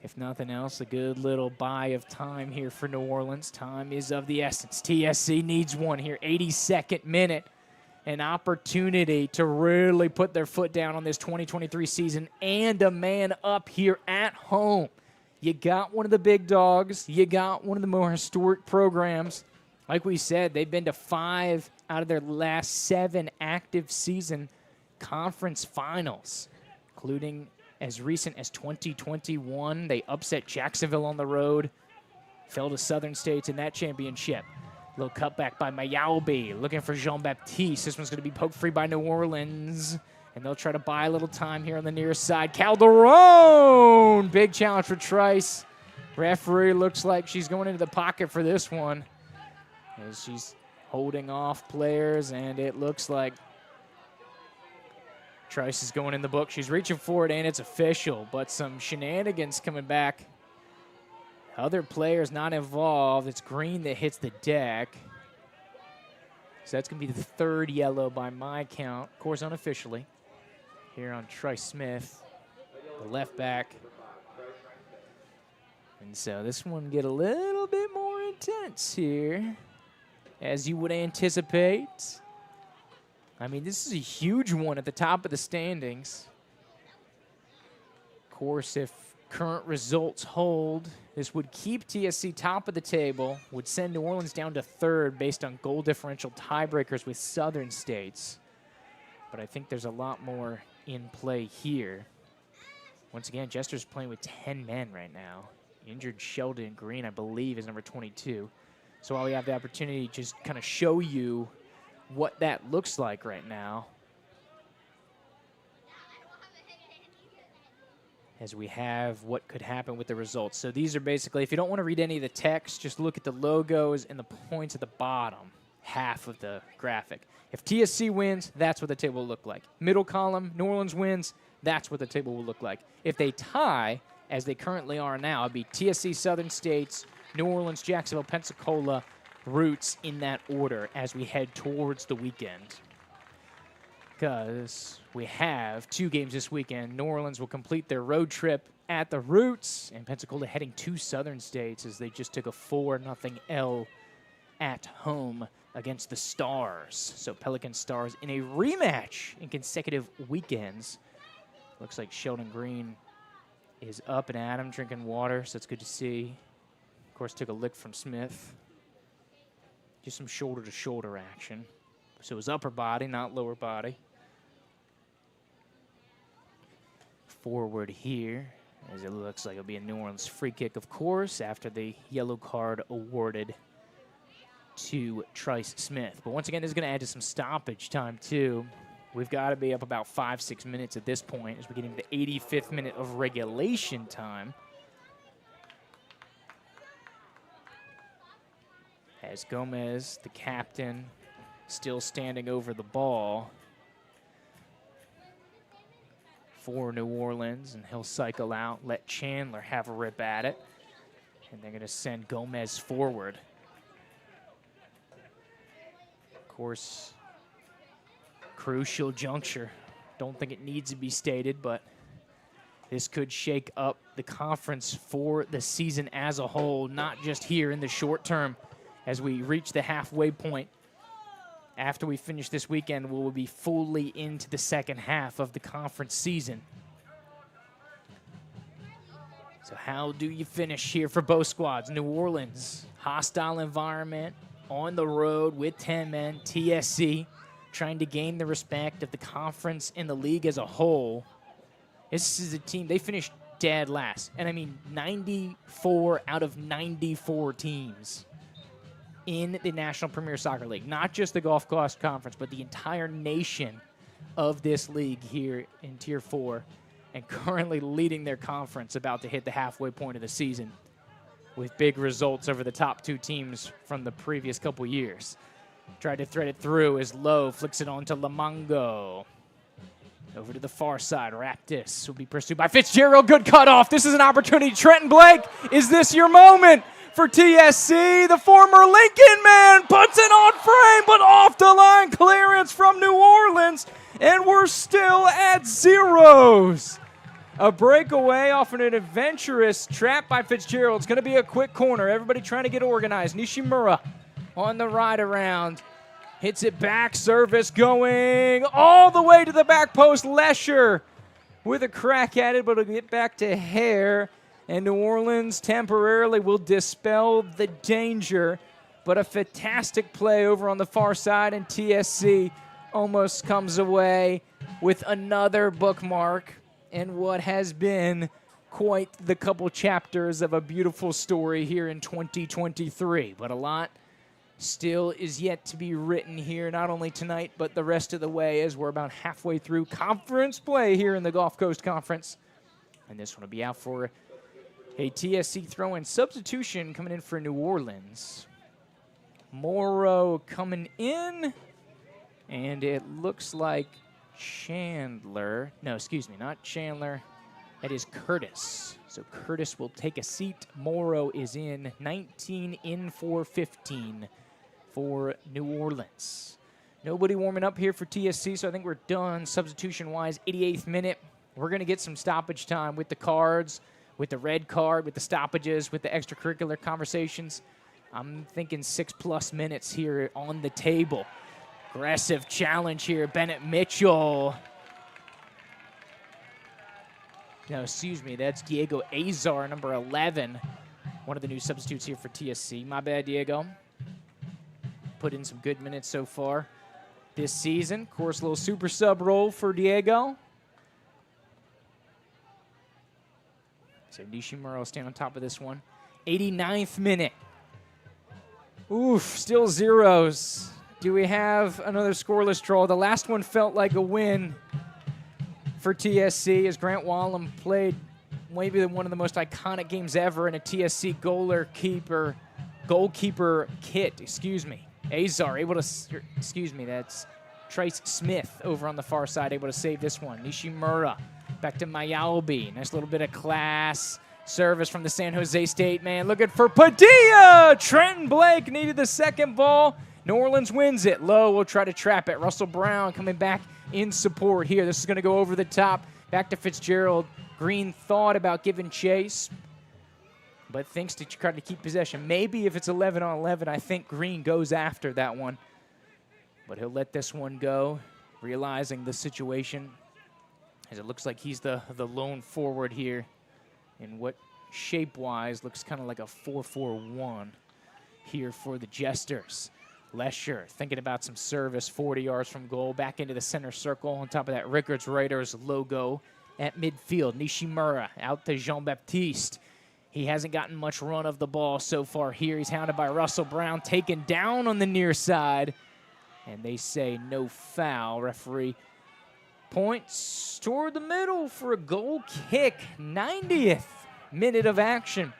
If nothing else, a good little buy of time here for New Orleans. Time is of the essence. TSC needs one here. 82nd minute. An opportunity to really put their foot down on this 2023 season and a man up here at home. You got one of the big dogs. You got one of the more historic programs. Like we said, they've been to 5 out of their last 7 active season conference finals, including as recent as 2021. They upset Jacksonville on the road, fell to Southern States in that championship. Little cutback by Miabi, looking for Jean-Baptiste. This one's going to be poked free by New Orleans, and they'll try to buy a little time here on the near side. Calderon! Big challenge for Trice. Referee looks like she's going into the pocket for this one as she's holding off players, and it looks like Trice is going in the book. She's reaching for it, and it's official, but some shenanigans coming back. Other players not involved. It's Green that hits the deck. So that's going to be the 3rd yellow by my count, of course unofficially, here on Trice Smith, the left back. And so this one get a little bit more intense here, as you would anticipate. I mean, this is a huge one at the top of the standings. Of course, if current results hold, this would keep TSC top of the table, would send New Orleans down to 3rd based on goal differential tiebreakers with Southern States. But I think there's a lot more in play here. Once again, Jesters playing with 10 men right now. Injured Sheldon Green, I believe, is number 22. So while we have the opportunity to just kind of show you what that looks like right now, as we have what could happen with the results. So these are basically, if you don't want to read any of the text, just look at the logos and the points at the bottom half of the graphic. If TSC wins, that's what the table will look like. Middle column, New Orleans wins, that's what the table will look like. If they tie, as they currently are now, it'd be TSC, Southern States, New Orleans, Jacksonville, Pensacola, Roots in that order as we head towards the weekend. Because we have 2 games this weekend. New Orleans will complete their road trip at the Roots, and Pensacola heading to Southern States as they just took a 4-0 L at home against the Stars. So Pelican Stars in a rematch in consecutive weekends. Looks like Sheldon Green is up and at him, drinking water, so it's good to see. Of course, took a lick from Smith. Just some shoulder-to-shoulder action. So it was upper body, not lower body. Forward here, as it looks like it'll be a New Orleans free kick, of course, after the yellow card awarded to Trice Smith. But once again, this is going to add to some stoppage time, too. We've got to be up about 5-6 minutes at this point as we get into the 85th minute of regulation time. As Gomez, the captain, still standing over the ball for New Orleans, and he'll cycle out, let Chandler have a rip at it, and they're going to send Gomez forward. Of course, crucial juncture. Don't think it needs to be stated, but this could shake up the conference for the season as a whole, not just here in the short term. As we reach the halfway point, after we finish this weekend, we will be fully into the second half of the conference season. So how do you finish here for both squads? New Orleans, hostile environment, on the road with 10 men, TSC, trying to gain the respect of the conference and the league as a whole. This is a team, they finished dead last. And I mean 94 out of 94 teams in the National Premier Soccer League. Not just the Gulf Coast Conference, but the entire nation of this league here in Tier 4 and currently leading their conference, about to hit the halfway point of the season with big results over the top 2 teams from the previous couple years. Tried to thread it through as Lowe flicks it on to Lamongo. Over to the far side, Raptis will be pursued by Fitzgerald. Good cutoff. This is an opportunity. Trenton Blake, is this your moment for TSC? The former Lincoln man puts it on frame, but off the line clearance from New Orleans, and we're still at zeros. A breakaway off an adventurous trap by Fitzgerald. It's going to be a quick corner. Everybody trying to get organized. Nishimura on the ride around. Hits it back, service going all the way to the back post. Lesher with a crack at it, but it'll get back to Hare. And New Orleans temporarily will dispel the danger. But a fantastic play over on the far side, and TSC almost comes away with another bookmark in what has been quite the couple chapters of a beautiful story here in 2023. But a lot still is yet to be written here, not only tonight, but the rest of the way, as we're about halfway through conference play here in the Gulf Coast Conference. And this one will be out for a TSC throw-in substitution coming in for New Orleans. Morrow coming in, and it looks like Chandler. No, excuse me, not Chandler. That is Curtis. So Curtis will take a seat. Morrow is in, 19 in for 15 for New Orleans. Nobody warming up here for TSC, so I think we're done substitution-wise. 88th minute. We're going to get some stoppage time with the cards, with the red card, with the stoppages, with the extracurricular conversations. I'm thinking 6+ minutes here on the table. Aggressive challenge here. Bennett Mitchell. No, excuse me, that's Diego Azar, number 11. One of the new substitutes here for TSC. My bad, Diego. Put in some good minutes so far this season. Of course, a little super sub role for Diego. So Nishimura will stand on top of this one. 89th minute. Oof, still zeros. Do we have another scoreless draw? The last one felt like a win for TSC as Grant Wallum played maybe one of the most iconic games ever in a TSC goalkeeper kit, excuse me. Azar able to, excuse me, that's Trace Smith over on the far side, able to save this one. Nishimura back to Mayalbi. Nice little bit of class. Service from the San Jose State man. Looking for Padilla. Trenton Blake needed the second ball. New Orleans wins it. Lowe will try to trap it. Russell Brown coming back in support here. This is going to go over the top. Back to Fitzgerald. Green thought about giving chase, but thinks to try to keep possession. Maybe if it's 11 on 11, I think Green goes after that one. But he'll let this one go, realizing the situation, as it looks like he's the lone forward here in what shape-wise looks kind of like a 4-4-1 here for the Jesters. Lesher thinking about some service, 40 yards from goal, back into the center circle. On top of that, Rickards Raiders logo at midfield. Nishimura out to Jean-Baptiste. He hasn't gotten much run of the ball so far here. He's hounded by Russell Brown, taken down on the near side. And they say no foul. Referee points toward the middle for a goal kick. 90th minute of action.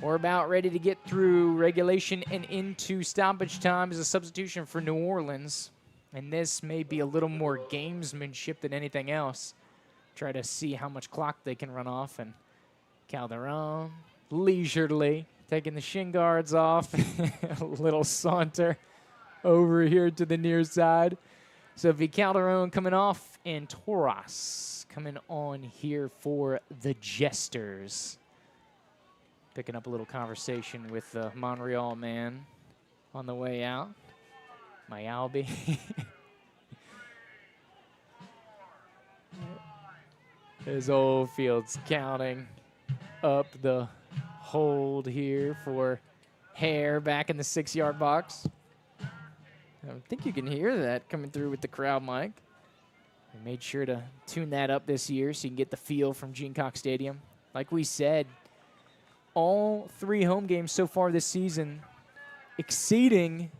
We're about ready to get through regulation and into stoppage time as a substitution for New Orleans. And this may be a little more gamesmanship than anything else. Try to see how much clock they can run off. And Calderon, leisurely, taking the shin guards off. A little saunter over here to the near side. Sophie Calderon coming off, and Toras coming on here for the Jesters. Picking up a little conversation with the Montreal man on the way out. Mayalbi. As Oldfield's counting up the hold here for Hare back in the 6-yard box. I think you can hear that coming through with the crowd mic. We made sure to tune that up this year so you can get the feel from Gene Cox Stadium. Like we said, all 3 home games so far this season exceeding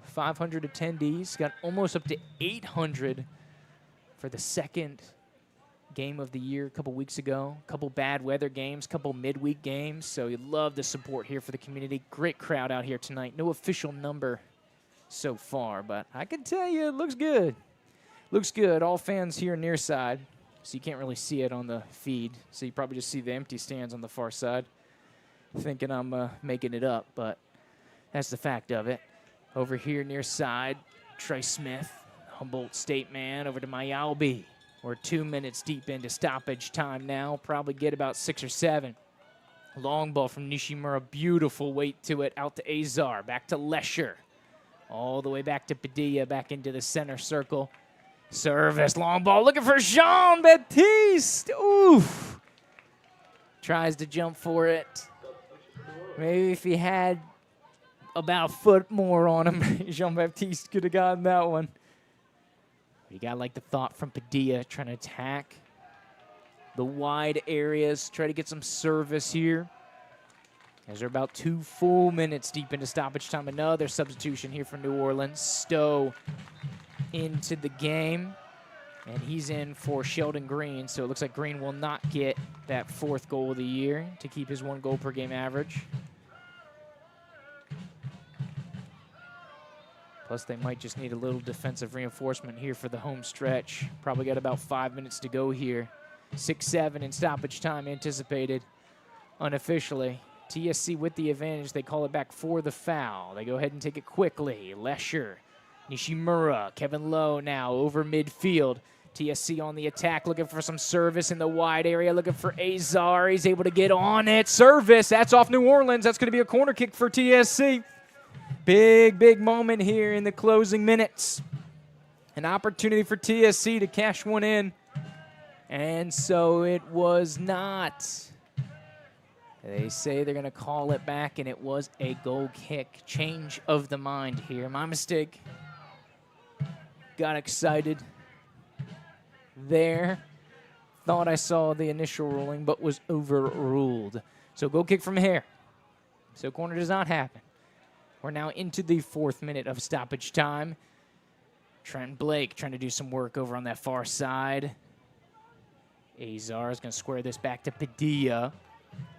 500 attendees. Got almost up to 800 for the second game of the year a couple weeks ago. A couple bad weather games, couple midweek games. So you'd love the support here for the community. Great crowd out here tonight. No official number so far, but I can tell you it looks good. Looks good. All fans here near side, so you can't really see it on the feed. So you probably just see the empty stands on the far side. Thinking I'm making it up, but that's the fact of it. Over here near side, Trey Smith, Humboldt State man, over to Mayalbi. We're 2 minutes deep into stoppage time now. Probably get about 6 or 7. Long ball from Nishimura. Beautiful weight to it. Out to Azar. Back to Lesher. All the way back to Padilla. Back into the center circle. Service. Long ball. Looking for Jean-Baptiste. Oof. Tries to jump for it. Maybe if he had about a foot more on him, Jean-Baptiste could have gotten that one. You got like the thought from Padilla trying to attack the wide areas, try to get some service here. As they're about 2 full minutes deep into stoppage time. Another substitution here for New Orleans. Stowe into the game, and he's in for Sheldon Green. So it looks like Green will not get that 4th goal of the year to keep his 1 goal per game average. Plus, they might just need a little defensive reinforcement here for the home stretch. Probably got about 5 minutes to go here. 6-7 in stoppage time anticipated unofficially. TSC with the advantage. They call it back for the foul. They go ahead and take it quickly. Lesher, Nishimura, Kevin Lowe now over midfield. TSC on the attack, looking for some service in the wide area, looking for Azar. He's able to get on it. Service, that's off New Orleans. That's going to be a corner kick for TSC. Big moment here in the closing minutes. An opportunity for TSC to cash one in. And so it was not. They say they're going to call it back, and it was a goal kick. Change of the mind here. My mistake. Got excited there. Thought I saw the initial ruling, but was overruled. So goal kick from here. So corner does not happen. We're now into the 4th minute of stoppage time. Trent Blake trying to do some work over on that far side. Azar is going to square this back to Padilla.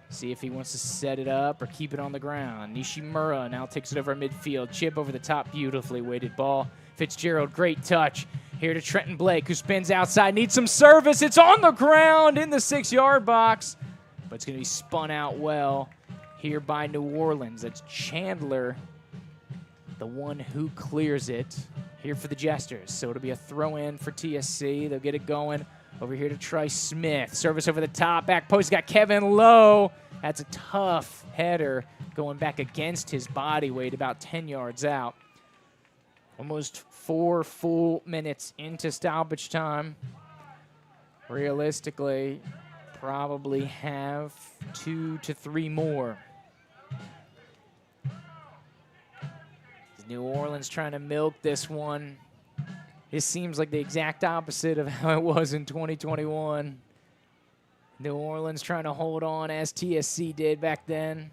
See if he wants to set it up or keep it on the ground. Nishimura now takes it over midfield. Chip over the top, beautifully weighted ball. Fitzgerald, great touch. Here to Trenton Blake, who spins outside, needs some service. It's on the ground in the 6-yard box, but it's going to be spun out well here by New Orleans. That's Chandler, the one who clears it here for the Jesters. So it'll be a throw-in for TSC. They'll get it going over here to Trey Smith. Service over the top. Back post got Kevin Lowe. That's a tough header going back against his body weight about 10 yards out. Almost 4 full minutes into stoppage time. Realistically, probably have 2 to 3 more. New Orleans trying to milk this one. This seems like the exact opposite of how it was in 2021. New Orleans trying to hold on as TSC did back then.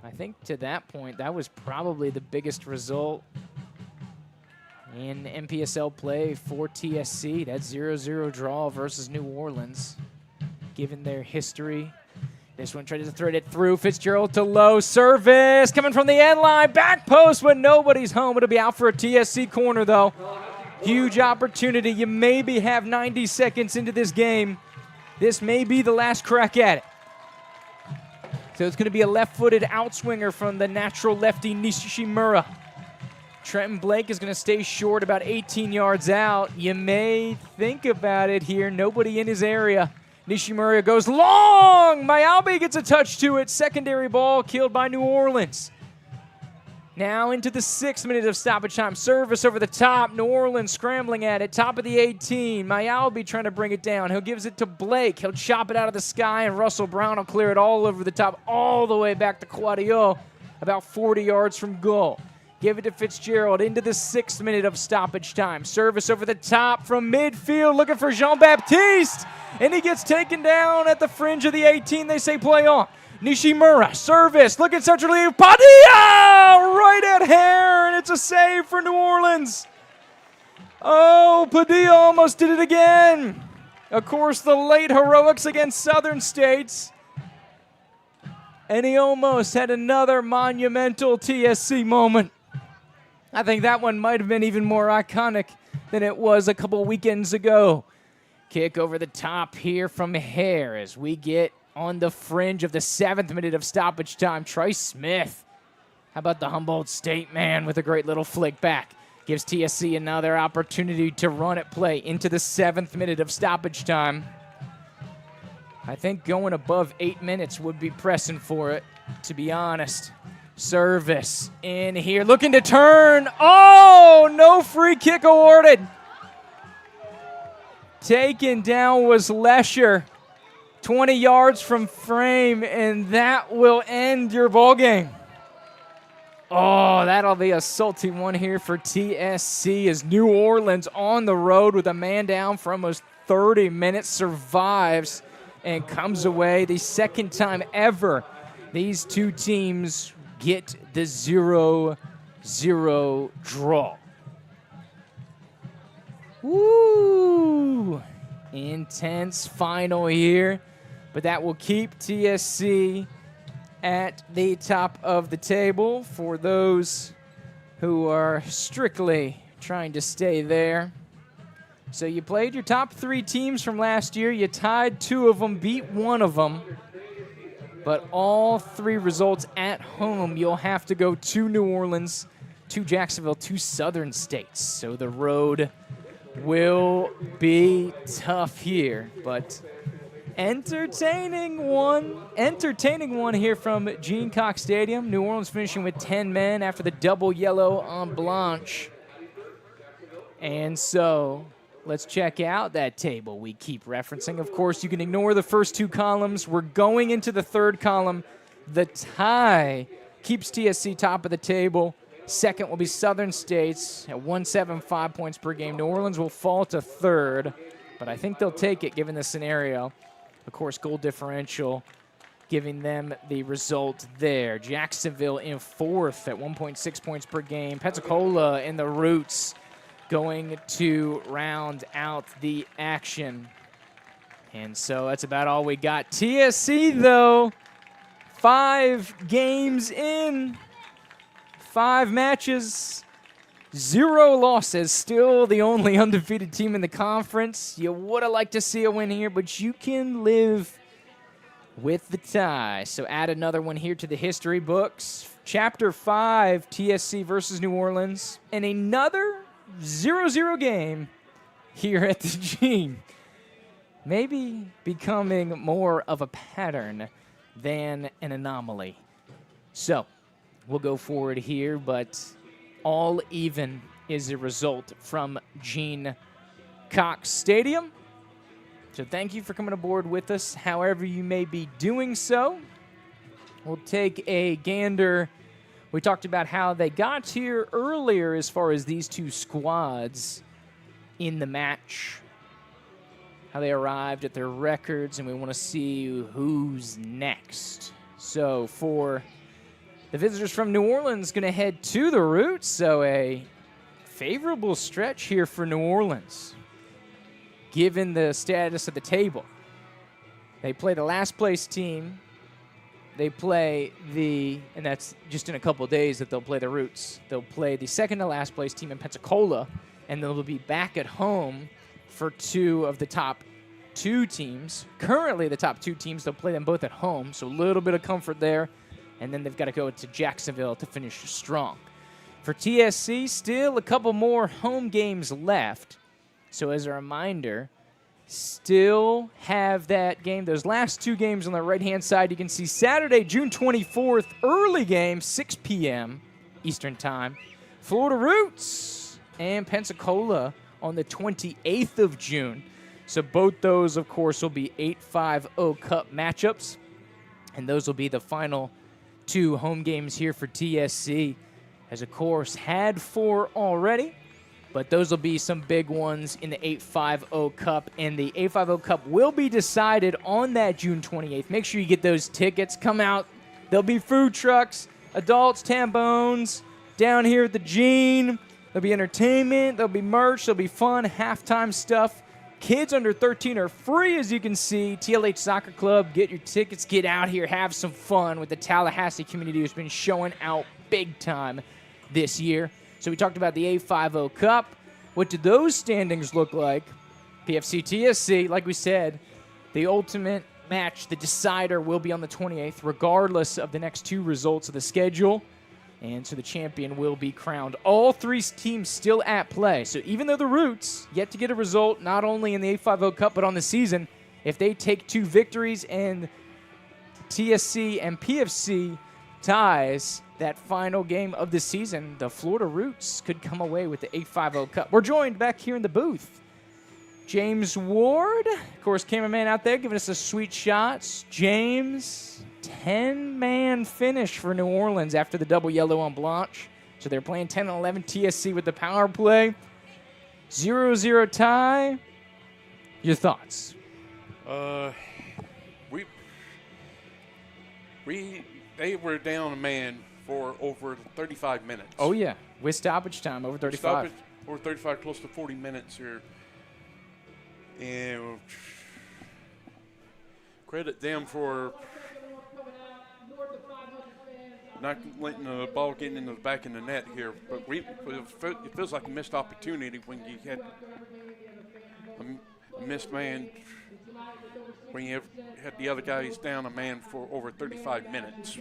I think to that point, that was probably the biggest result in MPSL play for TSC. That 0-0 draw versus New Orleans, given their history. This one tries to thread it through. Fitzgerald to Lowe. Service coming from the end line. Back post when nobody's home. It'll be out for a TSC corner, though. Huge opportunity. You maybe have 90 seconds into this game. This may be the last crack at it. So it's going to be a left-footed outswinger from the natural lefty Nishimura. Trenton Blake is going to stay short about 18 yards out. You may think about it here. Nobody in his area. Nishimura goes long. Mayalbi gets a touch to it. Secondary ball killed by New Orleans. Now into the 6th minute of stoppage time. Service over the top. New Orleans scrambling at it. Top of the 18. Mayalbi trying to bring it down. He'll gives it to Blake. He'll chop it out of the sky, and Russell Brown will clear it all over the top, all the way back to Quadio, about 40 yards from goal. Give it to Fitzgerald into the 6th minute of stoppage time. Service over the top from midfield, looking for Jean-Baptiste, and he gets taken down at the fringe of the 18. They say play on. Nishimura, service, looking centrally, Padilla, right at hair, and it's a save for New Orleans. Oh, Padilla almost did it again. Of course, the late heroics against Southern States. And he almost had another monumental TSC moment. I think that one might have been even more iconic than it was a couple weekends ago. Kick over the top here from Hare as we get on the fringe of the 7th minute of stoppage time. Trey Smith. How about the Humboldt State man with a great little flick back? Gives TSC another opportunity to run at play into the 7th minute of stoppage time. I think going above 8 minutes would be pressing for it, to be honest. Service in here, looking to turn. Oh, no free kick awarded. Taken down was Lesher, 20 yards from frame, and that will end your ball game. Oh, that'll be a salty one here for TSC as New Orleans on the road with a man down for almost 30 minutes survives and comes away the second time ever these two teams get the 0-0 draw. Woo! Intense final here, but that will keep TSC at the top of the table for those who are strictly trying to stay there. So you played your top 3 teams from last year. You tied 2 of them, beat 1 of them. But all 3 results at home, you'll have to go to New Orleans, to Jacksonville, to Southern States. So the road will be tough here, but entertaining one here from Gene Cox Stadium. New Orleans finishing with 10 men after the double yellow on Blanche. And so let's check out that table we keep referencing. Of course, you can ignore the first 2 columns. We're going into the 3rd column. The tie keeps TSC top of the table. Second will be Southern States at 175 points per game. New Orleans will fall to 3rd, but I think they'll take it given the scenario. Of course, goal differential giving them the result there. Jacksonville in 4th at 1.6 points per game. Pensacola in the Roots going to round out the action. And so that's about all we got. TSC, though, 5 games in, 5 matches, 0 losses. Still the only undefeated team in the conference. You would have liked to see a win here, but you can live with the tie. So add another one here to the history books. Chapter 5, TSC versus New Orleans. And another 0-0 game here at the Gene. Maybe becoming more of a pattern than an anomaly. So we'll go forward here, but all even is a result from Gene Cox Stadium. So thank you for coming aboard with us, however you may be doing so. We'll take a gander. We talked about how they got here earlier as far as these 2 squads in the match, how they arrived at their records, and we want to see who's next. So for the visitors from New Orleans, going to head to the Roots, so a favorable stretch here for New Orleans, given the status of the table. They play the last place team. They play and that's just in a couple of days that they'll play the Roots. They'll play the second to last place team in Pensacola, and they'll be back at home for 2 of the top 2 teams. Currently the top 2 teams, they'll play them both at home, so a little bit of comfort there. And then they've got to go to Jacksonville to finish strong. For TSC, still a couple more home games left. So as a reminder, still have that game. Those last 2 games on the right-hand side, you can see Saturday, June 24th, early game, 6 p.m. Eastern Time. Florida Roots and Pensacola on the 28th of June. So both those, of course, will be 8-5-0 Cup matchups. And those will be the final 2 home games here for TSC. Has, of course, had 4 already. But those will be some big ones in the 8-5-0 Cup. And the 8-5-0 Cup will be decided on that June 28th. Make sure you get those tickets. Come out. There'll be food trucks, adults, tambones, down here at the Gene. There'll be entertainment. There'll be merch. There'll be fun, halftime stuff. Kids under 13 are free, as you can see. TLH Soccer Club, get your tickets, get out here, have some fun with the Tallahassee community who's been showing out big time this year. So we talked about the A50 Cup. What do those standings look like? PFC TSC, like we said, the ultimate match, the decider, will be on the 28th, regardless of the next two results of the schedule. And so the champion will be crowned. All three teams still at play. So even though the Roots yet to get a result, not only in the A50 Cup, but on the season, if they take 2 victories and TSC and PFC ties that final game of the season, the Florida Roots could come away with the A50 Cup. We're joined back here in the booth. James Ward, of course, cameraman out there giving us the sweet shots. James, 10-man finish for New Orleans after the double yellow on Blanche. So they're playing 10 and 11 TSC with the power play. 0-0 tie. Your thoughts? They were down a man for over 35 minutes. Oh, yeah. With stoppage time, over 35. Over 35, close to 40 minutes here. And credit them for not letting the ball get into the back of the net here. But it feels like a missed opportunity when you had a missed man, when you had the other guys down a man for over 35 minutes.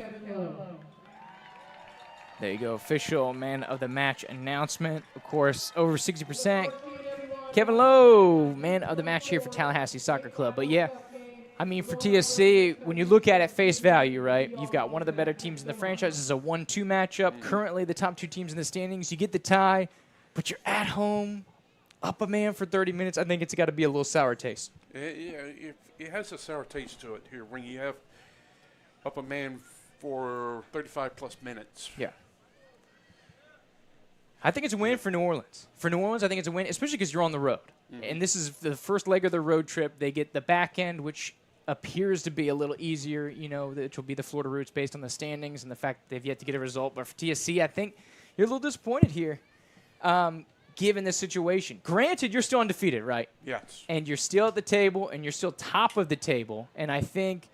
There you go, official man of the match announcement. Of course, over 60%. Kevin Lowe, man of the match here for Tallahassee Soccer Club. But yeah, I mean, for TSC, when you look at it face value, right, you've got one of the better teams in the franchise. This is a 1-2 matchup. Currently, the top 2 teams in the standings. You get the tie, but you're at home, up a man for 30 minutes. I think it's got to be a little sour taste. Yeah, it has a sour taste to it here when you have up a man for 35-plus minutes. Yeah. I think it's a win for New Orleans. For New Orleans, I think it's a win, especially because you're on the road. And this is the first leg of the road trip. They get the back end, which appears to be a little easier, which will be the Florida Roots based on the standings and the fact that they've yet to get a result. But for TSC, I think you're a little disappointed here, given this situation. Granted, you're still undefeated, right? Yes. And you're still at the table, and you're still top of the table. And I think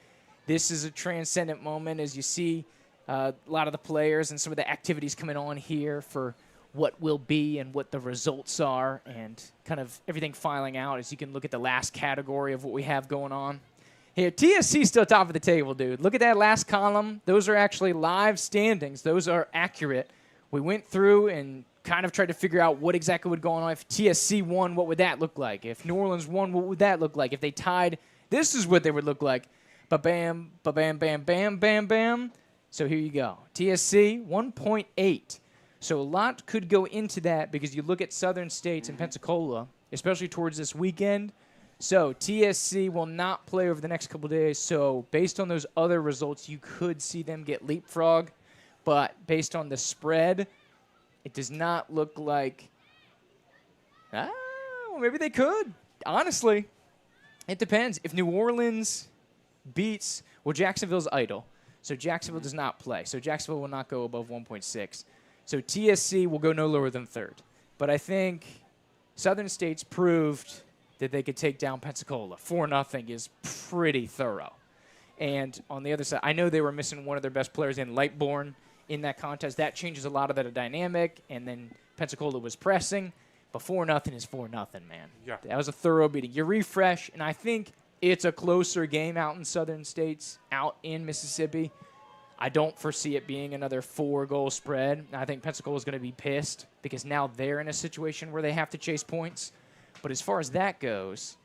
this is a transcendent moment as you see a lot of the players and some of the activities coming on here for what will be and what the results are, and kind of everything filing out as you can look at the last category of what we have going on. Here, TSC still top of the table, dude. Look at that last column. Those are actually live standings. Those are accurate. We went through and kind of tried to figure out what exactly would go on. If TSC won, what would that look like? If New Orleans won, what would that look like? If they tied, this is what they would look like. Ba-bam, ba-bam, bam, bam, bam, bam. So here you go. TSC, 1.8. So a lot could go into that because you look at Southern States and Pensacola, especially towards this weekend. So TSC will not play over the next couple days. So based on those other results, you could see them get leapfrog. But based on the spread, it does not look like well, maybe they could. Honestly, it depends. If New Orleans beats, Jacksonville's idle. So Jacksonville does not play. So Jacksonville will not go above 1.6. So TSC will go no lower than third. But I think Southern States proved that they could take down Pensacola. 4-0 is pretty thorough. And on the other side, I know they were missing one of their best players in Lightbourne in that contest. That changes a lot of that dynamic. And then Pensacola was pressing. But 4-0 is 4-0, man. Yeah. That was a thorough beating. You refresh, and I think it's a closer game out in Southern States, out in Mississippi. I don't foresee it being another 4-goal spread. I think Pensacola is going to be pissed because now they're in a situation where they have to chase points. But as far as that goes,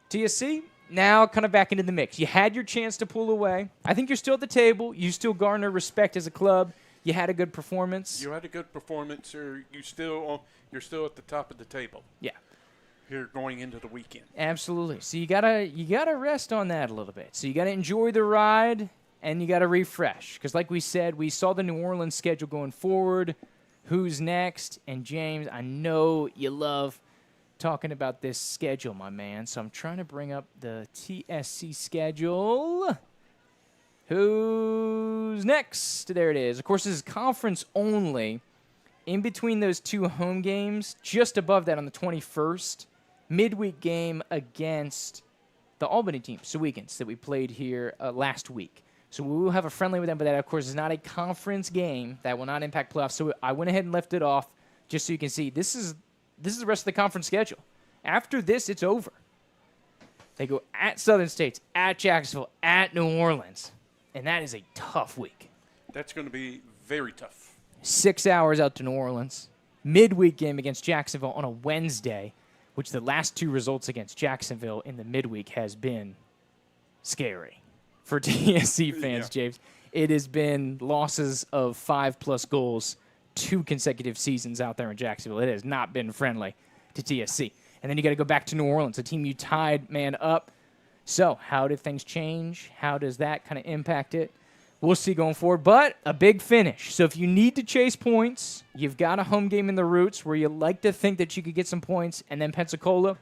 TSC now kind of back into the mix. You had your chance to pull away. I think you're still at the table. You still garner respect as a club. You had a good performance. You had a good performance, or you're still at the top of the table. Yeah. Here going into the weekend. Absolutely. So you gotta rest on that a little bit. So you gotta enjoy the ride. And you got to refresh. Because like we said, we saw the New Orleans schedule going forward. Who's next? And James, I know you love talking about this schedule, my man. So I'm trying to bring up the TSC schedule. Who's next? There it is. Of course, this is conference only. In between those 2 home games, just above that on the 21st, midweek game against the Albany team, Sowetans, that we played here last week. So we will have a friendly with them, but that, of course, is not a conference game. That will not impact playoffs. So I went ahead and left it off just so you can see. This is the rest of the conference schedule. After this, it's over. They go at Southern States, at Jacksonville, at New Orleans, and that is a tough week. That's going to be very tough. 6 hours out to New Orleans. Midweek game against Jacksonville on a Wednesday, which the last 2 results against Jacksonville in the midweek has been scary for TSC fans, James. It has been losses of 5+ goals 2 consecutive seasons out there in Jacksonville. It has not been friendly to TSC. And then you got to go back to New Orleans, a team you tied man up. So how did things change? How does that kind of impact it? We'll see going forward, but a big finish. So if you need to chase points, you've got a home game in the Roots where you like to think that you could get some points, and then Pensacola.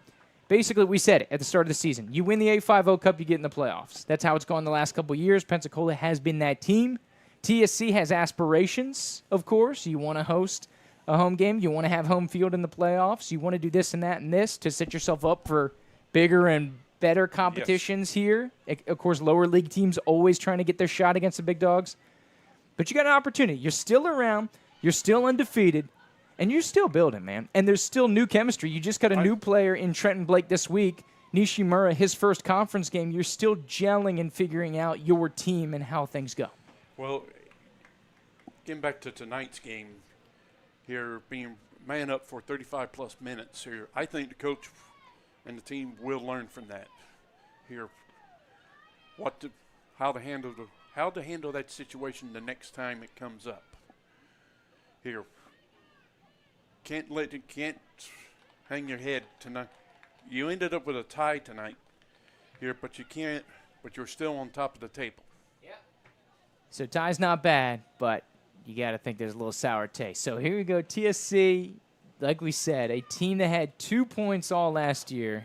Basically, we said it at the start of the season. You win the A50 Cup, you get in the playoffs. That's how it's gone the last couple of years. Pensacola has been that team. TSC has aspirations, of course. You want to host a home game. You want to have home field in the playoffs. You want to do this and that and this to set yourself up for bigger and better competitions here. Of course, lower league teams always trying to get their shot against the big dogs. But you got an opportunity. You're still around. You're still undefeated. And you're still building, man. And there's still new chemistry. You just got a new player in Trenton Blake this week. Nishimura, his first conference game. You're still gelling and figuring out your team and how things go. Well, getting back to tonight's game here, being man up for 35+ minutes here, I think the coach and the team will learn from that here. How to handle that situation the next time it comes up. Here, can't hang your head tonight. You ended up with a tie tonight here, but you're still on top of the table. Yeah. So tie's not bad, but you got to think there's a little sour taste. So here we go, TSC. Like we said, a team that had 2 points all last year,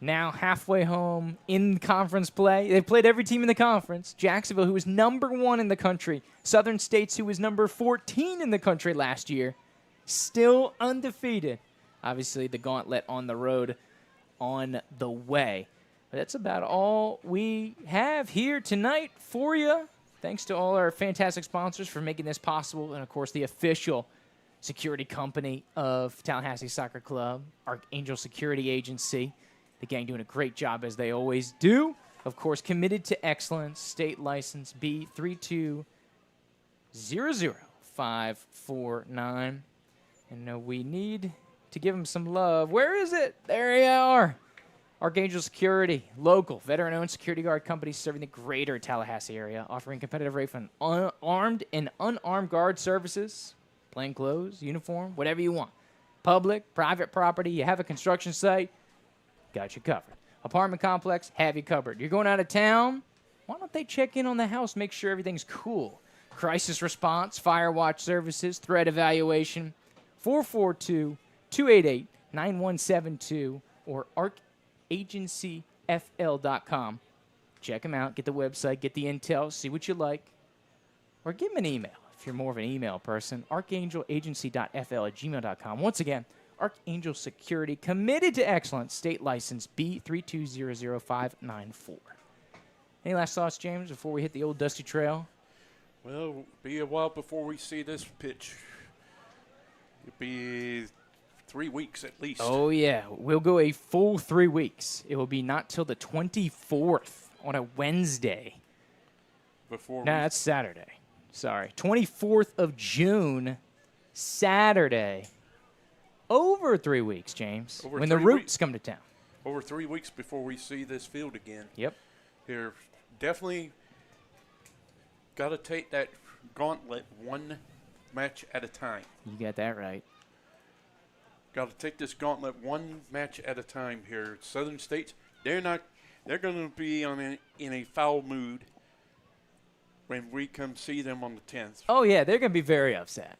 now halfway home in conference play. They've played every team in the conference. Jacksonville, who was number 1 in the country. Southern States, who was number 14 in the country last year, still undefeated. Obviously, the gauntlet on the road on the way. But that's about all we have here tonight for you. Thanks to all our fantastic sponsors for making this possible. And, of course, the official security company of Tallahassee Soccer Club, Archangel Security Agency. The gang doing a great job, as they always do. Of course, committed to excellence, state license B3200549. And we need to give them some love. Where is it? There you are. Archangel Security, local, veteran-owned security guard company serving the greater Tallahassee area, offering competitive rates on armed and unarmed guard services. Plain clothes, uniform, whatever you want. Public, private property, you have a construction site, got you covered. Apartment complex, have you covered. You're going out of town, why don't they check in on the house, make sure everything's cool. Crisis response, fire watch services, threat evaluation, 442-288-9172 or arcagencyfl.com. Check them out, get the website, get the intel, see what you like, or give them an email. If you're more of an email person, archangelagency.fl@gmail.com. Once again, Archangel Security, committed to excellence, state license B3200594. Any last thoughts, James, before we hit the old dusty trail? Well, it'll be a while before we see this pitch. It'll be 3 weeks at least. Oh, yeah. We'll go a full 3 weeks. It will be not till the 24th on a Wednesday. That's Saturday. Sorry. 24th of June, Saturday. Over 3 weeks, James, when the Roots come to town. Over 3 weeks before we see this field again. Yep. Here, definitely got to take that gauntlet one match at a time. You got that right. Got to take this gauntlet one match at a time here. Southern States, they're going to be in a foul mood when we come see them on the 10th. Oh, yeah, they're going to be very upset,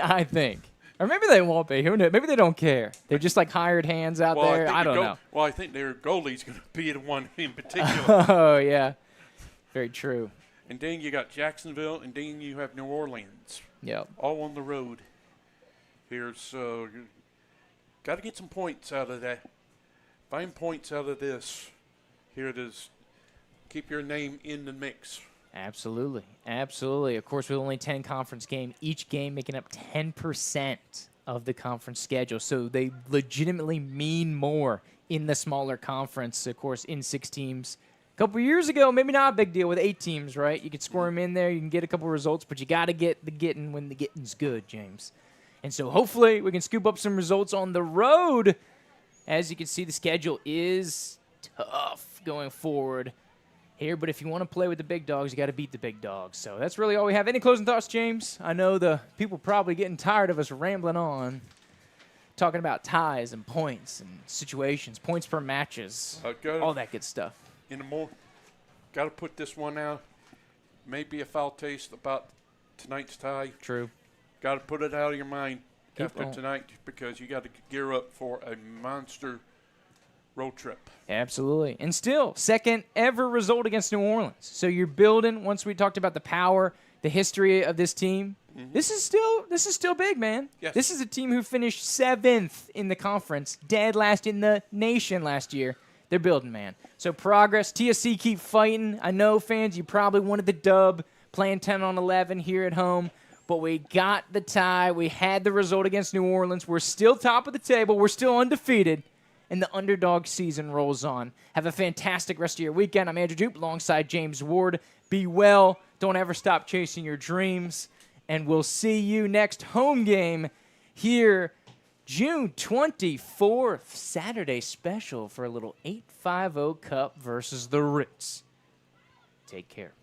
I think. Or maybe they won't be. Who knows? Maybe they don't care. They're just like hired hands out there. I don't know. Well, I think their goalie's going to be the one in particular. Oh, yeah. Very true. And then you got Jacksonville, and then you have New Orleans. Yep. All on the road. Here's Got to get some points out of that. Find points out of this. Here it is. Keep your name in the mix. Absolutely. Absolutely. Of course, with only 10 conference games, each game making up 10% of the conference schedule. So they legitimately mean more in the smaller conference. Of course, in 6 teams. A couple years ago, maybe not a big deal with 8 teams, right? You could score them in there. You can get a couple results, but you got to get the getting when the getting's good, James. And so hopefully we can scoop up some results on the road. As you can see, the schedule is tough going forward here. But if you want to play with the big dogs, you got to beat the big dogs. So that's really all we have. Any closing thoughts, James? I know the people probably getting tired of us rambling on, talking about ties and points and situations, points per matches, all that good stuff. Got to put this one out. Maybe a foul taste about tonight's tie. True. Got to put it out of your mind after tonight because you got to gear up for a monster road trip. Absolutely. And still, second ever result against New Orleans. So you're building, once we talked about the power, the history of this team, this is still big, man. Yes. This is a team who finished 7th in the conference, dead last in the nation last year. They're building, man. So progress. TSC keep fighting. I know, fans, you probably wanted the dub, playing 10 on 11 here at home. But we got the tie. We had the result against New Orleans. We're still top of the table. We're still undefeated. And the underdog season rolls on. Have a fantastic rest of your weekend. I'm Andrew Dupe alongside James Ward. Be well. Don't ever stop chasing your dreams. And we'll see you next home game here June 24th, Saturday special for a little 850 Cup versus the Ritz. Take care.